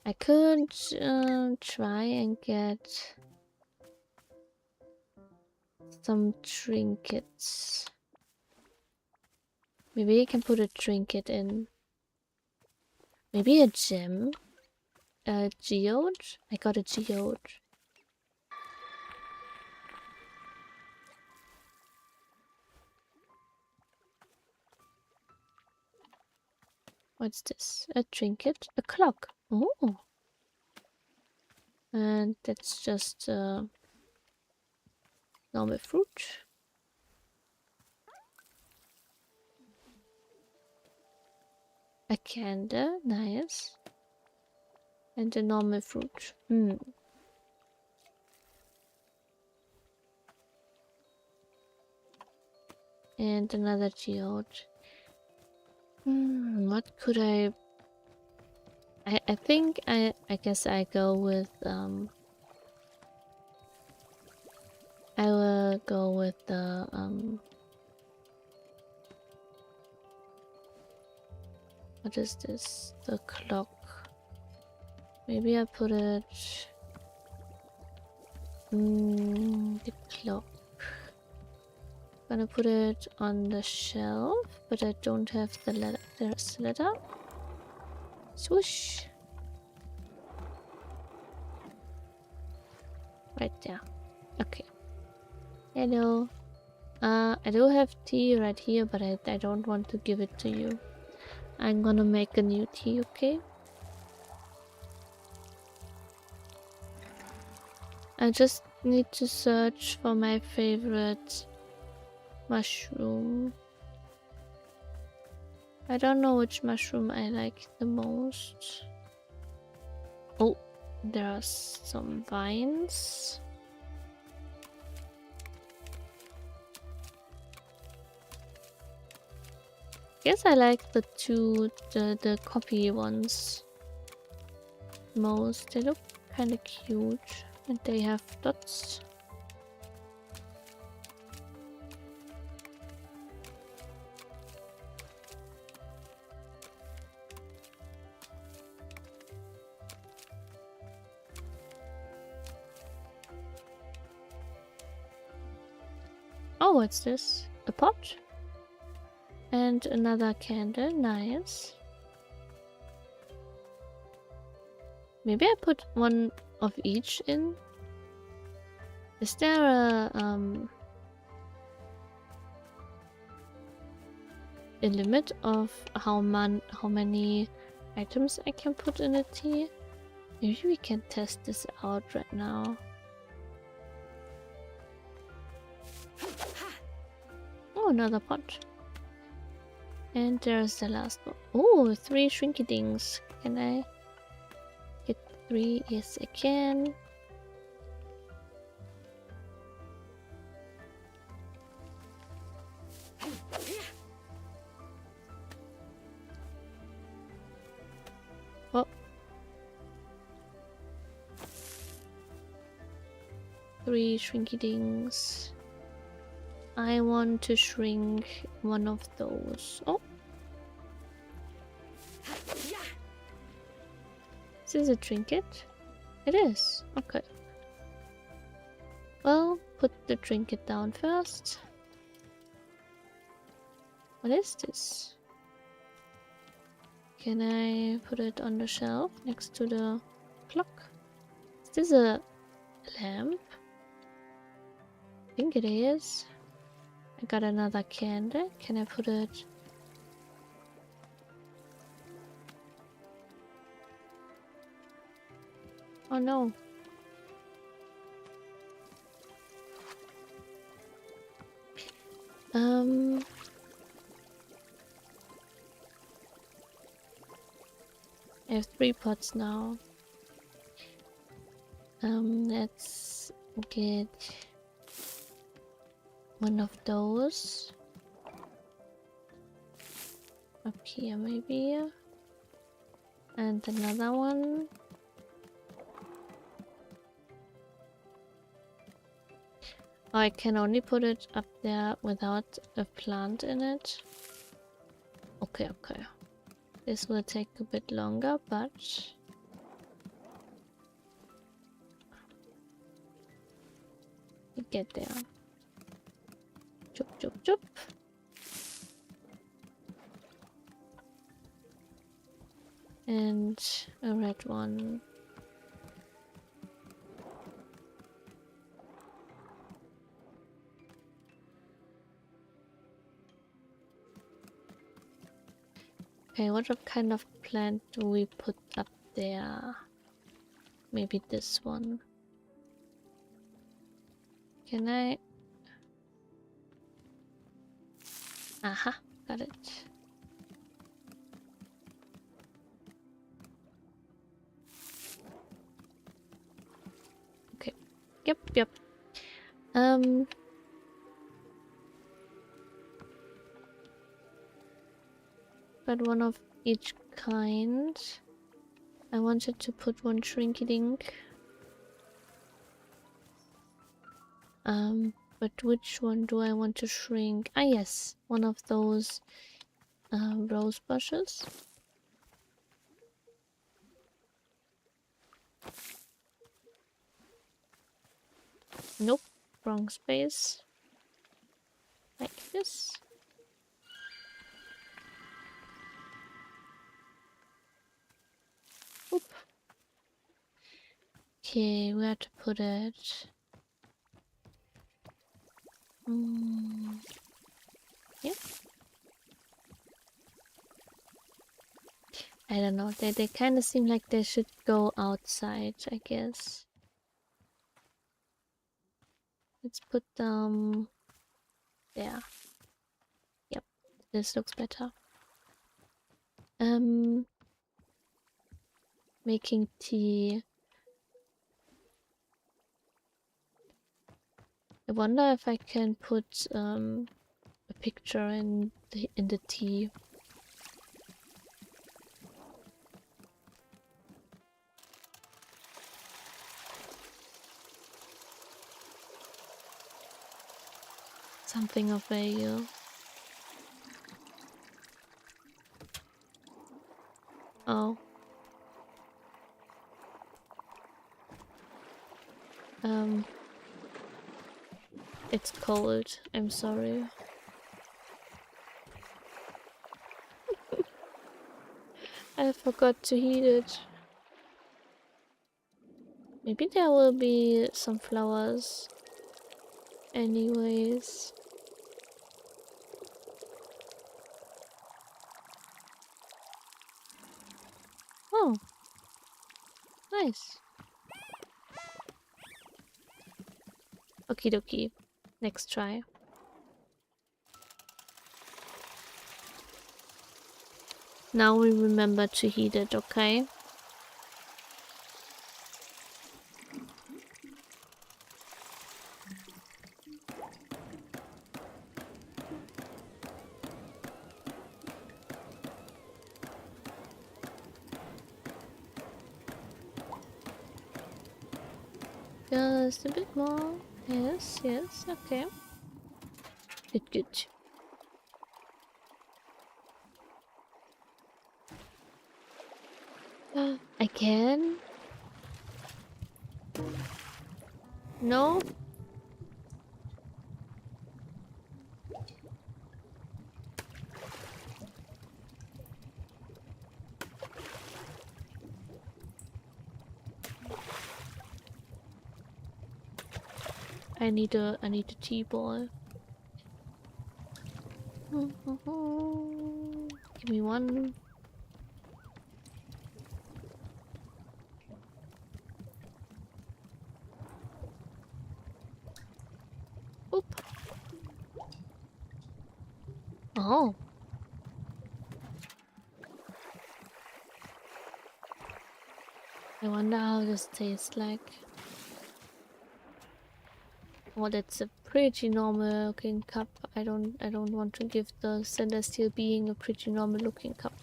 I could try and get some trinkets. Maybe I can put a trinket in. Maybe a gem? A geode? I got a geode. What's this? A trinket? A clock. Oh. And that's just normal fruit. A candle, nice. And a normal fruit. And another geode. What could I think I guess I go with I will go with the what is this? The clock. Maybe I put it the clock. Gonna put it on the shelf, but I don't have the letter. There's the letter. Swoosh. Right there. Okay. Hello. I do have tea right here, but I don't want to give it to you. I'm gonna make a new tea, okay? I just need to search for my favorite mushroom. I don't know which mushroom I like the most. Oh, there are some vines. Guess I like the copy ones most. They look kind of cute and they have dots. Oh, what's this? A pot? And another candle, nice. Maybe I put one of each in. Is there a limit of how many items I can put in a tea? Maybe we can test this out right now. Oh, another pot. And there's the last one. Oh, 3 shrinky-dings. Can I get 3? Yes, I can. Oh. 3 shrinky-dings. I want to shrink one of those. Oh. Is this a trinket? It is. Okay. Well, put the trinket down first. What is this? Can I put it on the shelf next to the clock? Is this a lamp? think it is. I got another candle. Can I put it? Oh no. I have 3 pots now. Let's get one of those up here maybe, and another one. I can only put it up there without a plant in it. Okay, okay. This will take a bit longer, but we get there. Chup, chup, chup. And a red one. Okay, what kind of plant do we put up there? Maybe this one. Can I? Aha, got it. Okay. Yep, yep. But one of each kind. I wanted to put one shrinky dink. But which one do I want to shrink? Ah, yes, one of those rose bushes. Nope, wrong space. Like this. Oop. Okay, where to put it? Yep. I don't know. They kind of seem like they should go outside, I guess. Let's put them there. Yep, this looks better. Making tea. I wonder if I can put a picture in the tea. Something of value. Oh. It's cold. I'm sorry. I forgot to heat it. Maybe there will be some flowers. Anyways. Oh. Nice. Okie dokie. Next try. Now we remember to heat it, okay? Just a bit more. Yes, yes, okay. Good, good. I can? No? I need a tea ball. Give me one. Oop. Oh. I wonder how this tastes like. Oh, that's a pretty normal looking cup. I don't want to give the celestial being a pretty normal looking cup.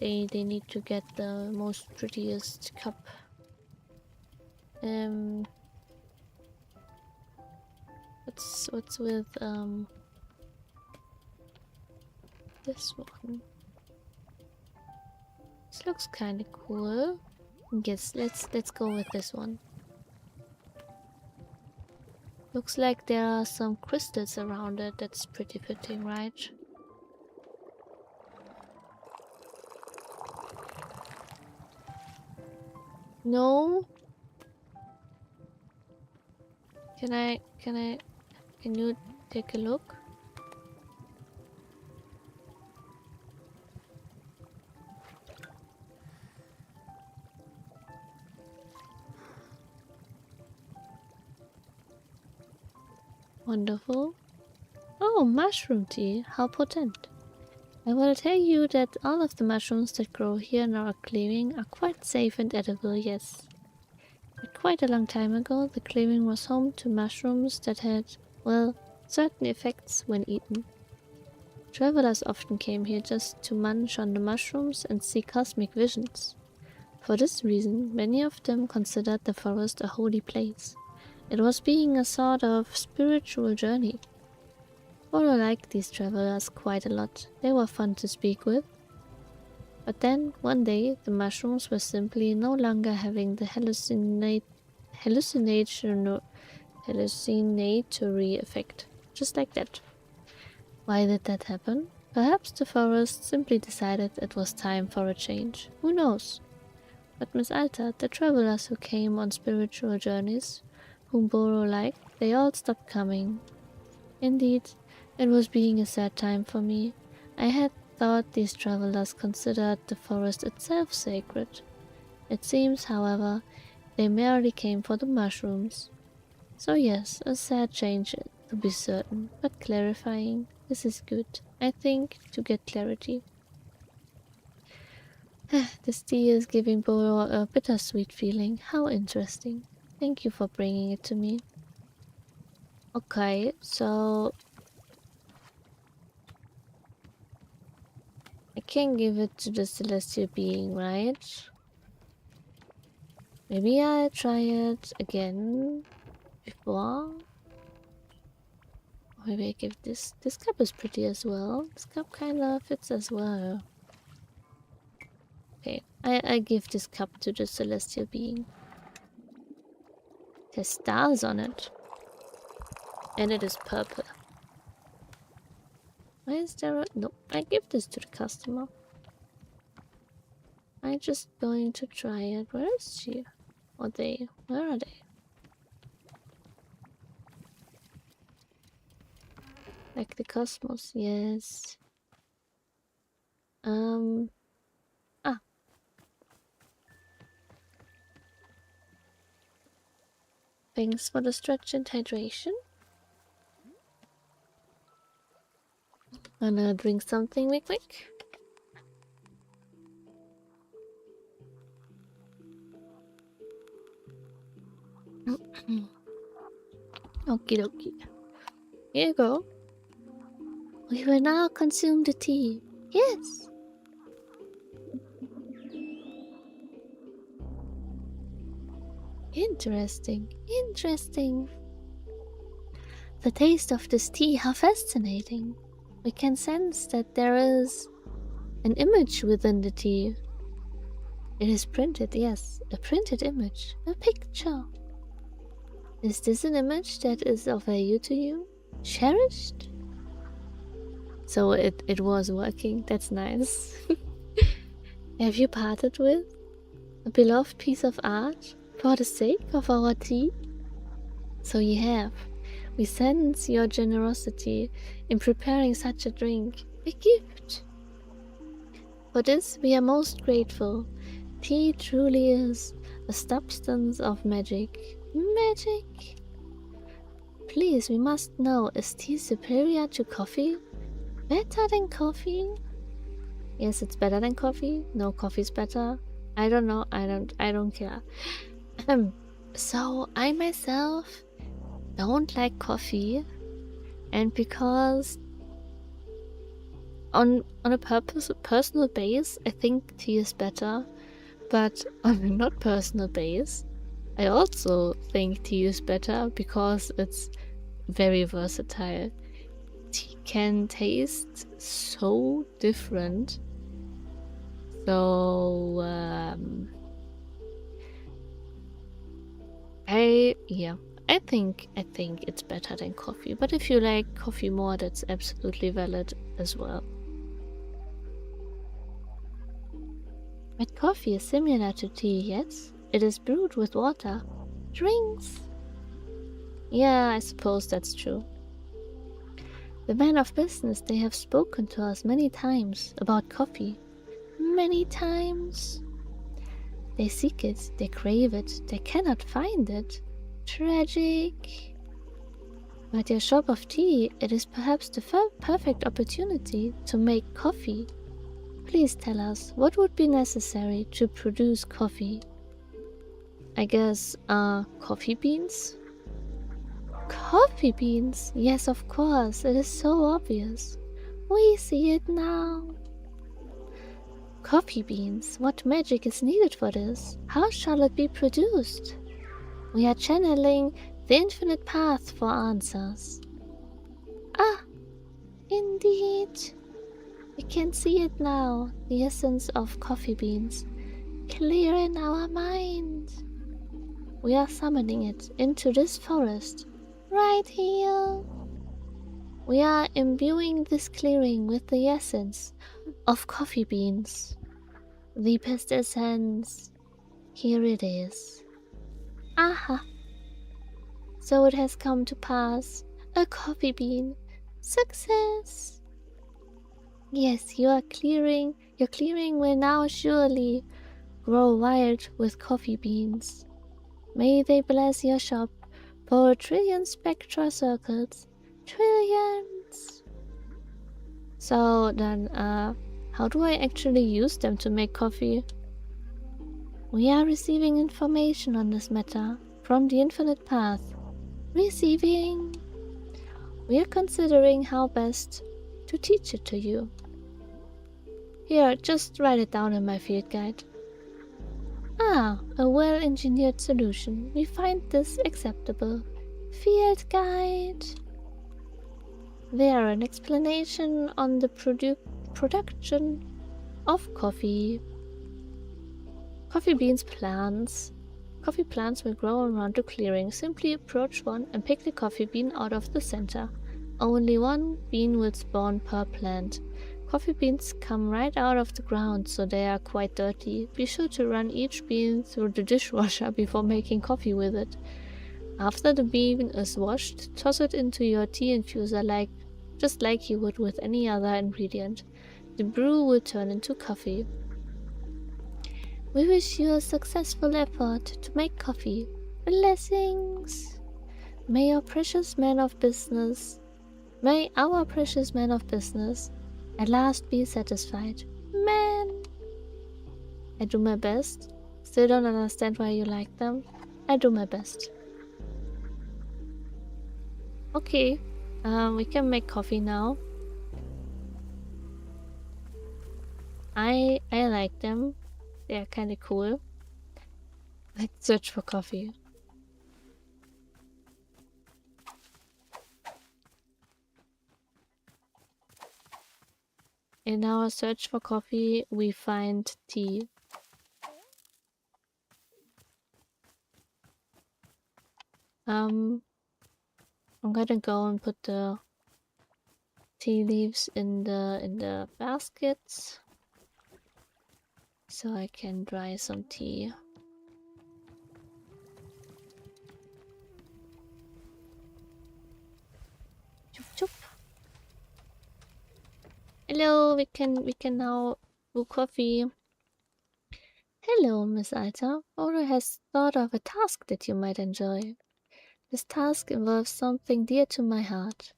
They need to get the most prettiest cup. What's with this one? This looks kind of cool. Yes, let's go with this one. Looks like there are some crystals around it. That's pretty fitting, right? No. Can you take a look? Wonderful. Oh, mushroom tea. How potent. I will tell you that all of the mushrooms that grow here in our clearing are quite safe and edible, yes. But quite a long time ago, the clearing was home to mushrooms that had, well, certain effects when eaten. Travelers often came here just to munch on the mushrooms and see cosmic visions. For this reason, many of them considered the forest a holy place. It was being a sort of spiritual journey. Boro liked these travelers quite a lot. They were fun to speak with. But then, one day, the mushrooms were simply no longer having the hallucinatory effect. Just like that. Why did that happen? Perhaps the forest simply decided it was time for a change. Who knows? But Miss Alta, the travelers who came on spiritual journeys, whom Boro liked, they all stopped coming. Indeed, it was being a sad time for me. I had thought these travelers considered the forest itself sacred. It seems, however, they merely came for the mushrooms. So yes, a sad change to be certain, but clarifying. This is good, I think, to get clarity. This tea is giving Boro a bittersweet feeling. How interesting. Thank you for bringing it to me. Okay, so I can give it to the celestial being, right? Maybe I'll try it again before. Maybe I give this. This cup is pretty as well. This cup kind of fits as well. Okay, I give this cup to the celestial being. It has stars on it. And it is purple. Why is there a... No, I give this to the customer. I'm just going to try it. Where is she? Or they? Where are they? Like the cosmos, yes. Thanks for the stretch and hydration. Wanna drink something real quick? Okie dokie. Here you go. We will now consume the tea. Yes! Interesting, interesting. The taste of this tea, how fascinating. We can sense that there is an image within the tea. It is printed, yes, a printed image, a picture. Is this an image that is of value to you? Cherished? So it was working, that's nice. Have you parted with a beloved piece of art for the sake of our tea? So you have. We sense your generosity in preparing such a drink. A gift. For this we are most grateful. Tea truly is a substance of magic. Magic? Please, we must know, is tea superior to coffee? Better than coffee? Yes, it's better than coffee. No, coffee's better. I don't know. I don't care. So I myself don't like coffee, and because on a personal base, I think tea is better. But on a not personal base, I also think tea is better because it's very versatile. Tea can taste so different. So I think it's better than coffee. But if you like coffee more, that's absolutely valid as well. But coffee is similar to tea, yes? It is brewed with water. Drinks! Yeah, I suppose that's true. The men of business, they have spoken to us many times about coffee. Many times. They seek it, they crave it, they cannot find it. Tragic. But your shop of tea, it is perhaps the perfect opportunity to make coffee. Please tell us, what would be necessary to produce coffee? I guess, coffee beans? Coffee beans? Yes, of course, it is so obvious. We see it now. Coffee beans? What magic is needed for this? How shall it be produced? We are channeling the infinite path for answers. Ah, indeed. We can see it now, the essence of coffee beans, clear in our mind. We are summoning it into this forest, right here. We are imbuing this clearing with the essence of coffee beans. The best essence. Here it is. Aha! So it has come to pass. A coffee bean. Success! Yes, your clearing will now surely grow wild with coffee beans. May they bless your shop for 1,000,000,000 spectra circles. Trillions! So then, how do I actually use them to make coffee? We are receiving information on this matter from the infinite path. Receiving. We are considering how best to teach it to you. Here, just write it down in my field guide. Ah, a well-engineered solution. We find this acceptable. Field guide. There, an explanation on the production of coffee. Coffee beans plants. Coffee plants will grow around the clearing. Simply approach one and pick the coffee bean out of the center. Only one bean will spawn per plant. Coffee beans come right out of the ground, so they are quite dirty. Be sure to run each bean through the dishwasher before making coffee with it. After the bean is washed, toss it into your tea infuser just like you would with any other ingredient. The brew will turn into coffee. We wish you a successful effort to make coffee. Blessings! May our precious man of business at last be satisfied. Man! I do my best. Still don't understand why you like them. I do my best. Okay, we can make coffee now. I like them. They're kinda cool. Let's search for coffee. In our search for coffee, we find tea. I'm gonna go and put the tea leaves in the baskets so I can dry some tea. we can now brew coffee. Hello, Miss Alta. Oro has thought of a task that you might enjoy. This task involves something dear to my heart.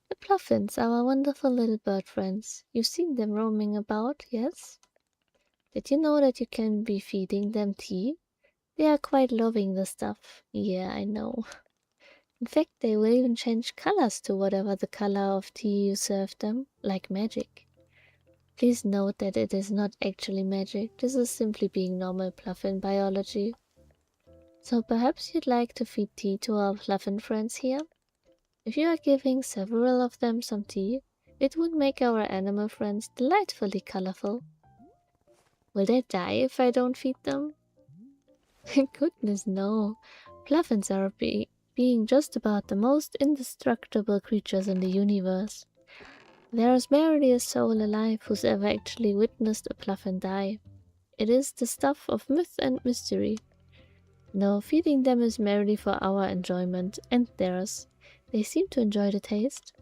The Pluffins, our wonderful little bird friends. You've seen them roaming about, yes? Did you know that you can be feeding them tea? They are quite loving the stuff. Yeah, I know. In fact, they will even change colors to whatever the color of tea you serve them, like magic. Please note that it is not actually magic. This is simply being normal Pluffin biology. So perhaps you'd like to feed tea to our Pluffin friends here? If you are giving several of them some tea, it would make our animal friends delightfully colorful. Will they die if I don't feed them? Goodness no. Pluffins are being just about the most indestructible creatures in the universe. There is barely a soul alive who's ever actually witnessed a Pluffin die. It is the stuff of myth and mystery. No, feeding them is merely for our enjoyment and theirs. They seem to enjoy the taste.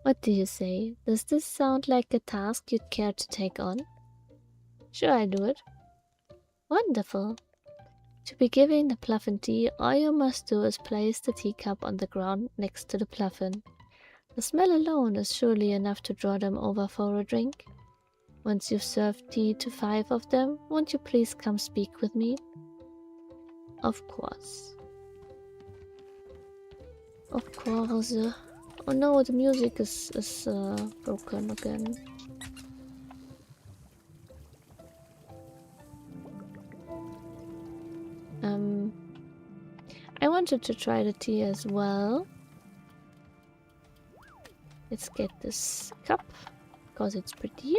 What do you say? Does this sound like a task you'd care to take on? Sure, I do it. Wonderful. To be giving the Pluffin tea, all you must do is place the teacup on the ground next to the Pluffin. The smell alone is surely enough to draw them over for a drink. Once you've served tea to 5 of them, won't you please come speak with me? Of course. Of course. Oh no, the music is broken again. I wanted to try the tea as well. Let's get this cup, because it's pretty.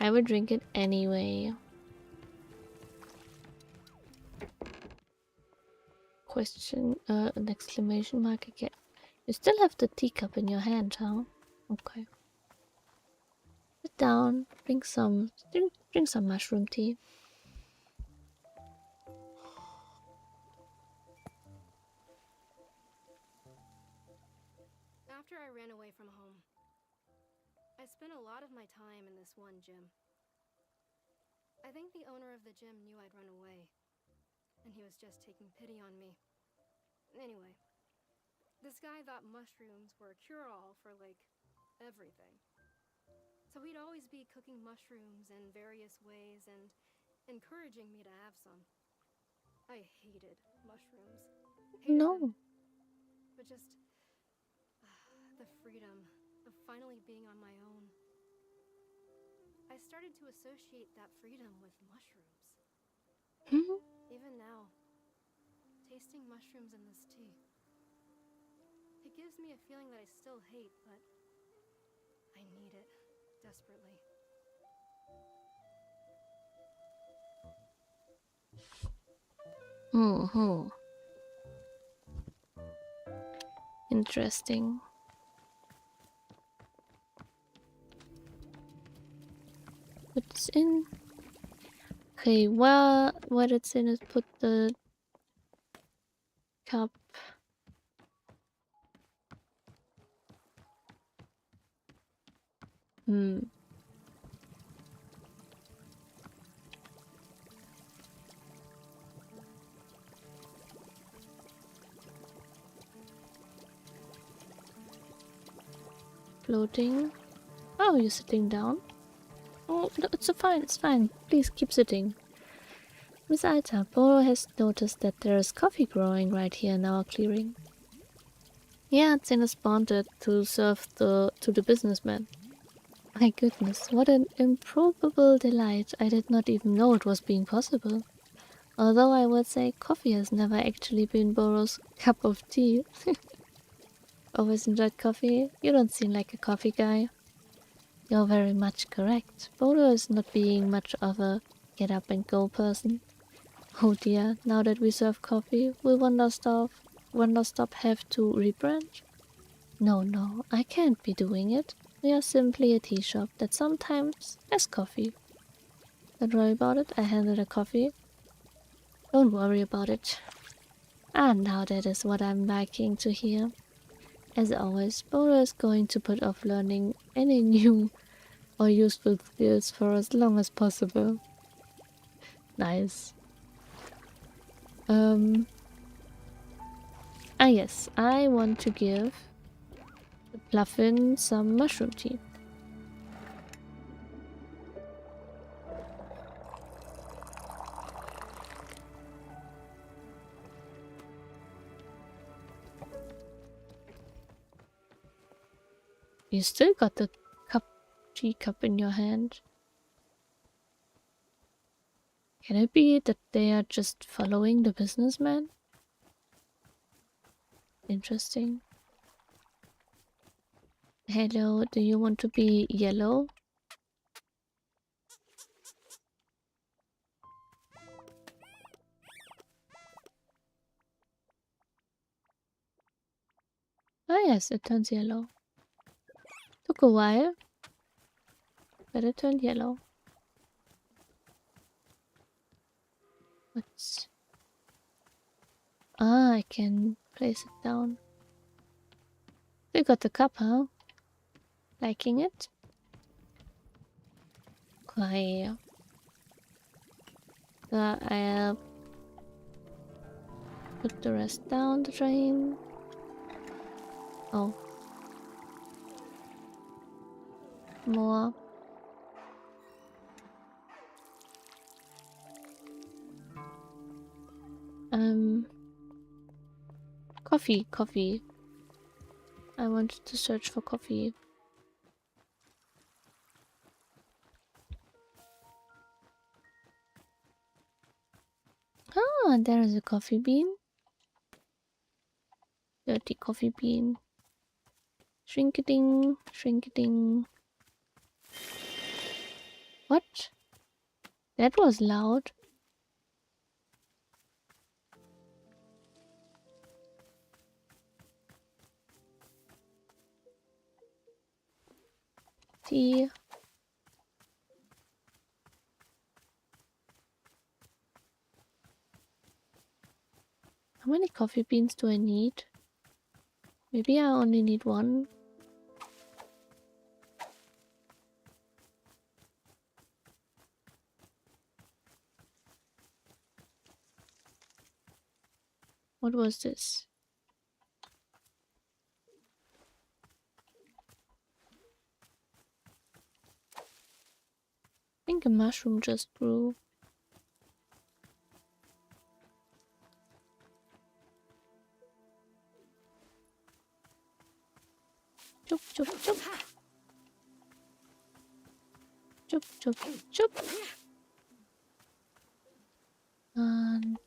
I would drink it anyway. Question, an exclamation mark again. You still have the teacup in your hand, huh? Okay. Sit down, drink some mushroom tea. After I ran away from home, I spent a lot of my time in this one gym. I think the owner of the gym knew I'd run away, and he was just taking pity on me. Anyway, this guy thought mushrooms were a cure-all for, like, everything. So he'd always be cooking mushrooms in various ways and encouraging me to have some. I hated mushrooms. Hated No. them. But just the freedom of finally being on my own. I started to associate that freedom with mushrooms. Even now, tasting mushrooms in this tea, it gives me a feeling that I still hate, but I need it desperately. Interesting. Put this in. Okay, well, what it's in is put the cup. Floating. Oh, you're sitting down? Oh, no, it's fine, it's fine. Please keep sitting. Miss Alta, Boro has noticed that there is coffee growing right here in our clearing. Yeah, Zena spawned it to serve to the businessman. My goodness, what an improbable delight. I did not even know it was being possible. Although I would say coffee has never actually been Boro's cup of tea. Always enjoyed coffee? You don't seem like a coffee guy. You're very much correct. Boro is not being much of a get-up-and-go person. Oh dear, now that we serve coffee, will Wanderstop have to rebrand? No, I can't be doing it. We are simply a tea shop that sometimes has coffee. Don't worry about it, I handle the coffee. Don't worry about it. And now that is what I'm liking to hear. As always, Bodo is going to put off learning any new or useful skills for as long as possible. Nice. Yes, I want to give the Pluffin some mushroom tea. You still got the tea cup in your hand. Can it be that they are just following the businessman? Interesting. Hello, do you want to be yellow? Ah yes, it turns yellow. Took a while, but it turned yellow. What's... Ah, I can place it down. They got the cup, huh? Liking it? Okay. I'll put the rest down the drain. Oh. More. Coffee. I wanted to search for coffee. Ah, there is a coffee bean. Dirty coffee bean. Shrink-a-ding, shrink-a-ding. What? That was loud. Tea. How many coffee beans do I need? Maybe I only need one. What was this? I think a mushroom just grew. Chup, chup, chup. Chup, chup, chup. And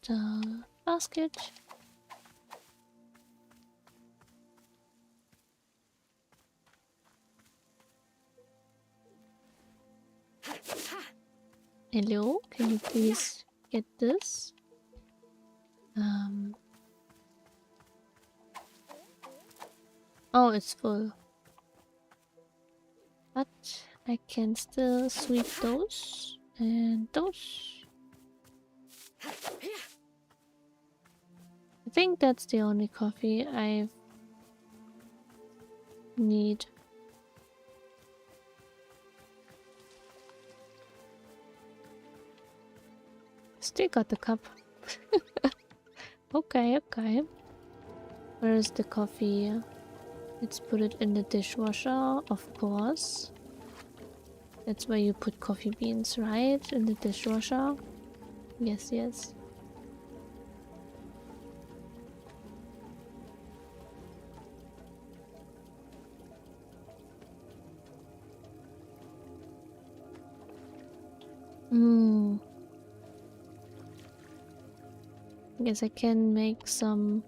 basket. Hello, can you please get this? Oh, it's full. But I can still sweep those and those. I think that's the only coffee I need. Still got the cup. Okay. Where is the coffee? Let's put it in the dishwasher, of course. That's where you put coffee beans, right? In the dishwasher? Yes. I guess I can make some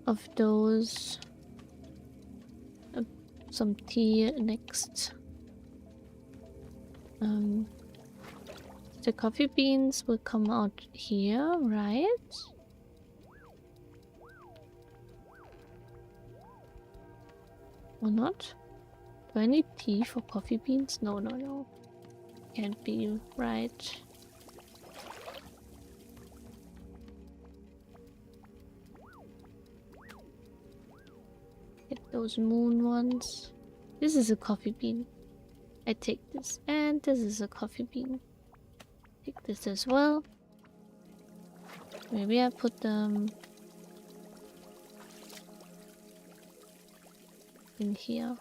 of those. Some tea next. The coffee beans will come out here, right? Or not? Do I need tea for coffee beans? No. Can't be right. those moon ones. This is a coffee bean. I take this, and this is a coffee bean. Take this as well. Maybe I put them in here.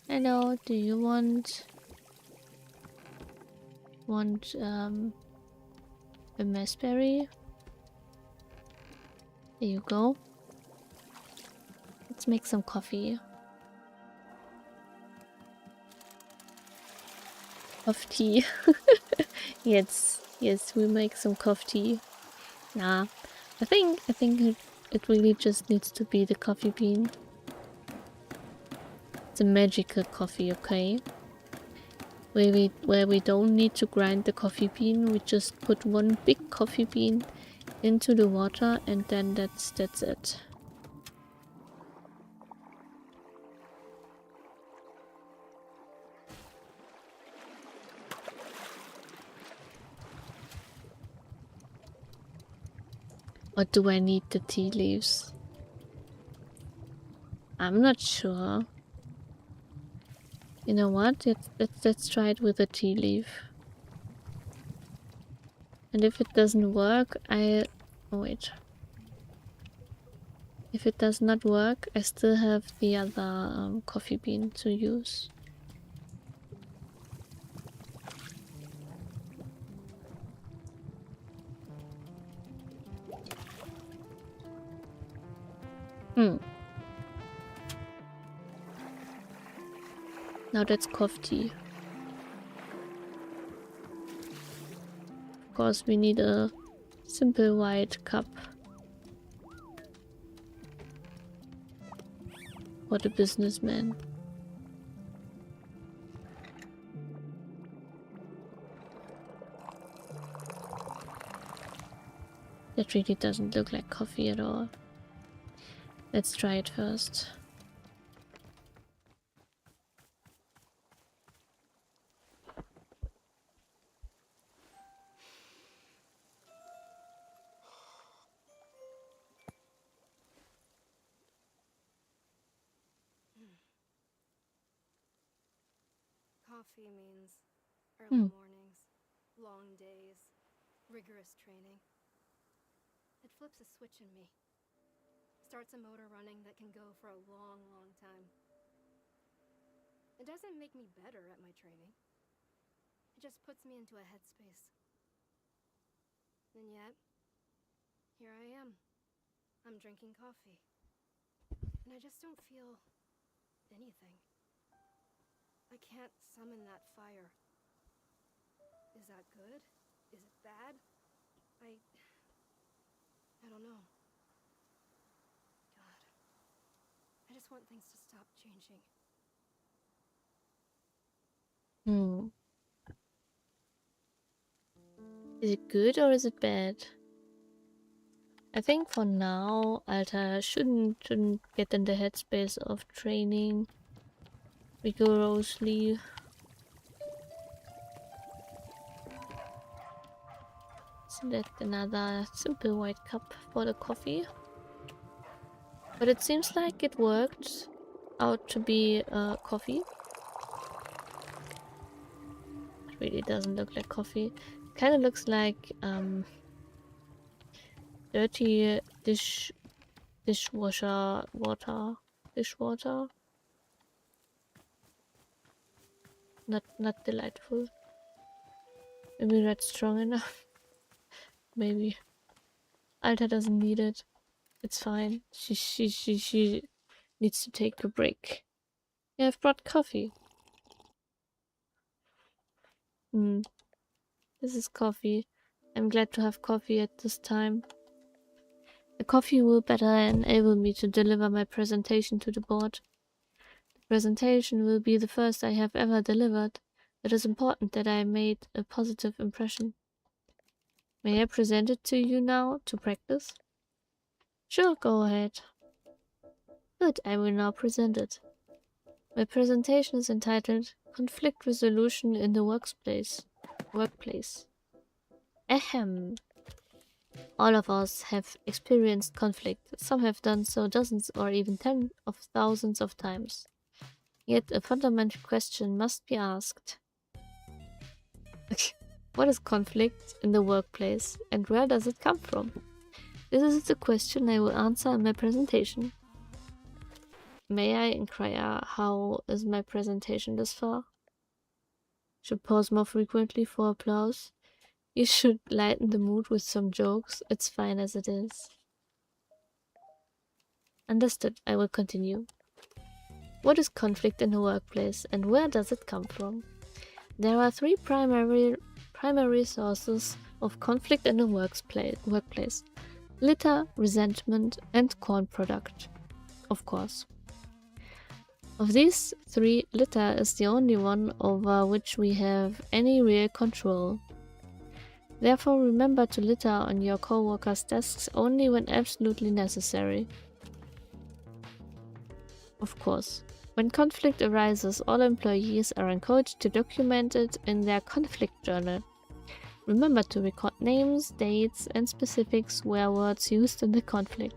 Hello, do you want a raspberry? There you go. Let's make some coffee. Coffee tea. Yes, we make some coffee tea. Nah, I think it really just needs to be the coffee bean. It's a magical coffee, okay? Where we don't need to grind the coffee bean, we just put one big coffee bean into the water, and then that's it. Or do I need the tea leaves? I'm not sure. You know what? Let's try it with a tea leaf. And if it doesn't work, oh wait. If it does not work, I still have the other coffee bean to use. Now that's coffee tea. Of course, we need a simple white cup for the businessman. That really doesn't look like coffee at all. Let's try it first. Coffee means early mornings, long days, rigorous training. It flips a switch in me. Starts a motor running that can go for a long, long time. It doesn't make me better at my training. It just puts me into a headspace. And yet, here I am. I'm drinking coffee. And I just don't feel anything. I can't summon that fire. Is that good? Is it bad? I don't know. God. I just want things to stop changing. Is it good or is it bad? I think for now, Alta shouldn't get in the headspace of training rigorously. Select another simple white cup for the coffee. But it seems like it worked out to be coffee. It really doesn't look like coffee. Kind of looks like dirty dishwater water. Dishwater. Not delightful. Maybe that's strong enough. Maybe. Alta doesn't need it. It's fine. She needs to take a break. Yeah, I've brought coffee. This is coffee. I'm glad to have coffee at this time. The coffee will better enable me to deliver my presentation to the board. The presentation will be the first I have ever delivered. It is important that I made a positive impression. May I present it to you now to practice? Sure, go ahead. Good, I will now present it. My presentation is entitled Conflict Resolution in the Workplace. Ahem. All of us have experienced conflict. Some have done so dozens or even tens of thousands of times. Yet a fundamental question must be asked. What is conflict in the workplace, and where does it come from? This is the question I will answer in my presentation. May I inquire how is my presentation this far? Should pause more frequently for applause. You should lighten the mood with some jokes. It's fine as it is. Understood. I will continue. What is conflict in the workplace, and where does it come from? There are three primary sources of conflict in the workplace. Litter, resentment, and corn product. Of course. Of these three, litter is the only one over which we have any real control. Therefore, remember to litter on your co-workers' desks only when absolutely necessary. Of course. When conflict arises, all employees are encouraged to document it in their conflict journal. Remember to record names, dates, and specific swear words used in the conflict.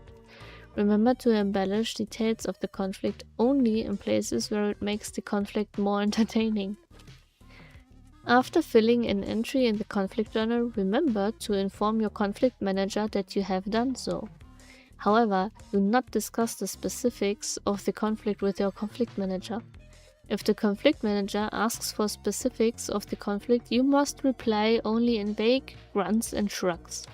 Remember to embellish details of the conflict only in places where it makes the conflict more entertaining. After filling an entry in the conflict journal, remember to inform your conflict manager that you have done so. However, do not discuss the specifics of the conflict with your conflict manager. If the conflict manager asks for specifics of the conflict, you must reply only in vague grunts and shrugs.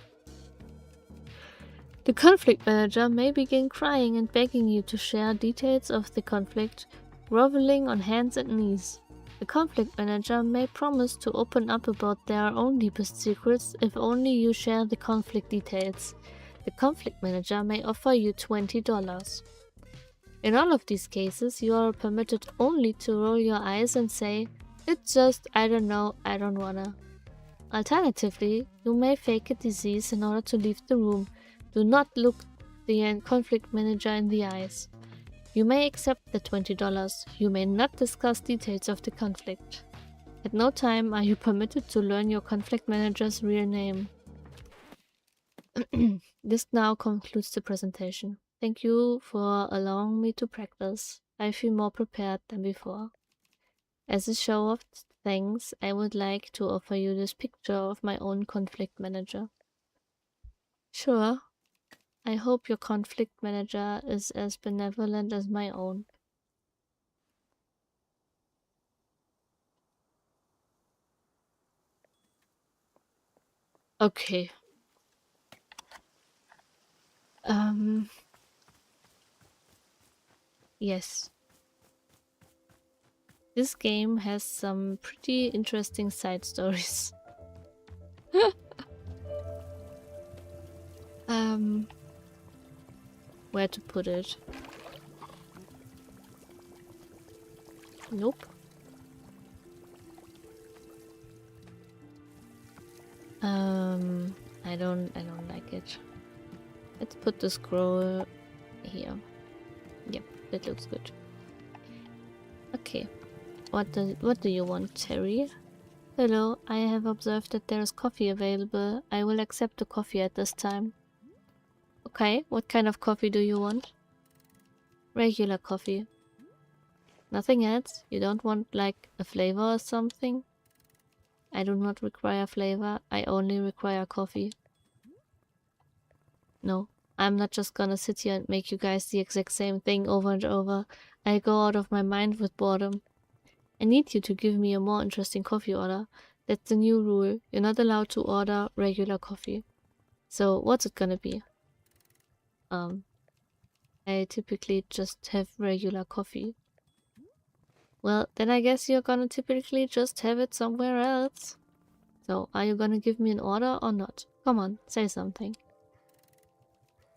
The conflict manager may begin crying and begging you to share details of the conflict, groveling on hands and knees. The conflict manager may promise to open up about their own deepest secrets if only you share the conflict details. The conflict manager may offer you $20. In all of these cases, you are permitted only to roll your eyes and say, "It's just, I don't know, I don't wanna." Alternatively, you may fake a disease in order to leave the room. Do not look the conflict manager in the eyes. You may accept the $20. You may not discuss details of the conflict. At no time are you permitted to learn your conflict manager's real name. This now concludes the presentation. Thank you for allowing me to practice. I feel more prepared than before. As a show of thanks, I would like to offer you this picture of my own conflict manager. Sure. I hope your conflict manager is as benevolent as my own. Okay. Yes. This game has some pretty interesting side stories. Where to put it? Nope. I don't like it. Let's put the scroll here. Yep, that looks good. Okay. What do you want, Terry? Hello, I have observed that there is coffee available. I will accept the coffee at this time. Okay, what kind of coffee do you want? Regular coffee. Nothing else? You don't want like a flavor or something? I do not require flavor, I only require coffee. No, I'm not just gonna sit here and make you guys the exact same thing over and over. I go out of my mind with boredom. I need you to give me a more interesting coffee order. That's the new rule. You're not allowed to order regular coffee. So what's it gonna be? I typically just have regular coffee. Well, then I guess you're gonna typically just have it somewhere else. So, are you gonna give me an order or not? Come on, say something.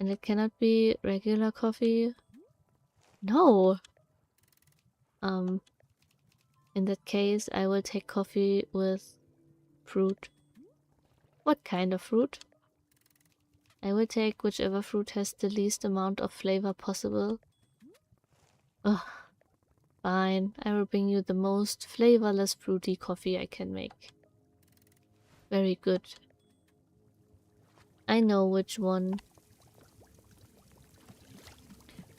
And it cannot be regular coffee? No! In that case, I will take coffee with fruit. What kind of fruit? I will take whichever fruit has the least amount of flavor possible. Ugh. Fine, I will bring you the most flavorless fruity coffee I can make. Very good. I know which one.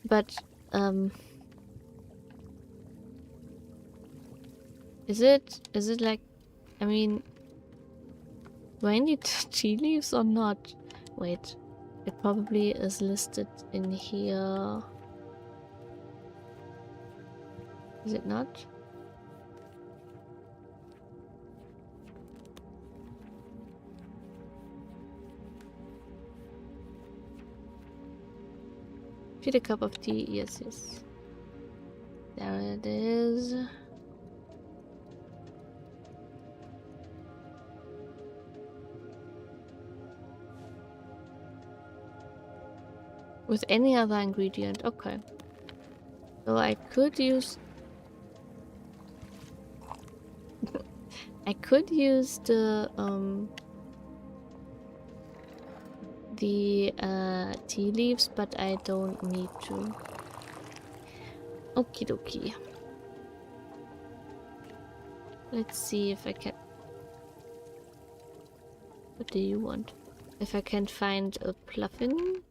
But, is it like, I mean, do I need tea leaves or not? Wait, it probably is listed in here. Is it not? Feed a cup of tea. Yes, yes. There it is. With any other ingredient. Okay. So I could use... I could use the tea leaves, but I don't need to. Okie dokie. Let's see if I can... What do you want? If I can find a pluffin?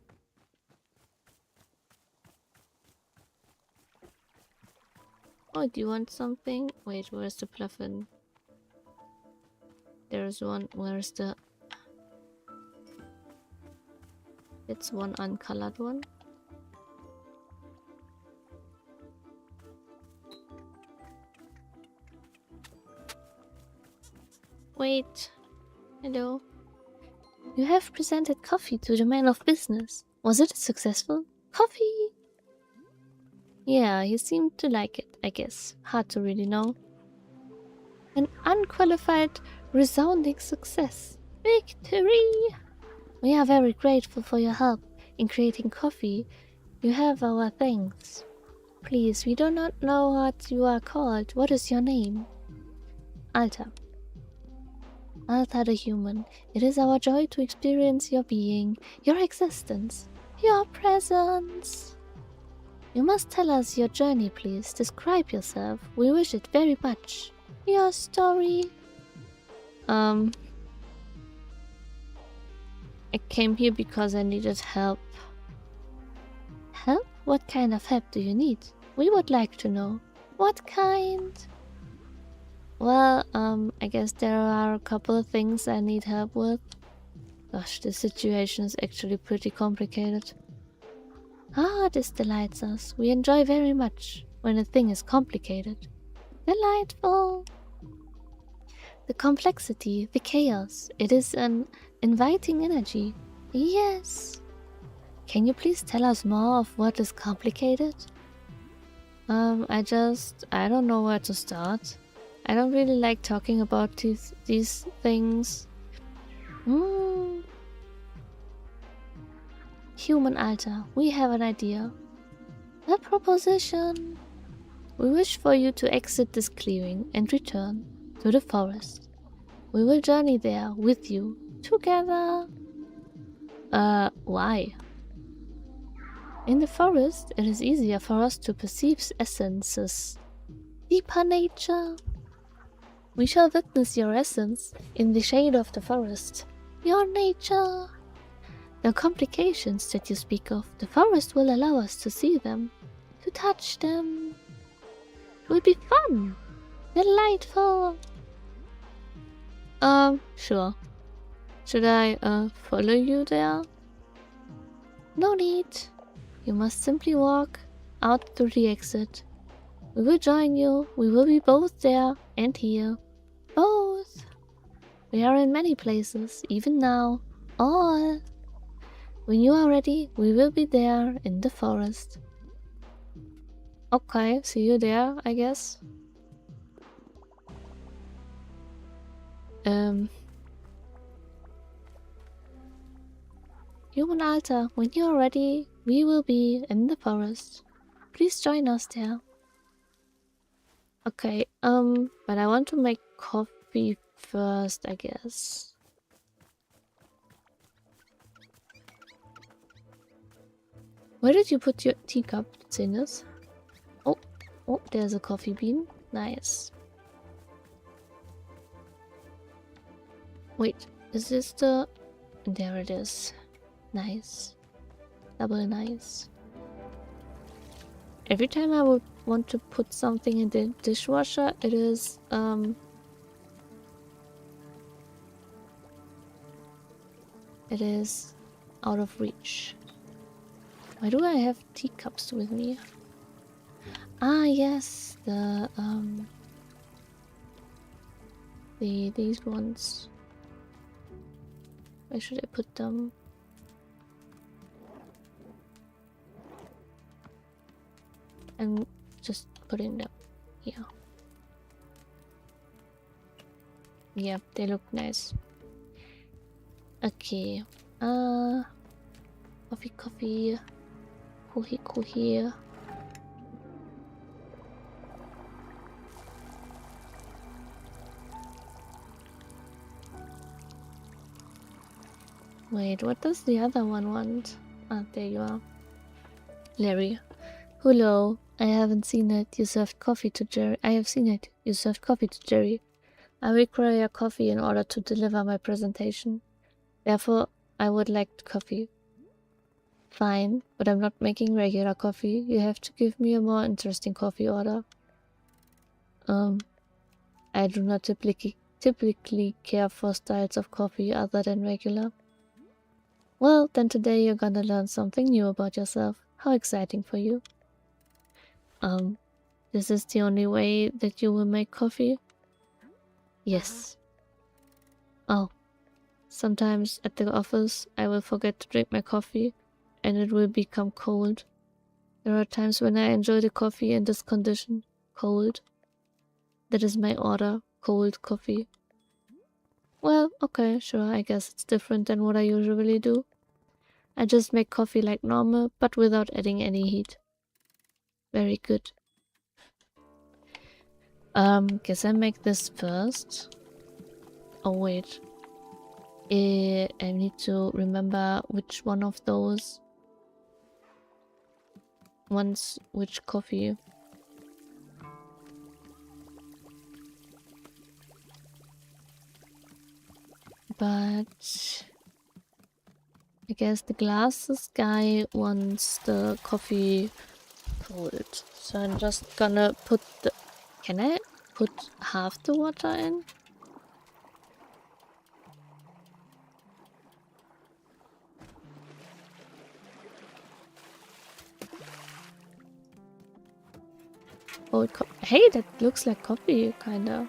Oh, do you want something? Wait, where's the pluffin? There's one. Where's the... It's one uncolored one. Wait. Hello. You have presented coffee to the man of business. Was it successful? Coffee! Yeah, he seemed to like it, I guess. Hard to really know. An unqualified, resounding success. Victory! We are very grateful for your help in creating coffee. You have our thanks. Please, we do not know what you are called. What is your name? Alta. Alta the human. It is our joy to experience your being, your existence, your presence. You must tell us your journey, please. Describe yourself. We wish it very much. Your story. I came here because I needed help. Help? What kind of help do you need? We would like to know. What kind? Well, I guess there are a couple of things I need help with. Gosh, this situation is actually pretty complicated. Ah, this delights us. We enjoy very much when a thing is complicated. Delightful. The complexity, the chaos, it is an inviting energy. Yes. Can you please tell us more of what is complicated? I don't know where to start. I don't really like talking about these things. Human Alta, we have an idea. A proposition. We wish for you to exit this clearing and return to the forest. We will journey there with you, together. Why? In the forest, it is easier for us to perceive essences. Deeper nature. We shall witness your essence in the shade of the forest. Your nature. The complications that you speak of, the forest will allow us to see them, to touch them. It will be fun. Delightful. Sure. Should I, follow you there? No need. You must simply walk out through the exit. We will join you. We will be both there and here. Both. We are in many places, even now. All. When you are ready, we will be there in the forest. Okay, see you there, I guess. Human Alta, when you are ready, we will be in the forest. Please join us there. Okay, but I want to make coffee first, I guess. Where did you put your teacup, Zinnes? Oh, there's a coffee bean. Nice. Wait, is this the... And there it is. Nice. Double nice. Every time I would want to put something in the dishwasher, it is out of reach. Why do I have teacups with me? Ah, yes, these ones. Where should I put them? I'm just putting them here. Yeah, they look nice. Okay. Coffee. Coffee. Wait, what does the other one want? Ah, there you are. Larry. Hello. I haven't seen it. You served coffee to Jerry. I have seen it. You served coffee to Jerry. I require coffee in order to deliver my presentation. Therefore, I would like coffee. Fine, but I'm not making regular coffee. You have to give me a more interesting coffee order. I do not typically care for styles of coffee other than regular. Well, then today you're gonna learn something new about yourself. How exciting for you. This is the only way that you will make coffee? Yes. Oh. Sometimes at the office I will forget to drink my coffee and it will become cold. There are times when I enjoy the coffee in this condition. Cold. That is my order. Cold coffee. Well, okay, sure, I guess it's different than what I usually do. I just make coffee like normal, but without adding any heat. Very good. Guess I make this first. Oh wait. I need to remember which one of those wants which coffee. But I guess the glasses guy wants the coffee cold. So I'm just gonna put the... Can I put half the water in? Oh, hey, that looks like coffee, kinda.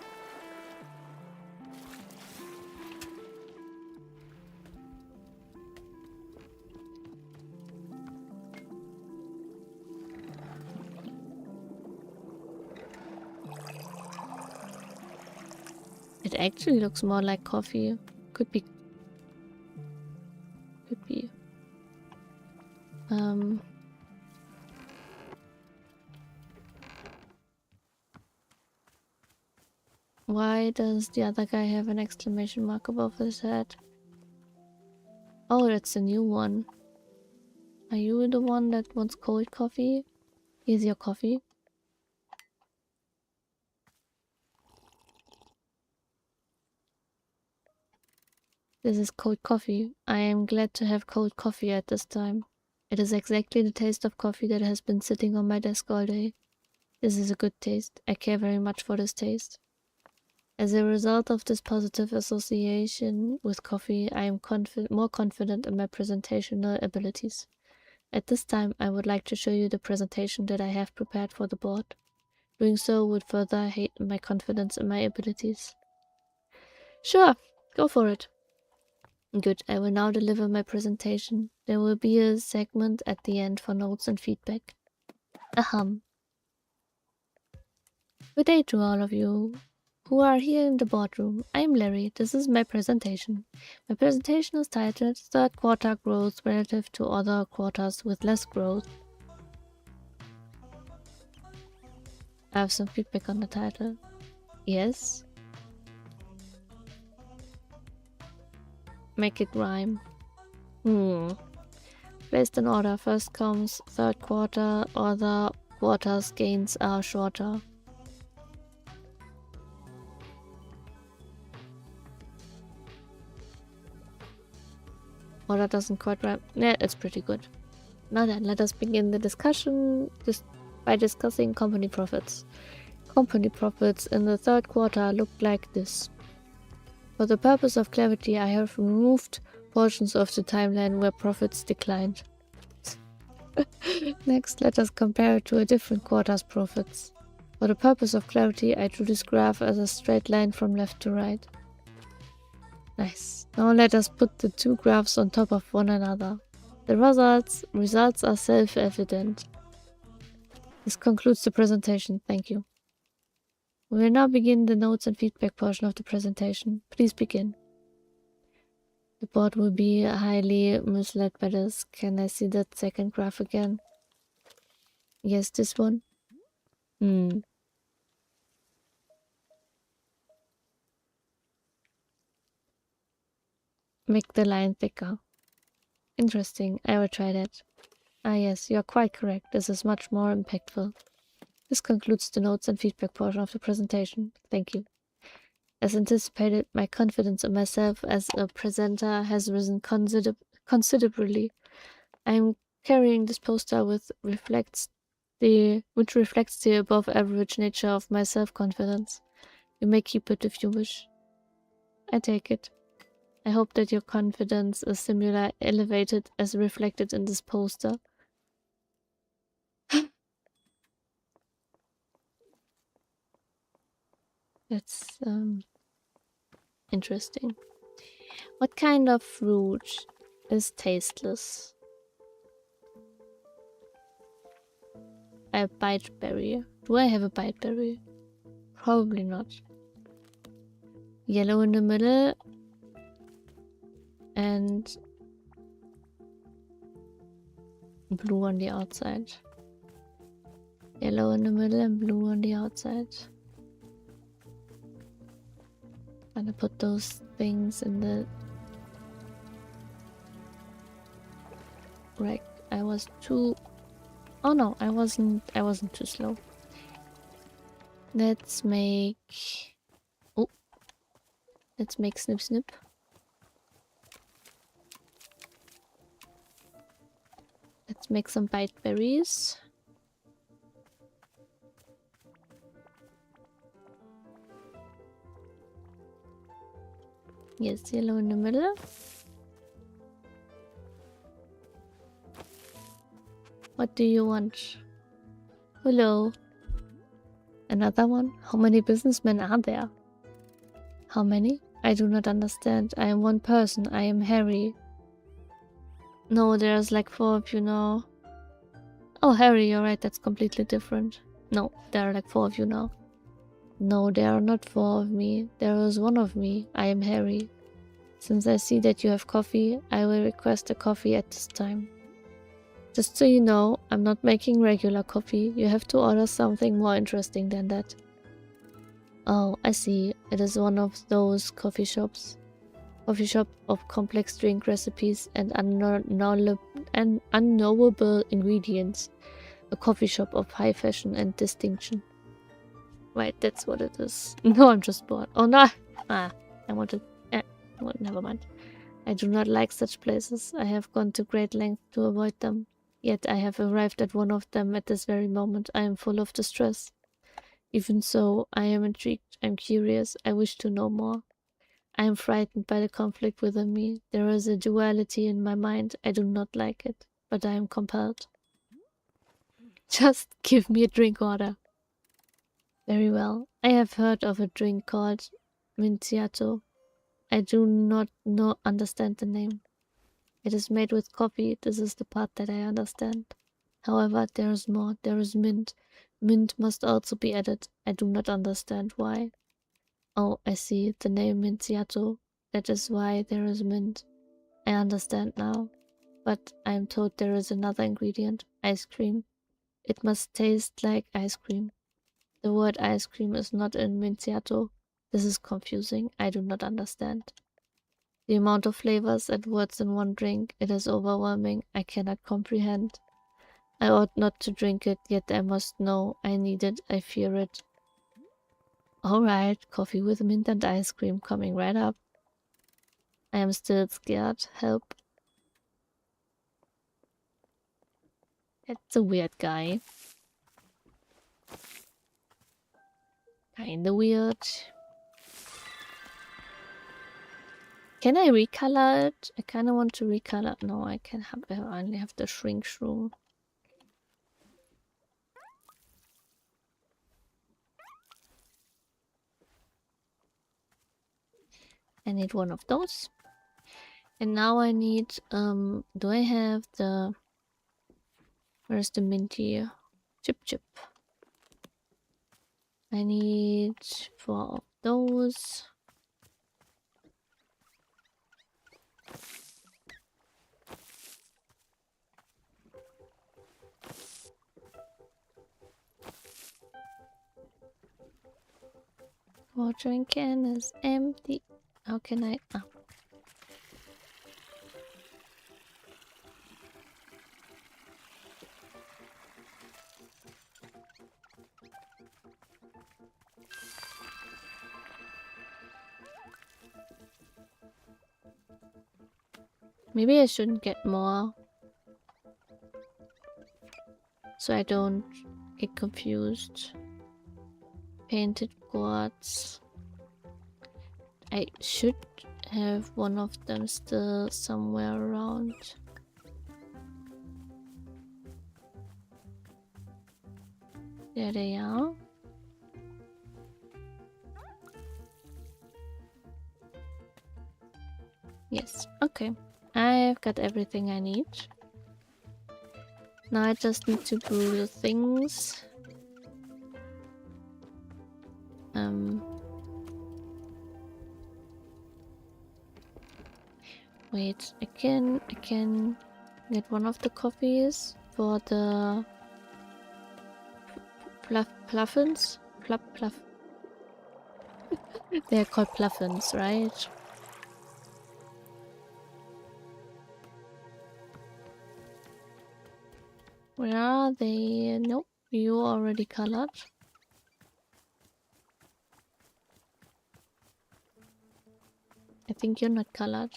It actually looks more like coffee. Could be. Could be. Why does the other guy have an exclamation mark above his head? Oh, that's a new one. Are you the one that wants cold coffee? Here's your coffee. This is cold coffee. I am glad to have cold coffee at this time. It is exactly the taste of coffee that has been sitting on my desk all day. This is a good taste. I care very much for this taste. As a result of this positive association with coffee, I am more confident in my presentational abilities. At this time, I would like to show you the presentation that I have prepared for the board. Doing so would further heighten my confidence in my abilities. Sure, go for it. Good, I will now deliver my presentation. There will be a segment at the end for notes and feedback. Ahem. Good day to all of you who are here in the boardroom. I'm Larry. This is my presentation. My presentation is titled Third Quarter Growth Relative to Other Quarters with Less Growth. I have some feedback on the title. Yes? Make it rhyme. Placed in order. First comes third quarter, other quarters gains are shorter. that doesn't quite rhyme. Yeah, it's pretty good. Now then, let us begin the discussion by discussing company profits. Company profits in the third quarter looked like this. For the purpose of clarity, I have removed portions of the timeline where profits declined. Next, let us compare it to a different quarter's profits. For the purpose of clarity, I drew this graph as a straight line from left to right. Nice. Now let us put the two graphs on top of one another. The results are self-evident. This concludes the presentation. Thank you. We will now begin the notes and feedback portion of the presentation. Please begin. The board will be highly misled by this. Can I see that second graph again? Yes, this one. Make the line thicker. Interesting. I will try that. Ah yes, you are quite correct. This is much more impactful. This concludes the notes and feedback portion of the presentation. Thank you. As anticipated, my confidence in myself as a presenter has risen considerably. I am carrying this poster which reflects the above average nature of my self-confidence. You may keep it if you wish. I take it. I hope that your confidence is similar elevated as reflected in this poster. That's interesting. What kind of fruit is tasteless? A bite berry. Do I have a bite berry? Probably not. Yellow in the middle and blue on the outside. Yellow in the middle and blue on the outside. I'm gonna put those things in the rack. I was too... Oh no, I wasn't too slow. Let's make... Oh. Let's make snip snip. Let's make some bite berries. Yes, yellow in the middle. What do you want? Hello. Another one? How many businessmen are there? How many? I do not understand. I am one person. I am Harry. No, there's like 4 of you now. Oh, Harry, you're right. That's completely different. No, there are like 4 of you now. No, there are not 4 of me. There is 1 of me. I am Harry. Since I see that you have coffee, I will request a coffee at this time. Just so you know, I'm not making regular coffee. You have to order something more interesting than that. Oh, I see. It is one of those coffee shops. Coffee shop of complex drink recipes and unknowable ingredients. A coffee shop of high fashion and distinction. Right, that's what it is. No, I'm just bored. Oh no! I wanted... well, never mind. I do not like such places. I have gone to great lengths to avoid them. Yet I have arrived at one of them at this very moment. I am full of distress. Even so, I am intrigued. I am curious. I wish to know more. I am frightened by the conflict within me. There is a duality in my mind. I do not like it, but I am compelled. Just give me a drink order. Very well. I have heard of a drink called Minciato. I do not understand the name. It is made with coffee. This is the part that I understand. However, there is more. There is mint. Mint must also be added. I do not understand why. Oh, I see. The name Minciato. That is why there is mint. I understand now. But I am told there is another ingredient. Ice cream. It must taste like ice cream. The word ice cream is not in Minciato. This is confusing. I do not understand. The amount of flavors and words in one drink, it is overwhelming. I cannot comprehend. I ought not to drink it, yet I must know. I need it. I fear it. Alright, coffee with mint and ice cream coming right up. I am still scared. Help. That's a weird guy. Kinda weird. Can I recolor it? I kinda want to recolor. No, I can have. I only have the shrink shroom. I need one of those. And now I need, do I have the, where's the minty chip? I need 4 of those. Watering can is empty. How can I? Ah. Maybe I shouldn't get more, so I don't get confused. Painted quartz. I should have one of them still somewhere around. There they are. Yes, okay. I've got everything I need. Now I just need to brew the things. Wait, I can get one of the coffees for the pluffins? Pluff. They're called pluffins, right? Where are they? Nope, you already colored. I think you're not colored.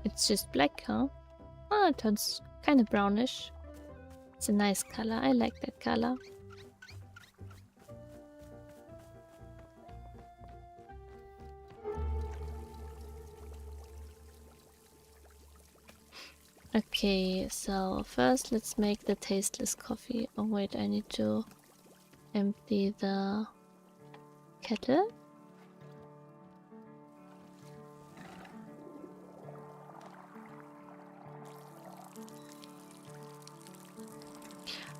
It's just black, huh? Oh, it turns kind of brownish. It's a nice color. I like that color. Okay, so first let's make the tasteless coffee. Oh wait, I need to empty the kettle.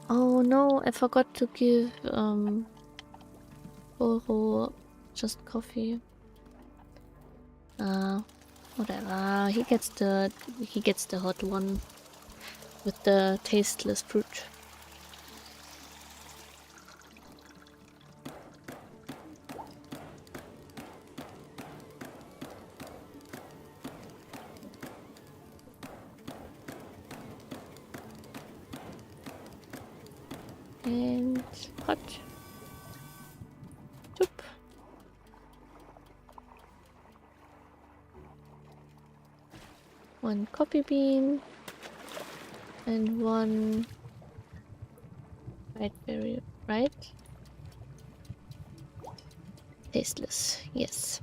Oh no, I forgot to give Boro just coffee. Whatever. He gets the hot one with the tasteless fruit. And hot. Choop. One coffee bean. And one white berry, right? Tasteless, yes.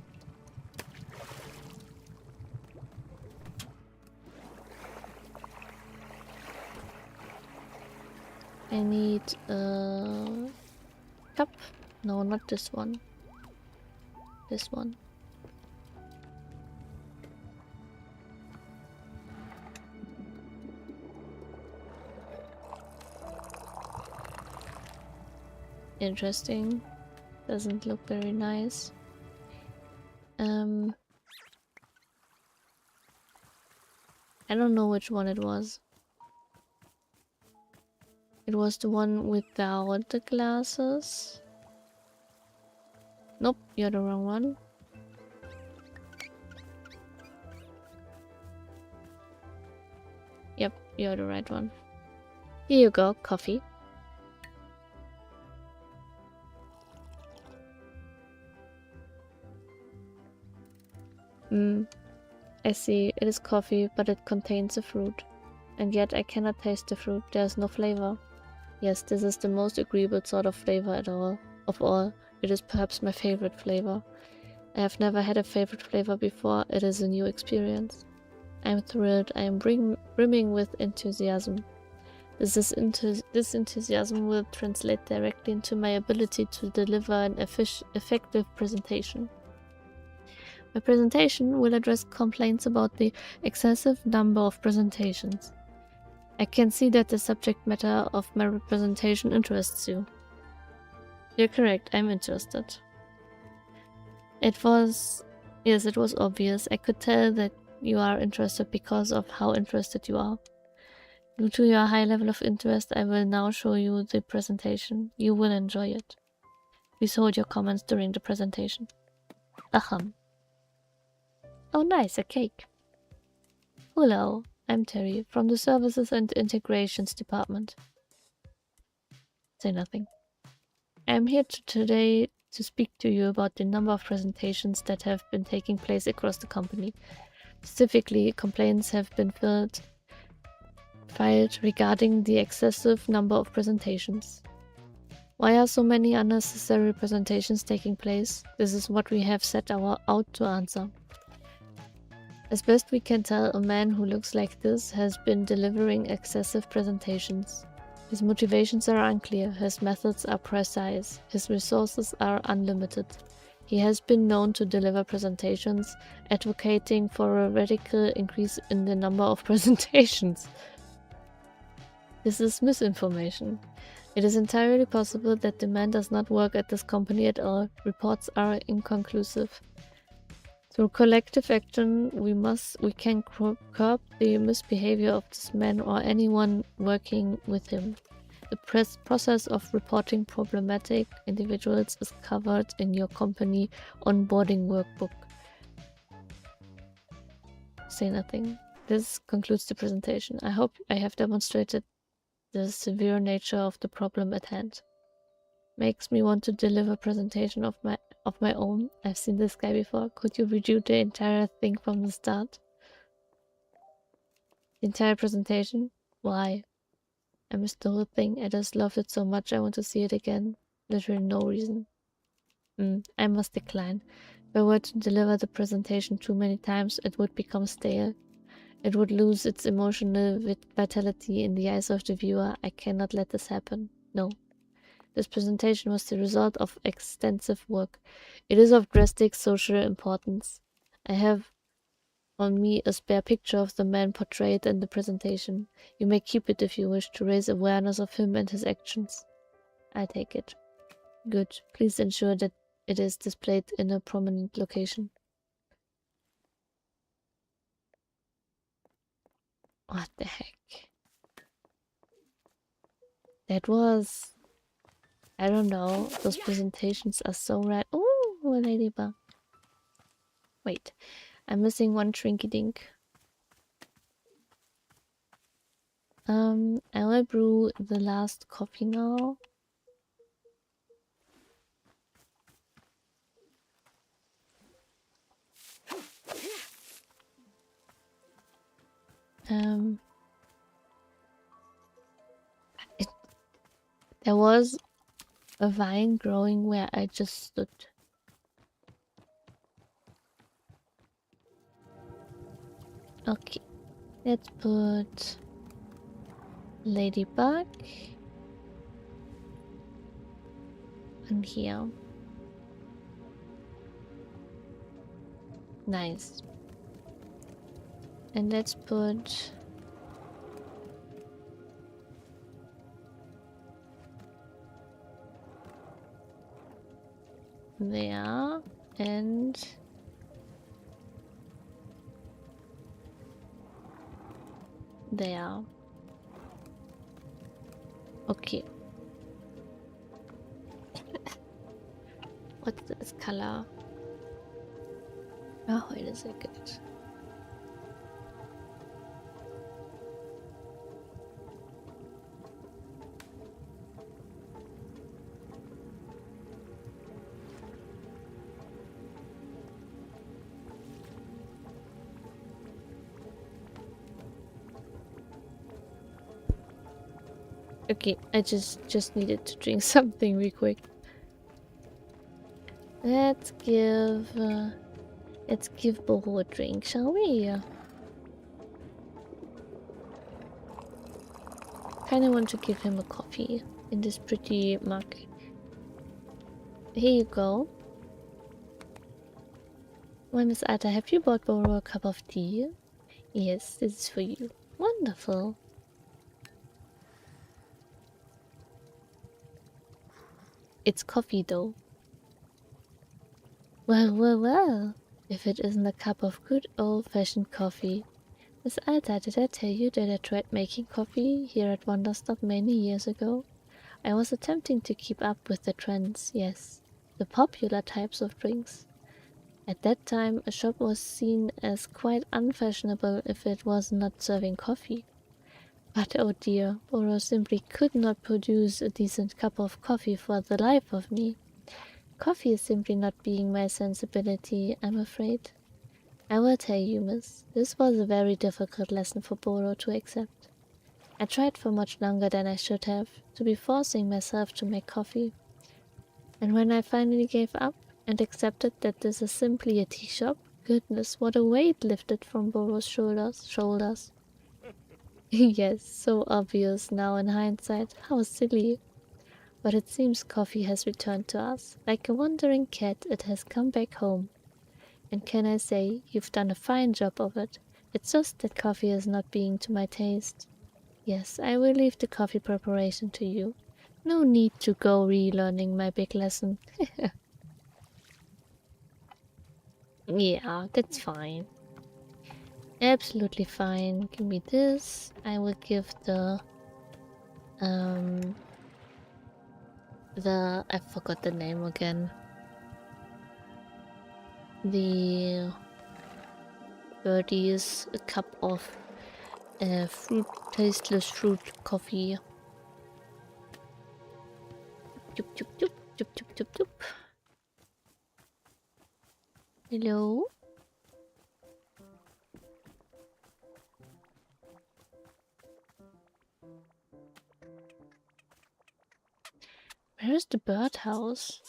I need a cup. No, not this one. This one. Interesting. Doesn't look very nice. I don't know which one it was. It was the one without the glasses. Nope, you're the wrong one. Yep, you're the right one. Here you go, coffee. I see. It is coffee, but it contains a fruit. And yet I cannot taste the fruit. There is no flavor. Yes, this is the most agreeable sort of flavor of all. It is perhaps my favorite flavor. I have never had a favorite flavor before. It is a new experience. I am thrilled. I am brimming with enthusiasm. This enthusiasm will translate directly into my ability to deliver an effective presentation. My presentation will address complaints about the excessive number of presentations. I can see that the subject matter of my presentation interests you. You're correct, I'm interested. It was obvious. I could tell that you are interested because of how interested you are. Due to your high level of interest, I will now show you the presentation. You will enjoy it. Please hold your comments during the presentation. Ahem. Oh nice, a cake. Hello, I'm Terry from the Services and Integrations Department. Say nothing. I'm here today to speak to you about the number of presentations that have been taking place across the company. Specifically, complaints have been filed regarding the excessive number of presentations. Why are so many unnecessary presentations taking place? This is what we have set out to answer. As best we can tell, a man who looks like this has been delivering excessive presentations. His motivations are unclear, his methods are precise, his resources are unlimited. He has been known to deliver presentations, advocating for a radical increase in the number of presentations. This is misinformation. It is entirely possible that the man does not work at this company at all. Reports are inconclusive. Through collective action, we can curb the misbehavior of this man or anyone working with him. The process of reporting problematic individuals is covered in your company onboarding workbook. Say nothing. This concludes the presentation. I hope I have demonstrated the severe nature of the problem at hand. Makes me want to deliver a presentation of my own. I've seen this guy before. Could you redo the entire thing from the start? The entire presentation? Why? I missed the whole thing. I just loved it so much I want to see it again. Literally no reason. I must decline. If I were to deliver the presentation too many times, it would become stale. It would lose its emotional vitality in the eyes of the viewer. I cannot let this happen. No. This presentation was the result of extensive work. It is of drastic social importance. I have on me a spare picture of the man portrayed in the presentation. You may keep it if you wish to raise awareness of him and his actions. I take it. Good. Please ensure that it is displayed in a prominent location. What the heck? That was... I don't know. Those presentations are so rad. Ooh, a ladybug. Wait. I'm missing one trinky dink. I will brew the last coffee now. There was a vine growing where I just stood. Okay, let's put ladybug on here. Nice. And let's put there and there. Okay. What's this color? Oh, wait a second. Okay, I just needed to drink something real quick. Let's give Boho a drink, shall we? Kinda want to give him a coffee in this pretty mug. Here you go. Why, Miss Ada, have you bought Boho a cup of tea? Yes, this is for you. Wonderful. It's coffee though. Well. If it isn't a cup of good old-fashioned coffee. Miss Alta, did I tell you that I tried making coffee here at Wanderstop many years ago? I was attempting to keep up with the trends, yes. The popular types of drinks. At that time, a shop was seen as quite unfashionable if it was not serving coffee. But oh dear, Boro simply could not produce a decent cup of coffee for the life of me. Coffee is simply not being my sensibility, I'm afraid. I will tell you, miss, this was a very difficult lesson for Boro to accept. I tried for much longer than I should have, to be forcing myself to make coffee. And when I finally gave up and accepted that this is simply a tea shop, goodness, what a weight lifted from Boro's shoulders. Yes, so obvious now in hindsight, how silly. But it seems coffee has returned to us. Like a wandering cat, it has come back home. And can I say, you've done a fine job of it. It's just that coffee is not being to my taste. Yes, I will leave the coffee preparation to you. No need to go relearning my big lesson. Yeah, that's fine. Absolutely fine. Give me this. I will give the I forgot the name again. The birdies a cup of tasteless fruit coffee. Chup chup chup chup chup chup chup. Hello. Where is the birdhouse?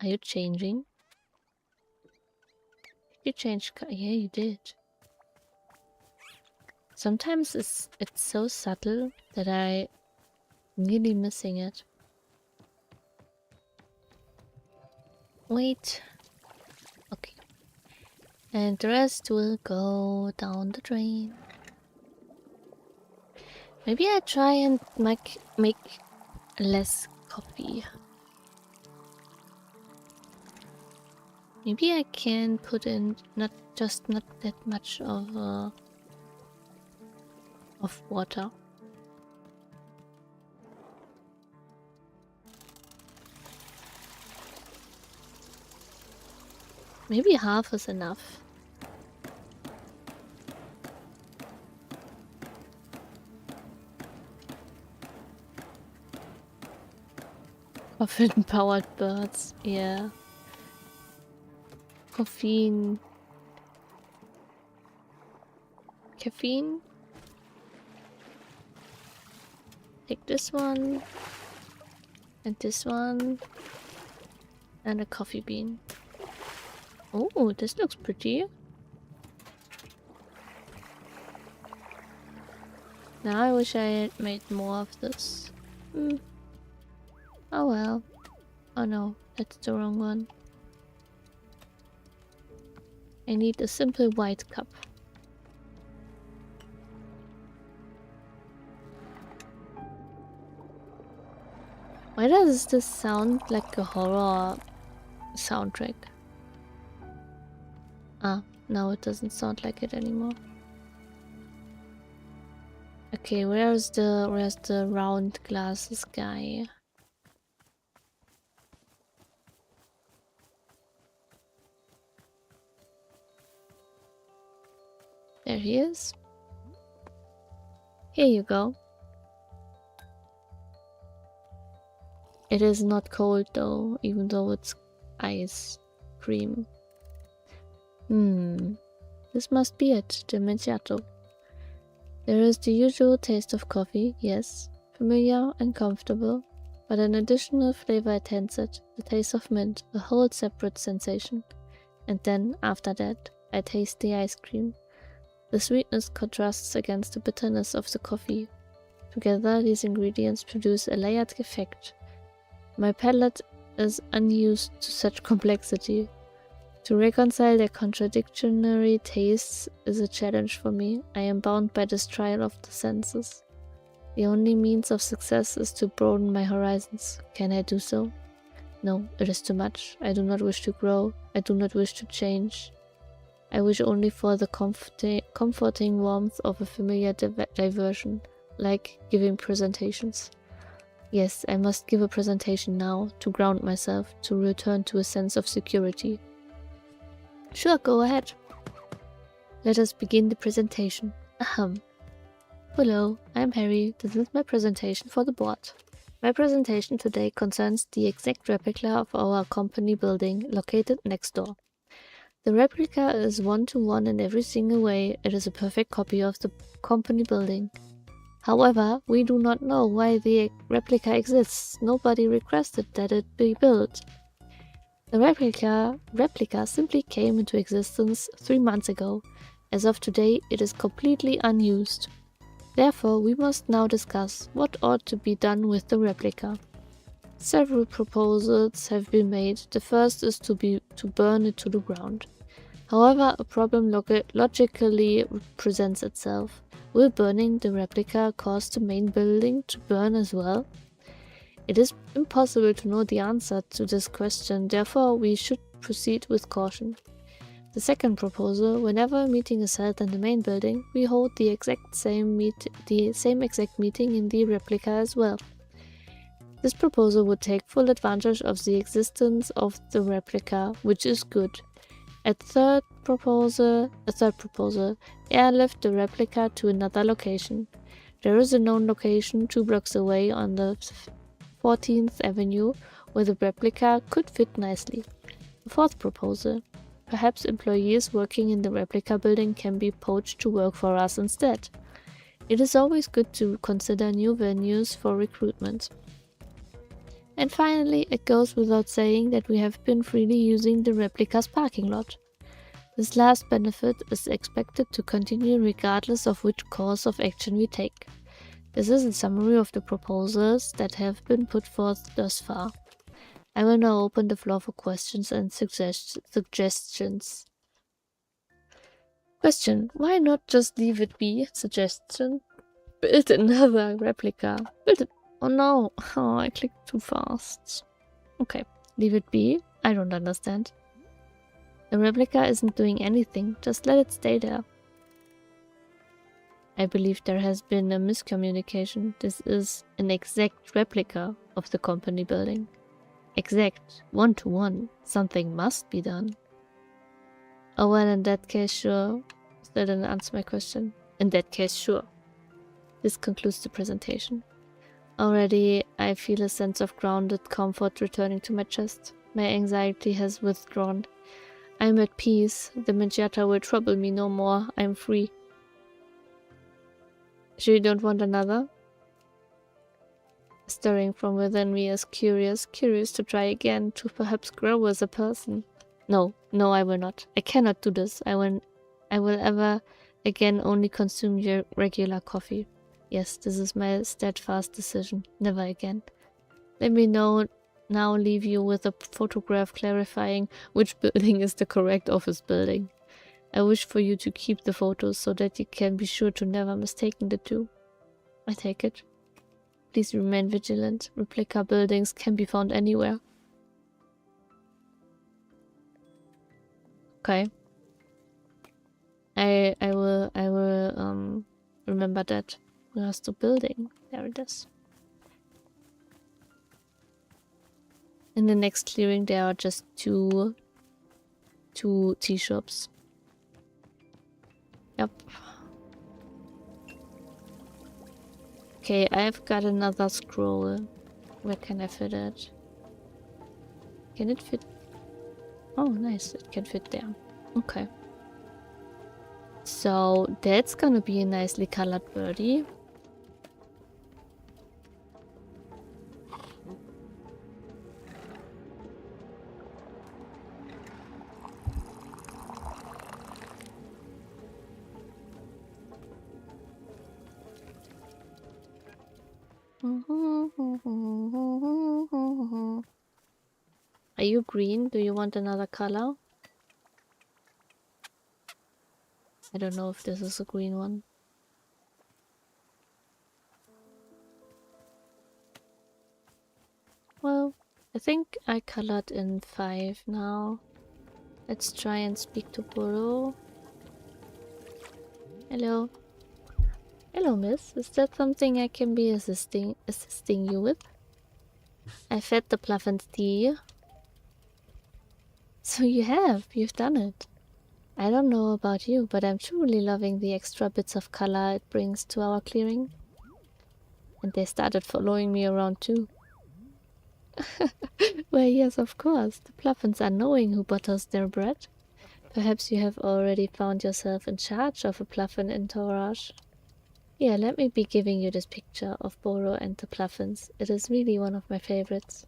Are you changing? Did you change? Yeah, you did. Sometimes it's so subtle that I'm really missing it. Wait. Okay. And the rest will go down the drain. Maybe I try and make less coffee. Maybe I can put in not that much of water. Maybe half is enough. Coffin powered birds, yeah. Caffeine. Take this one. And this one. And a coffee bean. Oh, this looks pretty. Now I wish I had made more of this. Oh well. Oh no, that's the wrong one. I need a simple white cup. Why does this sound like a horror soundtrack? Ah, now it doesn't sound like it anymore. Okay, where's the round glasses guy? There he is. Here you go. It is not cold though, even though it's ice cream. This must be it, the macchiato. There is the usual taste of coffee, yes, familiar and comfortable, but an additional flavor attends it, the taste of mint, a whole separate sensation. And then, after that, I taste the ice cream. The sweetness contrasts against the bitterness of the coffee. Together, these ingredients produce a layered effect. My palate is unused to such complexity. To reconcile their contradictory tastes is a challenge for me. I am bound by this trial of the senses. The only means of success is to broaden my horizons. Can I do so? No, it is too much. I do not wish to grow. I do not wish to change. I wish only for the comforting warmth of a familiar diversion, like giving presentations. Yes, I must give a presentation now, to ground myself, to return to a sense of security. Sure, go ahead. Let us begin the presentation. Ahem. Hello, I'm Harry. This is my presentation for the board. My presentation today concerns the exact replica of our company building located next door. The replica is one-to-one in every single way. It is a perfect copy of the company building. However, we do not know why the replica exists. Nobody requested that it be built. The replica simply came into existence 3 months ago. As of today, it is completely unused. Therefore, we must now discuss what ought to be done with the replica. Several proposals have been made. The first is to burn it to the ground. However, a problem logically presents itself. Will burning the replica cause the main building to burn as well? It is impossible to know the answer to this question, therefore we should proceed with caution. The second proposal: whenever a meeting is held in the main building, we hold the same exact meeting in the replica as well. This proposal would take full advantage of the existence of the replica, which is good. A third proposal: airlift the replica to another location. There is a known location 2 blocks away on the 14th Avenue where the replica could fit nicely. The fourth proposal: perhaps employees working in the replica building can be poached to work for us instead. It is always good to consider new venues for recruitment. And finally, it goes without saying that we have been freely using the replica's parking lot. This last benefit is expected to continue regardless of which course of action we take. This is a summary of the proposals that have been put forth thus far. I will now open the floor for questions and suggestions. Question: why not just leave it be? Suggestion: build another replica. Build it. Oh no, oh, I clicked too fast. Okay, leave it be. I don't understand. The replica isn't doing anything, just let it stay there. I believe there has been a miscommunication. This is an exact replica of the company building. Exact, one-to-one. Something must be done. Oh well, in that case, sure. That didn't answer my question. In that case, sure. This concludes the presentation. Already, I feel a sense of grounded comfort returning to my chest. My anxiety has withdrawn. I am at peace. The macchiato will trouble me no more. I am free. Sure you don't want another? Stirring from within me is curious to try again, to perhaps grow as a person. No, I will not. I cannot do this. I will ever again only consume your regular coffee. Yes, this is my steadfast decision. Never again. Let me now leave you with a photograph clarifying which building is the correct office building. I wish for you to keep the photos so that you can be sure to never mistake the two. I take it. Please remain vigilant. Replica buildings can be found anywhere. Okay. I will remember that. Where's the building? There it is. In the next clearing there are just two tea shops. Yep. Okay, I've got another scroll. Where can I fit it? Can it fit? Oh, nice. It can fit there. Okay. So that's gonna be a nicely colored birdie. Are you green? Do you want another color? I don't know if this is a green one. Well, I think I colored in 5 now. Let's try and speak to Boro. Hello. Hello, miss. Is that something I can be assisting you with? I fed the Pluffins tea. So you've done it. I don't know about you, but I'm truly loving the extra bits of color it brings to our clearing. And they started following me around too. Well, yes, of course. The Pluffins are knowing who butters their bread. Perhaps you have already found yourself in charge of a Pluffin entourage. Yeah, let me be giving you this picture of Boro and the Pluffins. It is really one of my favorites.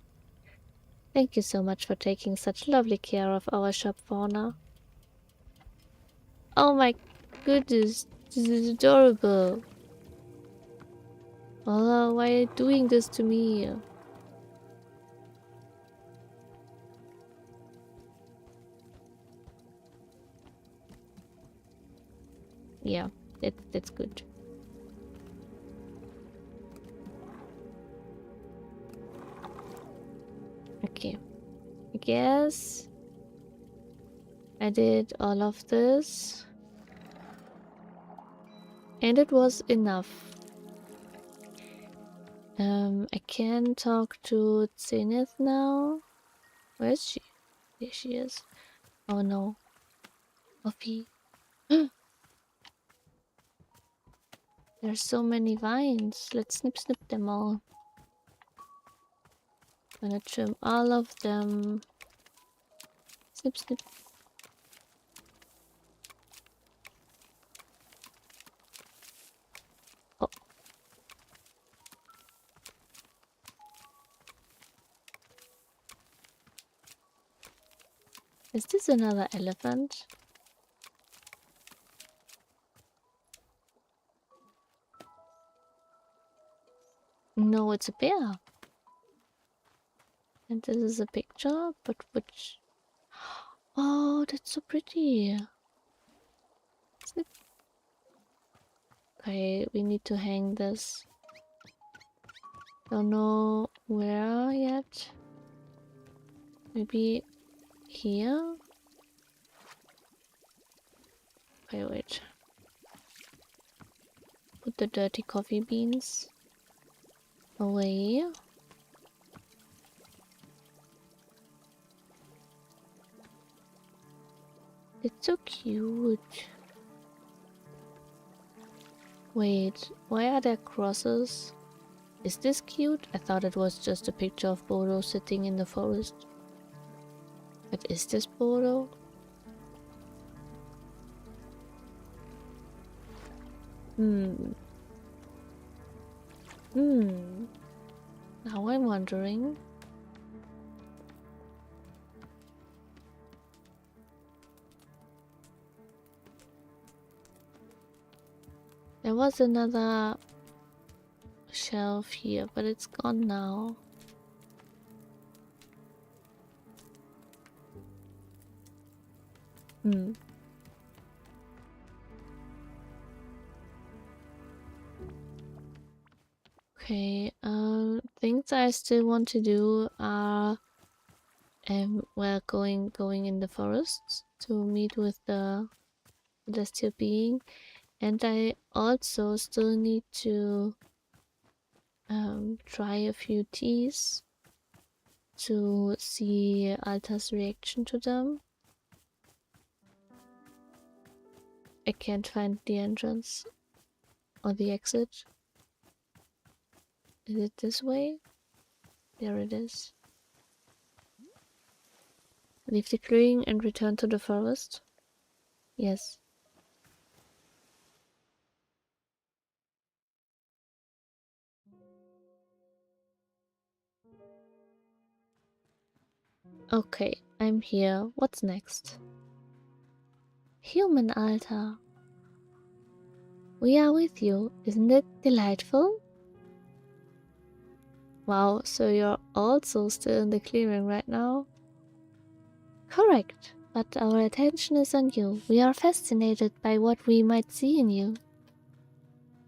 Thank you so much for taking such lovely care of our shop fauna. Oh my goodness, this is adorable. Oh, why are you doing this to me? Yeah, that's good. Okay, I guess I did all of this. And it was enough. I can talk to Zenith now. Where is she? There she is. Oh no. Oppie. There's so many vines. Let's snip them all. I'm gonna trim all of them. Snip. Oh. Is this another elephant? No, it's a bear. And this is a picture, but which... Oh, that's so pretty. Snip. Okay, we need to hang this. Don't know where yet. Maybe here? Okay, wait. Put the dirty coffee beans away. It's so cute. Wait, why are there crosses? Is this cute? I thought it was just a picture of Bodo sitting in the forest. But is this Bodo? Now I'm wondering. There was another shelf here, but it's gone now. Okay, things I still want to do are well, going in the forests to meet with the celestial being, and I also still need to try a few teas to see Alta's reaction to them. I can't find the entrance or the exit. Is it this way? There it is. Leave the clearing and return to the forest? Yes. Okay, I'm here. What's next? Human altar. We are with you. Isn't it delightful? Wow, so you're also still in the clearing right now? Correct, but our attention is on you. We are fascinated by what we might see in you.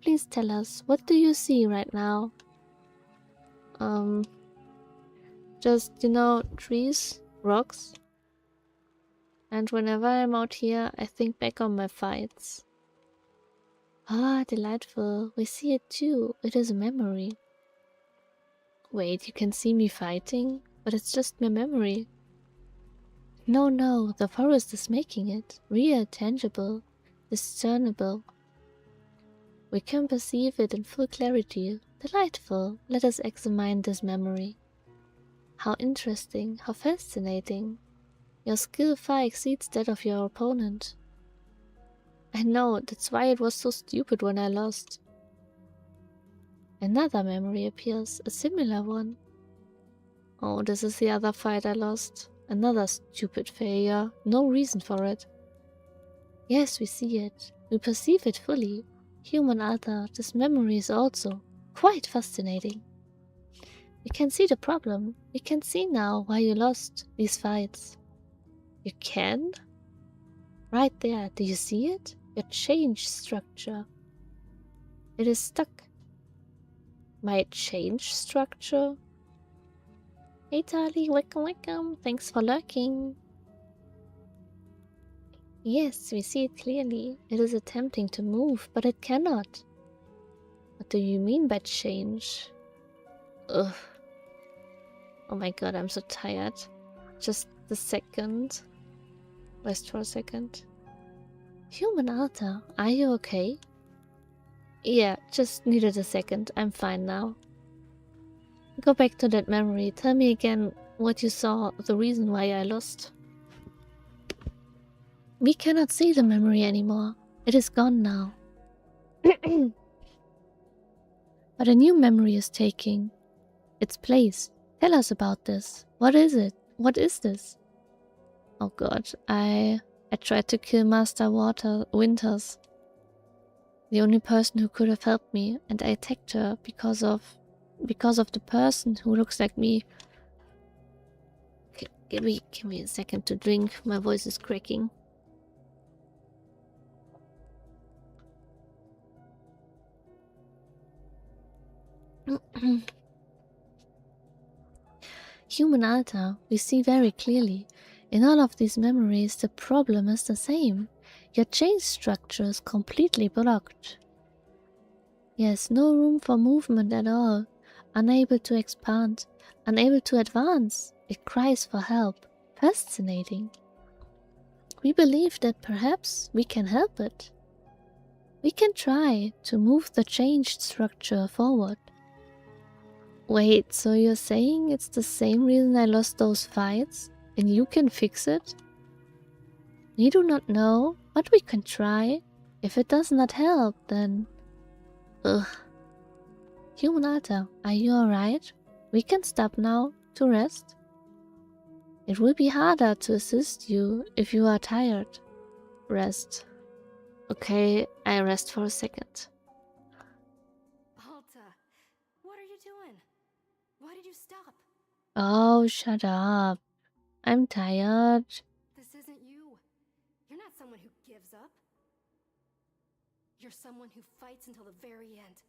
Please tell us, what do you see right now? Just, trees, rocks. And whenever I'm out here, I think back on my fights. Ah, delightful. We see it too. It is a memory. Wait, you can see me fighting? But it's just my memory. No, the forest is making it. Real, tangible, discernible. We can perceive it in full clarity. Delightful. Let us examine this memory. How interesting, how fascinating. Your skill far exceeds that of your opponent. I know, that's why it was so stupid when I lost. Another memory appears, a similar one. Oh, this is the other fight I lost. Another stupid failure. No reason for it. Yes, we see it. We perceive it fully. Human altar, this memory is also quite fascinating. We can see the problem. We can see now why you lost these fights. You can? Right there, do you see it? Your change structure. It is stuck. My change structure? Hey Tali, welcome. Thanks for lurking. Yes, we see it clearly. It is attempting to move, but it cannot. What do you mean by change? Ugh. Oh my god, I'm so tired. Just a second. Rest for a second. Human altar, are you okay? Yeah, just needed a second. I'm fine now. Go back to that memory. Tell me again what you saw, the reason why I lost. We cannot see the memory anymore. It is gone now. But a new memory is taking its place. Tell us about this. What is it? What is this? Oh god, I tried to kill Master Winters. The only person who could have helped me, and I attacked her because of the person who looks like me. Okay, give me a second to drink. My voice is cracking. Human altar, we see very clearly. In all of these memories, the problem is the same. Your change structure is completely blocked. Yes, no room for movement at all. Unable to expand, unable to advance. It cries for help. Fascinating. We believe that perhaps we can help it. We can try to move the changed structure forward. Wait, so you're saying it's the same reason I lost those fights? And you can fix it? We do not know, but we can try. If it does not help, then... Ugh. Human altar, are you alright? We can stop now to rest. It will be harder to assist you if you are tired. Rest. Okay, I rest for a second. Alta, what are you doing? Why did you stop? Oh, shut up. I'm tired. This isn't you. You're not someone who gives up. You're someone who fights until the very end.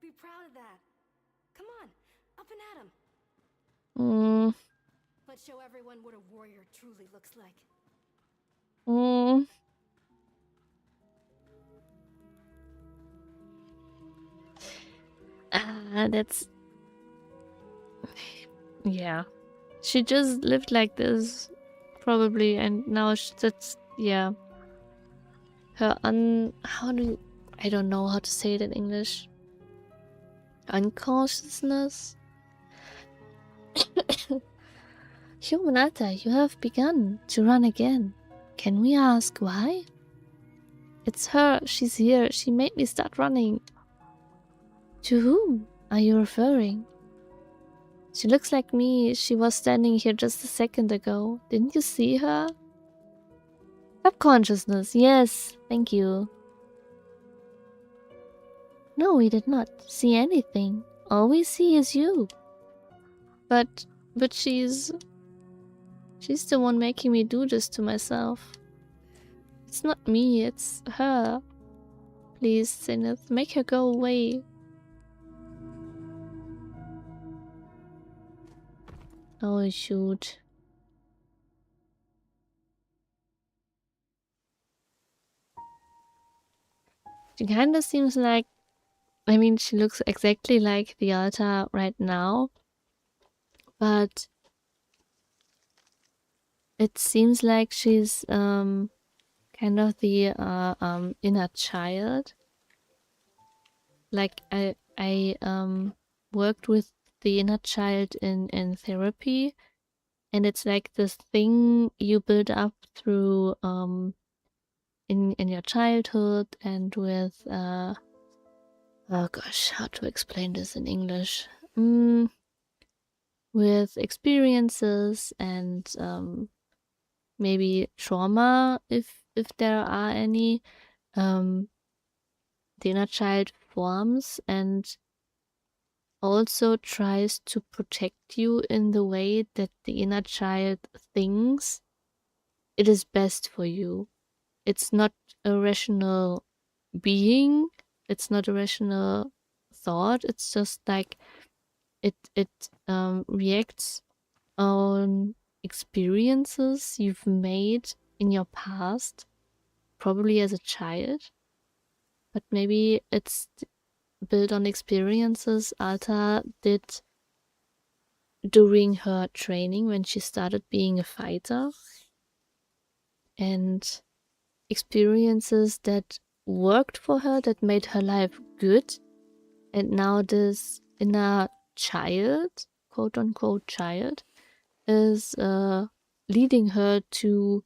Be proud of that. Come on, up and at 'em. Let's show everyone what a warrior truly looks like. That's... Yeah. She just lived like this, probably, and now that's... Yeah. Her how do you... I don't know how to say it in English. Unconsciousness? Human altar, you have begun to run again. Can we ask why? It's her. She's here. She made me start running. To whom are you referring? She looks like me. She was standing here just a second ago. Didn't you see her? Subconsciousness. Yes, thank you. No, we did not see anything. All we see is you. But she's the one making me do this to myself. It's not me, it's her. Please, Zenith, make her go away. Oh, shoot. She kinda seems like... I mean, she looks exactly like the altar right now. But... it seems like she's, kind of the, inner child. Like, I worked with the inner child in therapy. And it's like this thing you build up through in your childhood and with oh gosh, how to explain this in English? With experiences and maybe trauma, if there are any. The inner child forms and also tries to protect you in the way that the inner child thinks it is best for you. It's not a rational being, it's not a rational thought, it's just like it reacts on experiences you've made in your past, probably as a child, but maybe it's built on experiences Alta did during her training when she started being a fighter, and experiences that worked for her, that made her life good, and now this inner child, quote unquote child, is leading her to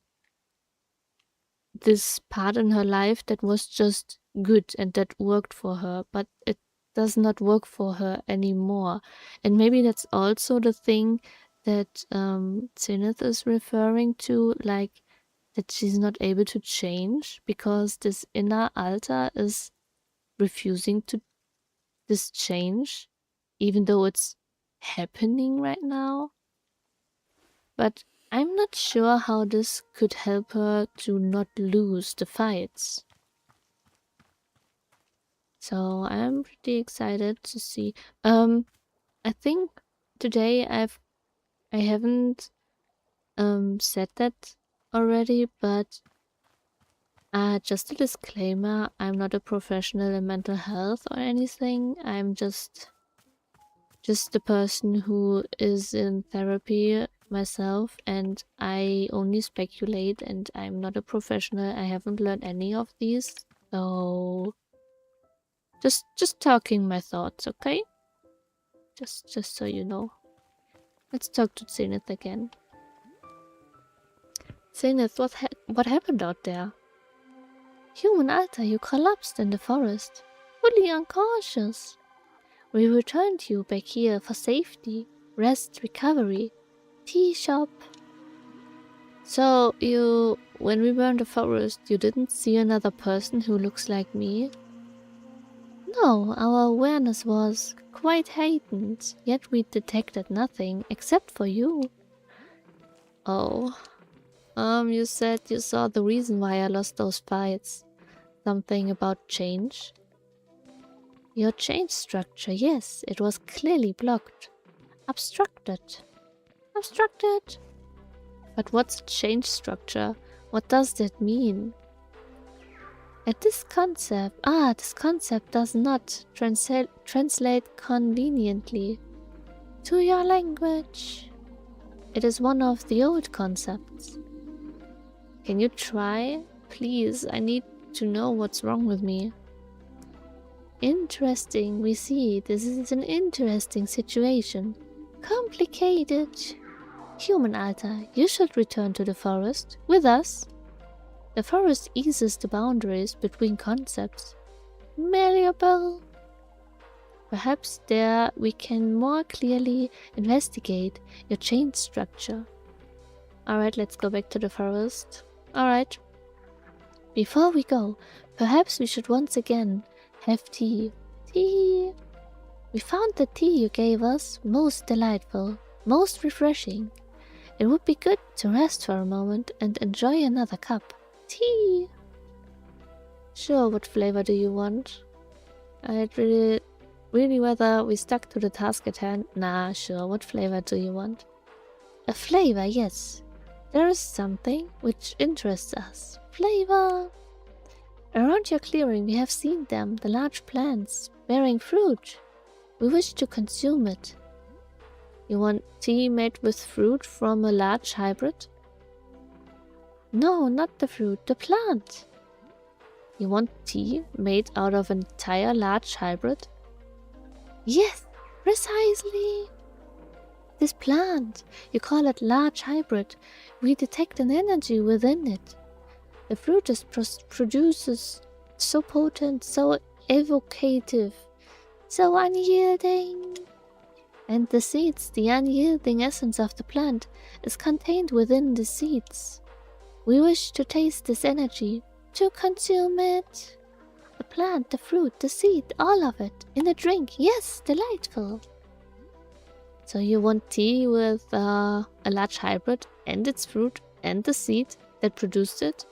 this part in her life that was just good and that worked for her, but it does not work for her anymore. And maybe that's also the thing that Zenith is referring to, like that she's not able to change because this inner altar is refusing to this change, even though it's happening right now. But I'm not sure how this could help her to not lose the fights. So I'm pretty excited to see. I think today I haven't said that already, but just a disclaimer, I'm not a professional in mental health or anything. I'm just the person who is in therapy myself, and I only speculate, and I'm not a professional. I haven't learned any of these, so just talking my thoughts, okay? Just so you know. Let's talk to Zenith again. Zenith, what happened out there? Human Alta, you collapsed in the forest, fully unconscious. We returned you back here for safety, rest, recovery, tea shop. So when we were in the forest, you didn't see another person who looks like me? No, our awareness was quite heightened, yet we detected nothing except for you. Oh, you said you saw the reason why I lost those fights. Something about change? Your change structure, yes, it was clearly blocked. Obstructed. Obstructed? But what's a change structure? What does that mean? This concept does not translate conveniently to your language. It is one of the old concepts. Can you try? Please, I need to know what's wrong with me. Interesting, we see. This is an interesting situation. Complicated. Human Alta, you should return to the forest with us. The forest eases the boundaries between concepts. Malleable. Perhaps there we can more clearly investigate your chain structure. Alright, let's go back to the forest. Alright. Before we go, perhaps we should once again have tea. Tea! We found the tea you gave us most delightful, most refreshing. It would be good to rest for a moment and enjoy another cup. Tea! Sure, what flavor do you want? I'd really rather we stuck to the task at hand. Nah, sure, what flavor do you want? A flavor, yes. There is something which interests us. Flavor! Around your clearing we have seen them, the large plants, bearing fruit. We wish to consume it. You want tea made with fruit from a large hybrid? No, not the fruit, the plant. You want tea made out of an entire large hybrid? Yes, precisely. This plant, you call it large hybrid. We detect an energy within it. The fruit produces so potent, so evocative, so unyielding. And the seeds, the unyielding essence of the plant, is contained within the seeds. We wish to taste this energy, to consume it. The plant, the fruit, the seed, all of it, in a drink. Yes, delightful. So you want tea with a large hybrid and its fruit and the seed that produced it?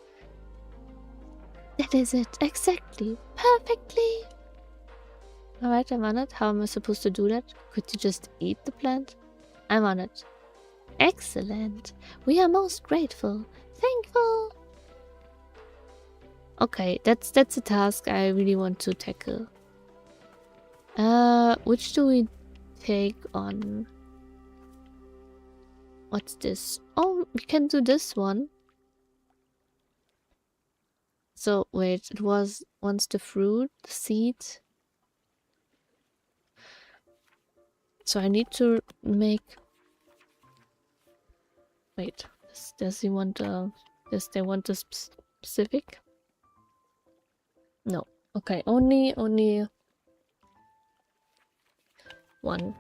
That is it, exactly, perfectly. Alright, I'm on it. How am I supposed to do that? Could you just eat the plant? I'm on it. Excellent. We are most grateful. Thankful. Okay, that's a task I really want to tackle. Which do we take on? What's this? Oh, we can do this one. So, wait, it was once the fruit, the seed. So I need to make... Wait, does he want does they want a specific? No. Okay, only one.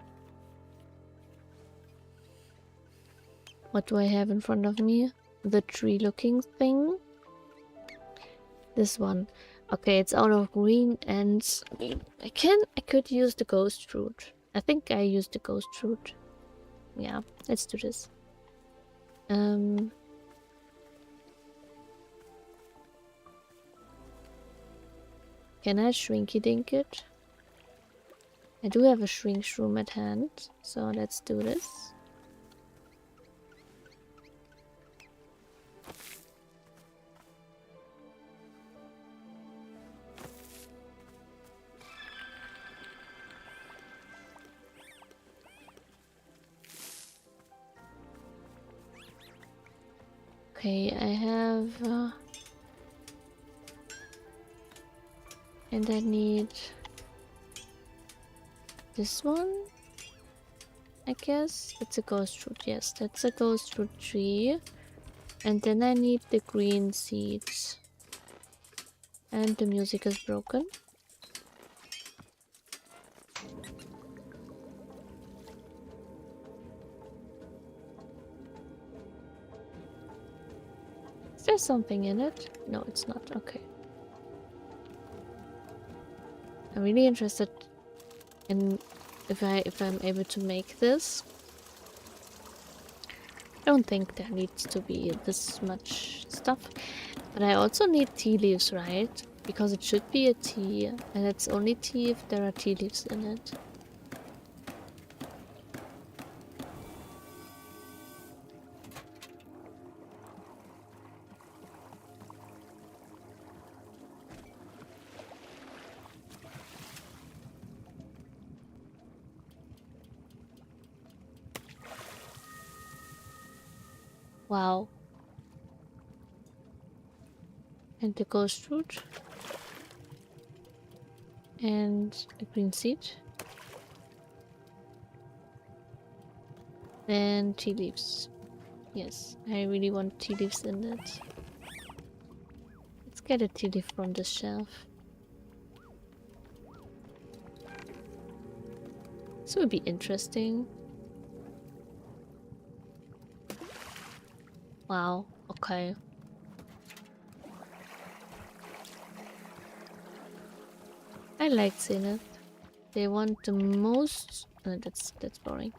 What do I have in front of me? The tree-looking thing. This one. Okay, it's out of green and I could use the ghost fruit. I think I used the ghost fruit. Yeah, let's do this. Can I shrinky dink it? I do have a shrink shroom at hand, so let's do this. Okay, I have... and I need... this one? I guess? It's a ghost fruit, yes, that's a ghost fruit tree. And then I need the green seeds. And the music is broken. Is there something in it? No, it's not. Okay. I'm really interested in if I'm able to make this. I don't think there needs to be this much stuff. But I also need tea leaves, right? Because it should be a tea. And it's only tea if there are tea leaves in it. Wow. And the ghost fruit. And a green seed. And tea leaves. Yes, I really want tea leaves in it. Let's get a tea leaf from this shelf. This would be interesting. Wow, okay. I like Zenith. They want the most... that's boring.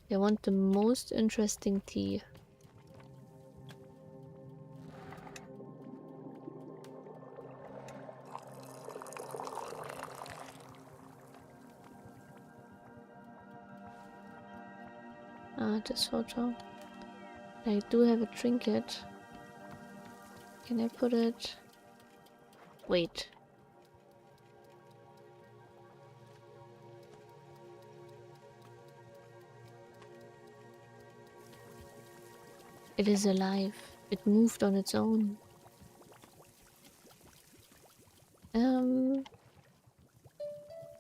They want the most interesting tea. This photo. I do have a trinket. Can I put it? Wait. It is alive. It moved on its own.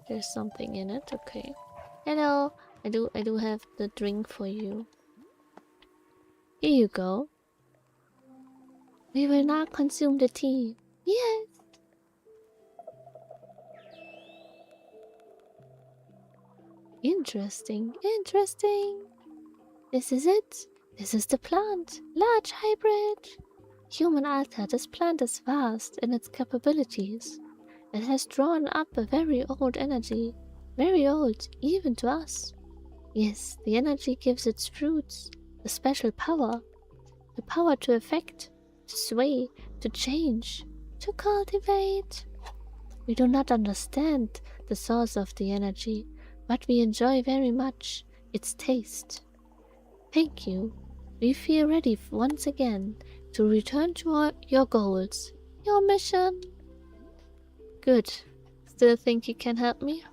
There's something in it. Okay. Hello. I do have the drink for you. Here you go. We will now consume the tea. Yes. Interesting. Interesting. This is it. This is the plant. Large hybrid. Human alter, this plant is vast in its capabilities. It has drawn up a very old energy. Very old, even to us. Yes, the energy gives its fruits the special power. The power to affect, to sway, to change, to cultivate. We do not understand the source of the energy, but we enjoy very much its taste. Thank you. We feel ready once again to return to your goals, your mission. Good. Still think you can help me?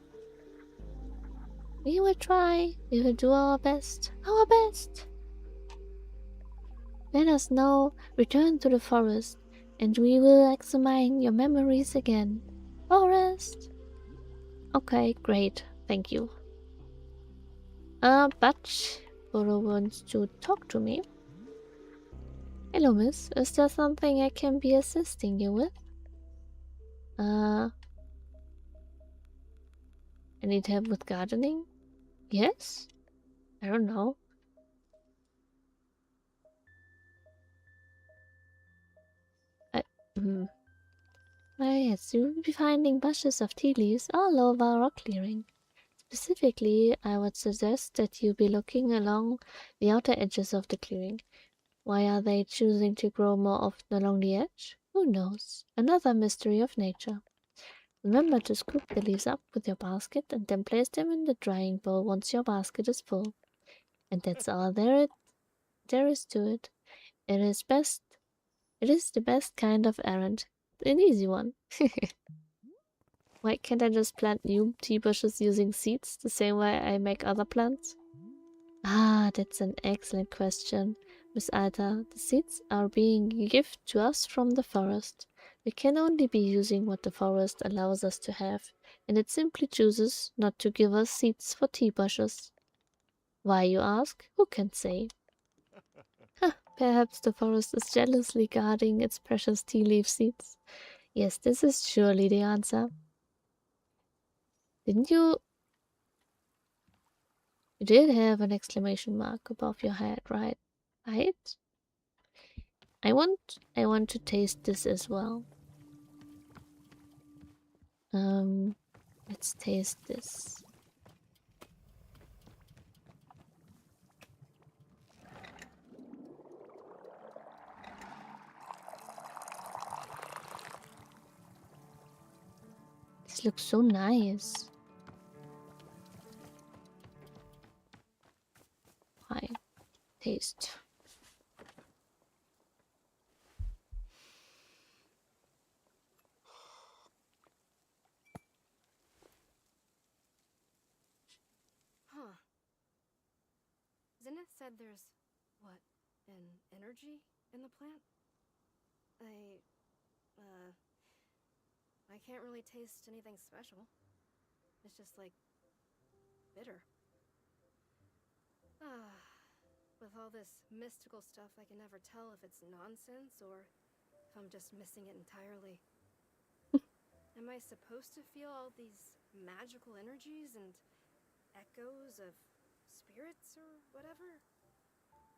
We will try. We will do our best. Our best. Let us now return to the forest, and we will examine your memories again. Forest. Okay, great. Thank you. But Boro wants to talk to me. Hello, miss. Is there something I can be assisting you with? I need help with gardening? Yes? I don't know. Yes, you will be finding bushes of tea leaves all over our clearing. Specifically, I would suggest that you be looking along the outer edges of the clearing. Why are they choosing to grow more often along the edge? Who knows? Another mystery of nature. Remember to scoop the leaves up with your basket and then place them in the drying bowl once your basket is full. And that's all there is to it. It is the best kind of errand. An easy one. Why can't I just plant new tea bushes using seeds the same way I make other plants? Ah, that's an excellent question, Miss Alta. The seeds are being given to us from the forest. We can only be using what the forest allows us to have, and it simply chooses not to give us seeds for tea bushes. Why, you ask? Who can say? Huh, perhaps the forest is jealously guarding its precious tea leaf seeds. Yes, this is surely the answer. Didn't you... You did have an exclamation mark above your head, right? Right? I want to taste this as well. Let's taste this. This looks so nice. Hi, taste. Huh. Zenith said there's, what, an energy in the plant? I can't really taste anything special. It's just like bitter. With all this mystical stuff, I can never tell if it's nonsense or if I'm just missing it entirely. Am I supposed to feel all these magical energies and echoes of spirits or whatever?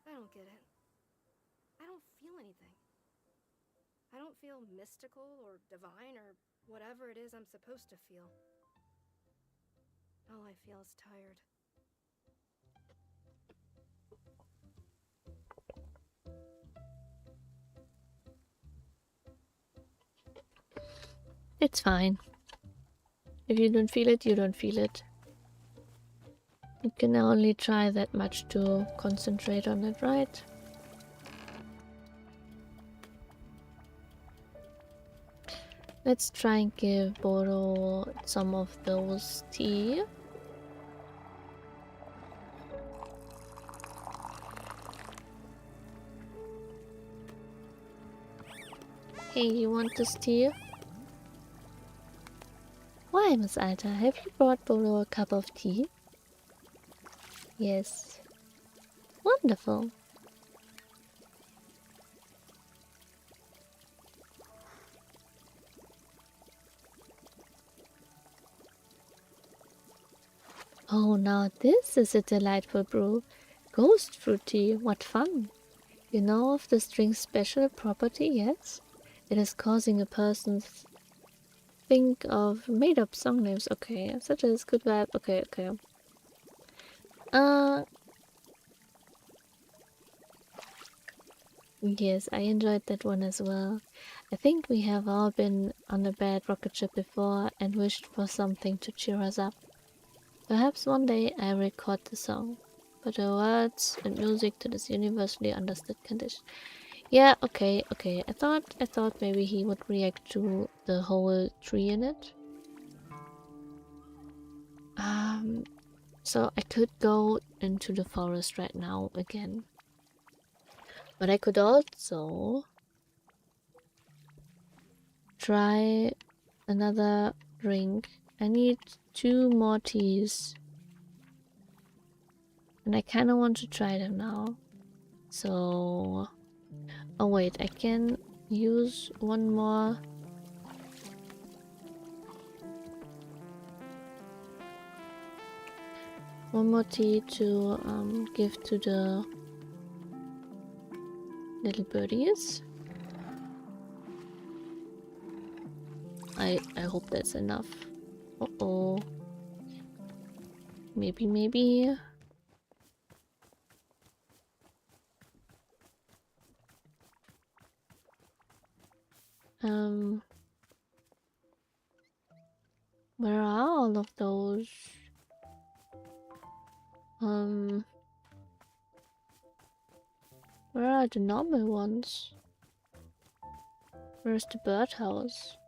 I don't get it. I don't feel anything. I don't feel mystical or divine or whatever it is I'm supposed to feel. All I feel is tired. It's fine. If you don't feel it, you don't feel it. You can only try that much to concentrate on it, right? Let's try and give Bodo some of those tea. Hey, you want this tea? Why, Miss Alta, have you brought Bodo a cup of tea? Yes. Wonderful. Oh, now this is a delightful brew. Ghost fruit tea, what fun! You know of this drink's special property, yes? It is causing a person think of made-up song names. Okay, such as good vibe. Okay, okay. Yes, I enjoyed that one as well. I think we have all been on a bad rocket ship before and wished for something to cheer us up. Perhaps one day I record the song, but the words and music to this universally understood condition. Yeah, okay, okay. I thought maybe he would react to the whole tree in it. So I could go into the forest right now again. But I could also try another drink. I need 2 more teas. And I kinda want to try them now. So... Oh wait, I can use one more... One more tea to give to the little birdies. I hope that's enough. Uh-oh. Maybe. Where are all of those? Where are the normal ones? Where's the birdhouse?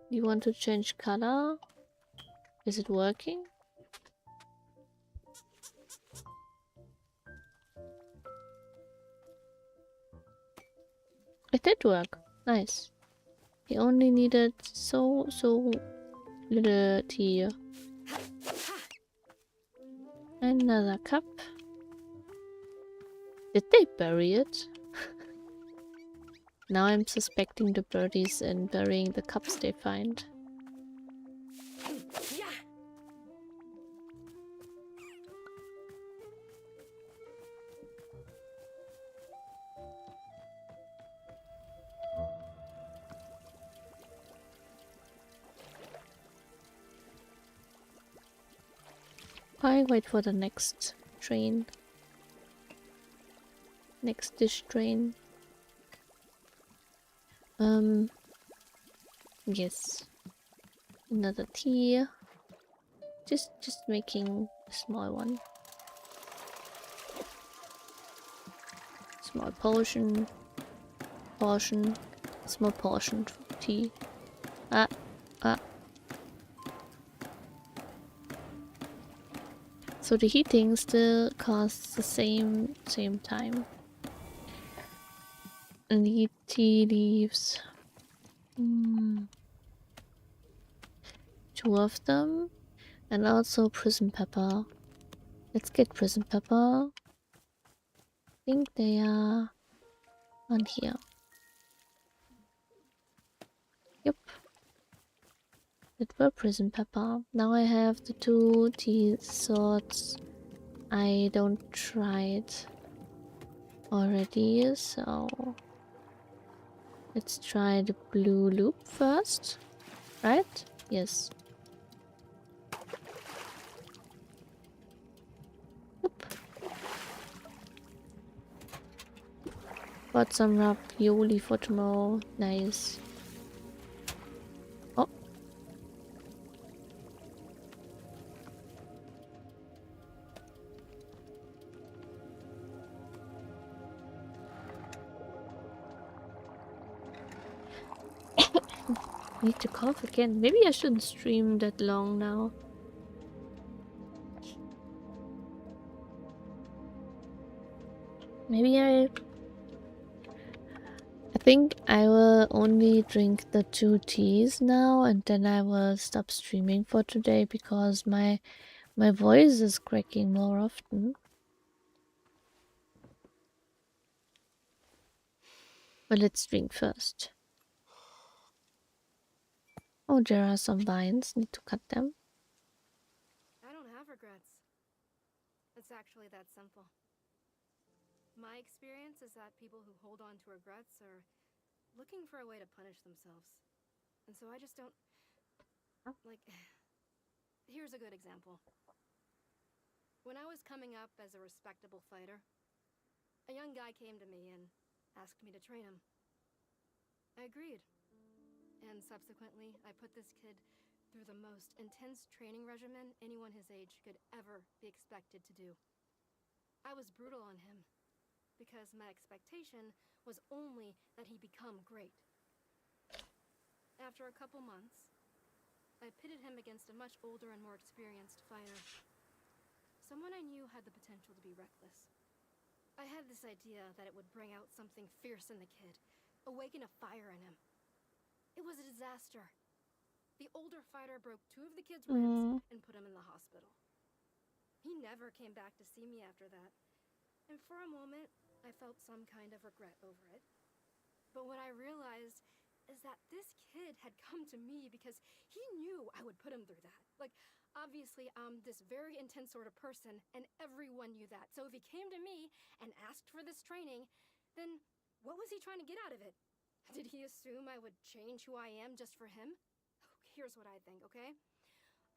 You want to change color? Is it working? It did work. Nice. He only needed so little tea. Another cup. Did they bury it? Now I'm suspecting the birdies and burying the cups they find. I wait for the next train. Next dish train. Yes. Another tea. Just making a small one. Small portion. Small portion tea. So the heating still costs the same time. And the tea leaves. 2 of them. And also prison pepper. Let's get prison pepper. I think they are on here. It were prison pepper. Now I have the 2 tea sorts. I don't try it already, so let's try the blue loop first, right? Yes. Oop. Got some ravioli for tomorrow. Nice. Oh. Need to cough again. Maybe I shouldn't stream that long now. Maybe I think I will only drink the 2 teas now, and then I will stop streaming for today because my voice is cracking more often. But let's drink first. Oh, there are some vines. Need to cut them. I don't have regrets. It's actually that simple. My experience is that people who hold on to regrets are looking for a way to punish themselves. And so I just don't... Like, here's a good example. When I was coming up as a respectable fighter, a young guy came to me and asked me to train him. I agreed. And subsequently, I put this kid through the most intense training regimen anyone his age could ever be expected to do. I was brutal on him, because my expectation was only that he become great. After a couple months, I pitted him against a much older and more experienced fighter. Someone I knew had the potential to be reckless. I had this idea that it would bring out something fierce in the kid, awaken a fire in him. It was a disaster. The older fighter broke 2 of the kid's ribs and put him in the hospital. He never came back to see me after that. And for a moment, I felt some kind of regret over it. But what I realized is that this kid had come to me because he knew I would put him through that. Like, obviously, I'm this very intense sort of person, and everyone knew that. So if he came to me and asked for this training, then what was he trying to get out of it? Did he assume I would change who I am just for him? Here's what I think, okay?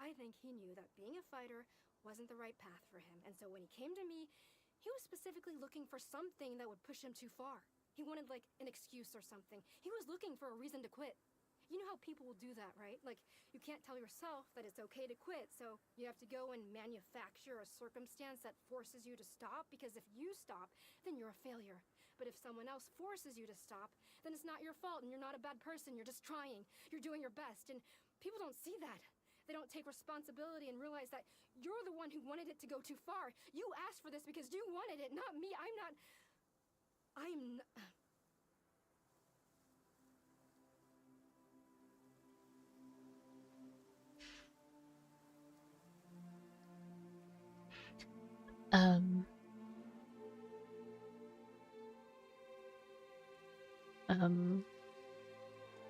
I think he knew that being a fighter wasn't the right path for him. And so when he came to me, he was specifically looking for something that would push him too far. He wanted, like, an excuse or something. He was looking for a reason to quit. You know how people will do that, right? Like, you can't tell yourself that it's okay to quit, so you have to go and manufacture a circumstance that forces you to stop, because if you stop, then you're a failure. But if someone else forces you to stop, then it's not your fault and you're not a bad person. You're just trying. You're doing your best. And people don't see that. They don't take responsibility and realize that you're the one who wanted it to go too far. You asked for this because you wanted it, not me. I'm not...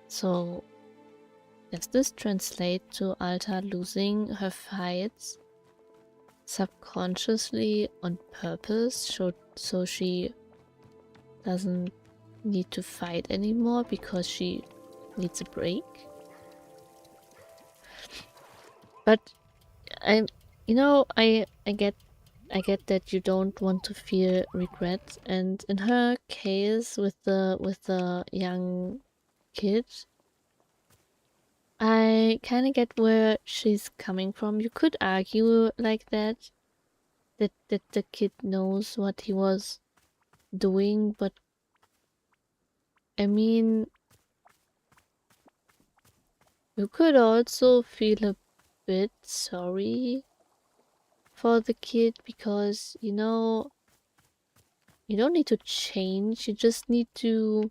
So does this translate to Alta losing her fights subconsciously on purpose, so she doesn't need to fight anymore because she needs a break? But I get that you don't want to feel regret, and in her case with the young kid, I kind of get where she's coming from. You could argue like that the kid knows what he was doing, but I mean, you could also feel a bit sorry for the kid because, you know, you don't need to change, you just need to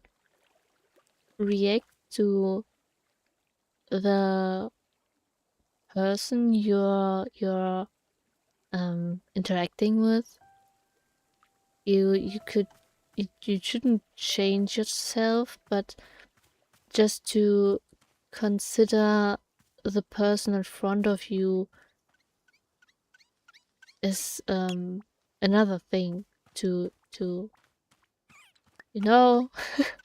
react to the person you're interacting with. You shouldn't change yourself, but just to consider the person in front of you is another thing to you know,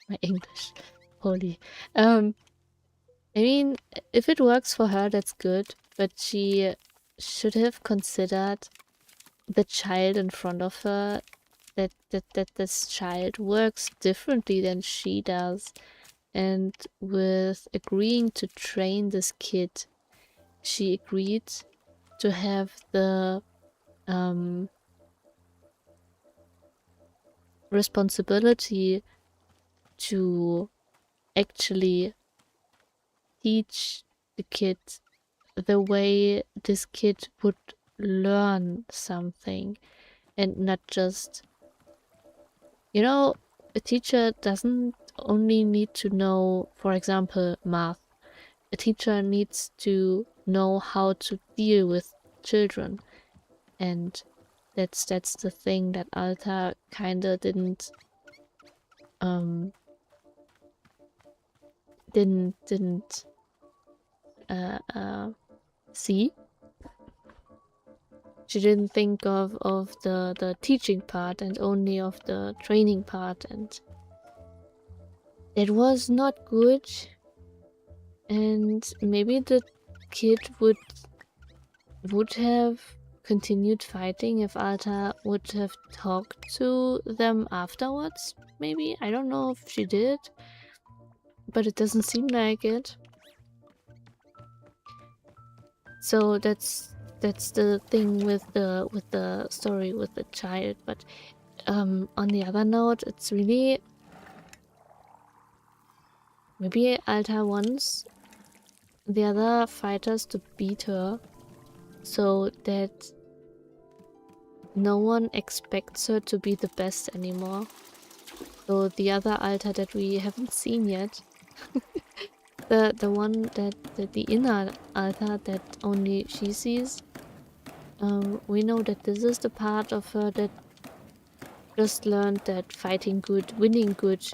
my English, holy. I mean, if it works for her, that's good, but she should have considered the child in front of her, that this child works differently than she does. And with agreeing to train this kid, she agreed to have the responsibility to actually teach the kid the way this kid would learn something, and not just, you know, a teacher doesn't only need to know, for example, math. A teacher needs to know how to deal with children, and that's the thing that Alta kinda didn't uh, uh, see. She didn't think of the teaching part and only of the training part, and it was not good. And maybe the kid would have continued fighting if Alta would have talked to them afterwards. Maybe, I don't know if she did, but it doesn't seem like it. So that's the thing with the story with the child. But on the other note, it's really, maybe Alta wants the other fighters to beat her so that no one expects her to be the best anymore. So the other Alta that we haven't seen yet, the one that the inner Alta that only she sees, we know that this is the part of her that just learned that fighting good, winning good,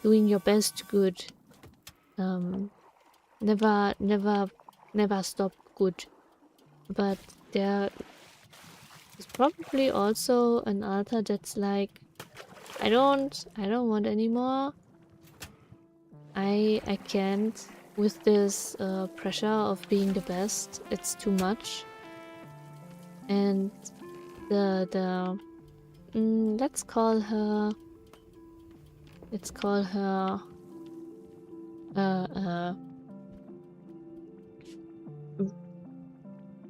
doing your best good, never stop good. But there is probably also an Alta that's like, I don't want anymore. I can't with this pressure of being the best. It's too much. And let's call her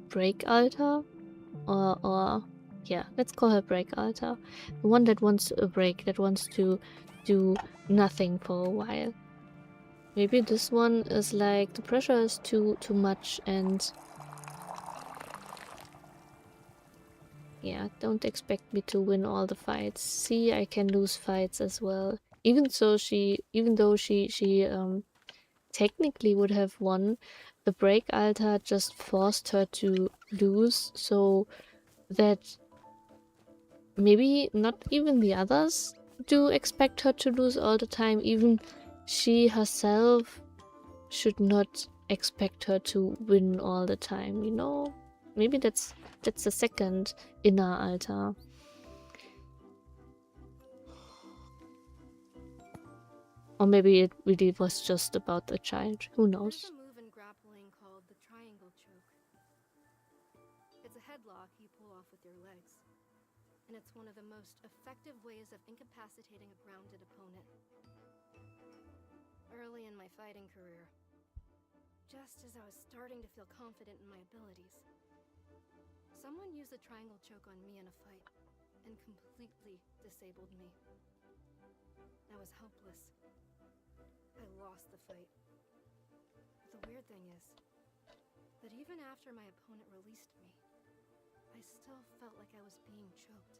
break Alta, or yeah, let's call her break Alta. The one that wants a break, that wants to do nothing for a while. Maybe this one is like, the pressure is too much, and yeah, don't expect me to win all the fights. See, I can lose fights as well. Even though she technically would have won, the break Alta just forced her to lose, so that maybe not even the others do expect her to lose all the time. Even she herself should not expect her to win all the time, you know? Maybe that's the second inner Alta. Or maybe it really was just about the child. Who knows? There's a move in grappling called the triangle choke. It's a headlock you pull off with your legs, and it's one of the most effective ways of incapacitating a grounded opponent. Early in my fighting career, just as I was starting to feel confident in my abilities, someone used the triangle choke on me in a fight and completely disabled me. I was helpless. I lost the fight. But the weird thing is that even after my opponent released me, I still felt like I was being choked.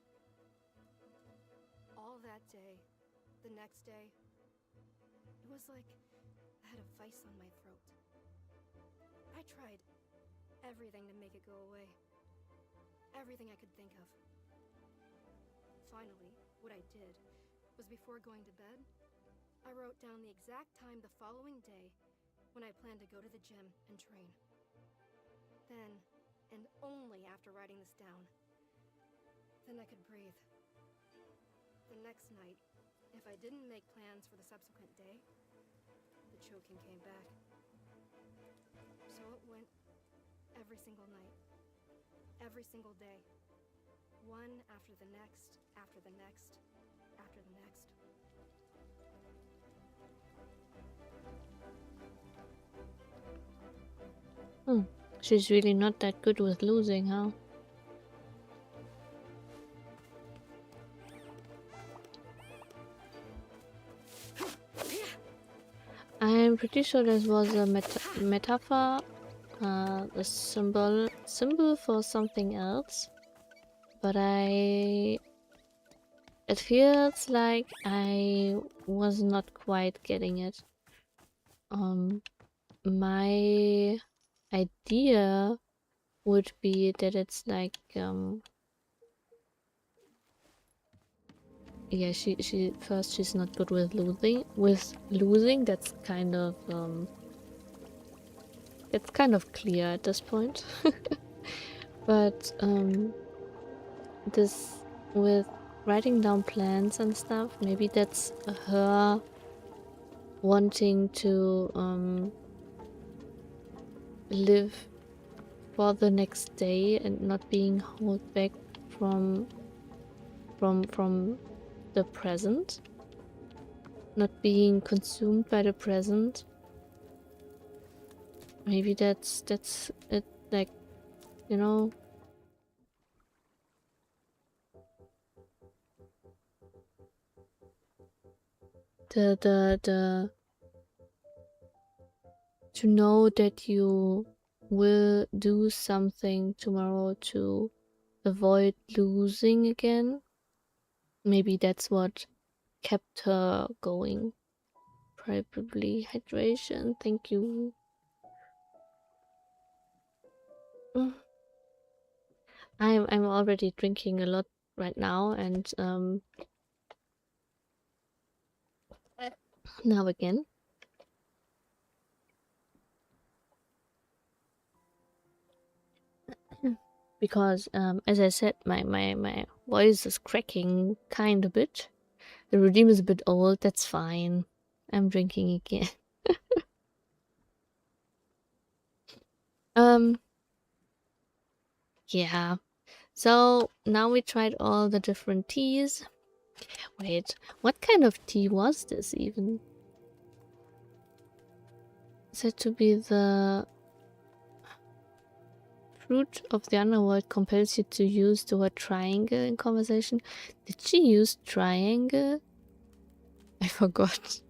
All that day, the next day, it was like I had a vice on my throat. I tried everything to make it go away. Everything I could think of. Finally, what I did was, before going to bed, I wrote down the exact time the following day when I planned to go to the gym and train. Then, and only after writing this down, then I could breathe. The next night, if I didn't make plans for the subsequent day, the choking came back. So it went every single night, every single day. One after the next, after the next, after the next. She's really not that good with losing, huh? I'm pretty sure this was a metaphor, a symbol for something else. But it feels like I was not quite getting it. My idea would be that it's like, yeah, she's not good with losing. That's kind of clear at this point. But this with writing down plans and stuff, maybe that's her wanting to live for the next day and not being held back from the present, not being consumed by the present. Maybe that's it, like, you know. The to know that you will do something tomorrow to avoid losing again. Maybe that's what kept her going. Probably hydration. Thank you. I'm already drinking a lot right now, and now again. Because as I said, my voice is cracking kind of a bit. The regime is a bit old. That's fine. I'm drinking again. Yeah. So now we tried all the different teas. Wait, what kind of tea was this even? Said to be the fruit of the underworld compels you to use the word triangle in conversation. Did she use triangle? I forgot.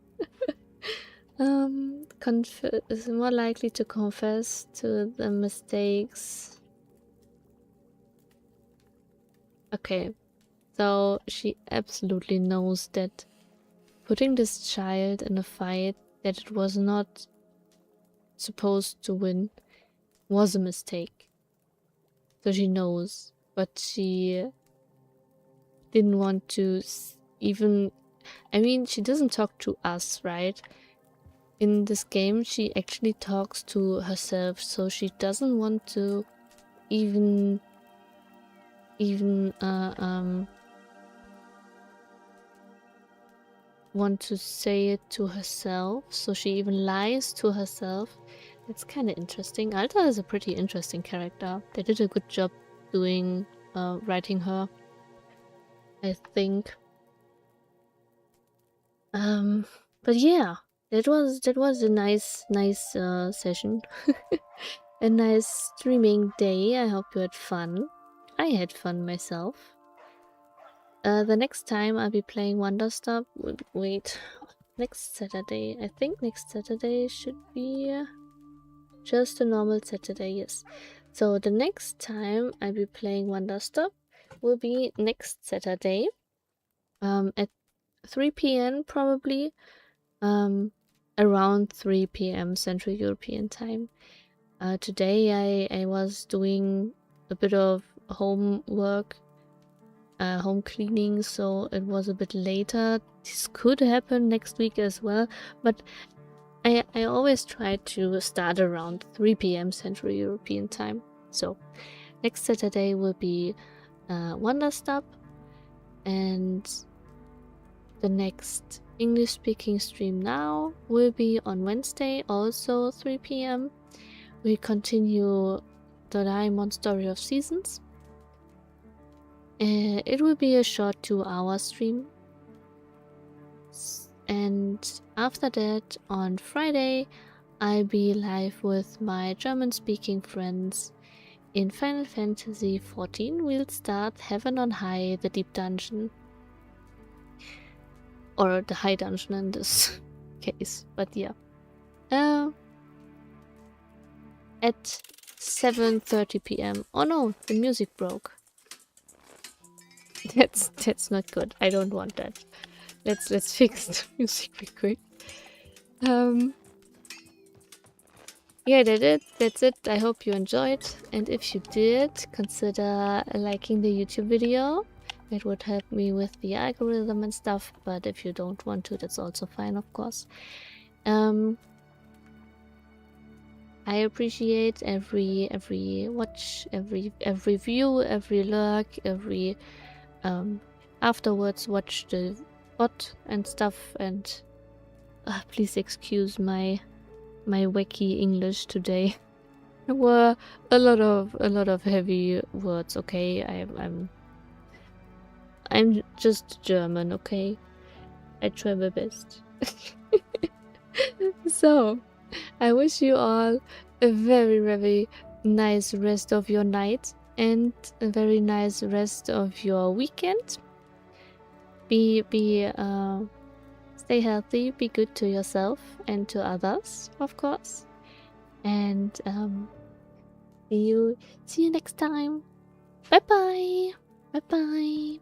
Is more likely to confess to the mistakes. Okay, so she absolutely knows that putting this child in a fight that it was not supposed to win was a mistake. So she knows, but she didn't want to even... I mean, she doesn't talk to us, right? In this game, she actually talks to herself, so she doesn't want to even want to say it to herself, so she even lies to herself. It's kind of interesting. Alta is a pretty interesting character. They did a good job doing writing her, I think. But yeah, that was a nice session. A nice streaming day. I hope you had fun. I had fun myself. The next time I'll be playing Wanderstop. Wait, next Saturday. I think next Saturday should be just a normal Saturday, yes. So the next time I'll be playing Wanderstop will be next Saturday. At 3 p.m. probably. Around 3 p.m. Central European time. Today I was doing a bit of homework, home cleaning, so it was a bit later. This could happen next week as well, but I always try to start around 3 p.m. Central European time. So next Saturday will be Wanderstop, and the next English speaking stream now will be on Wednesday, also 3 p.m. We continue the Diamond Story of Seasons. It will be a short 2-hour stream. And after that, on Friday, I'll be live with my German-speaking friends. In Final Fantasy XIV, we'll start Heaven on High, the Deep Dungeon. Or the High Dungeon in this case, but yeah. At 7:30 p.m. Oh no, the music broke. That's not good. I don't want that. Let's fix the music real quick. Yeah, that's it. I hope you enjoyed, and if you did, consider liking the YouTube video. It would help me with the algorithm and stuff, but if you don't want to, that's also fine, of course. I appreciate every watch, every view, every lurk, every afterwards watch the bot and stuff, and please excuse my wacky English today. There were a lot of heavy words, okay? I'm just German, okay? I try my best. So, I wish you all a very, very nice rest of your night and a very nice rest of your weekend. Stay healthy, be good to yourself and to others, of course. And see you next time. Bye bye. Bye bye.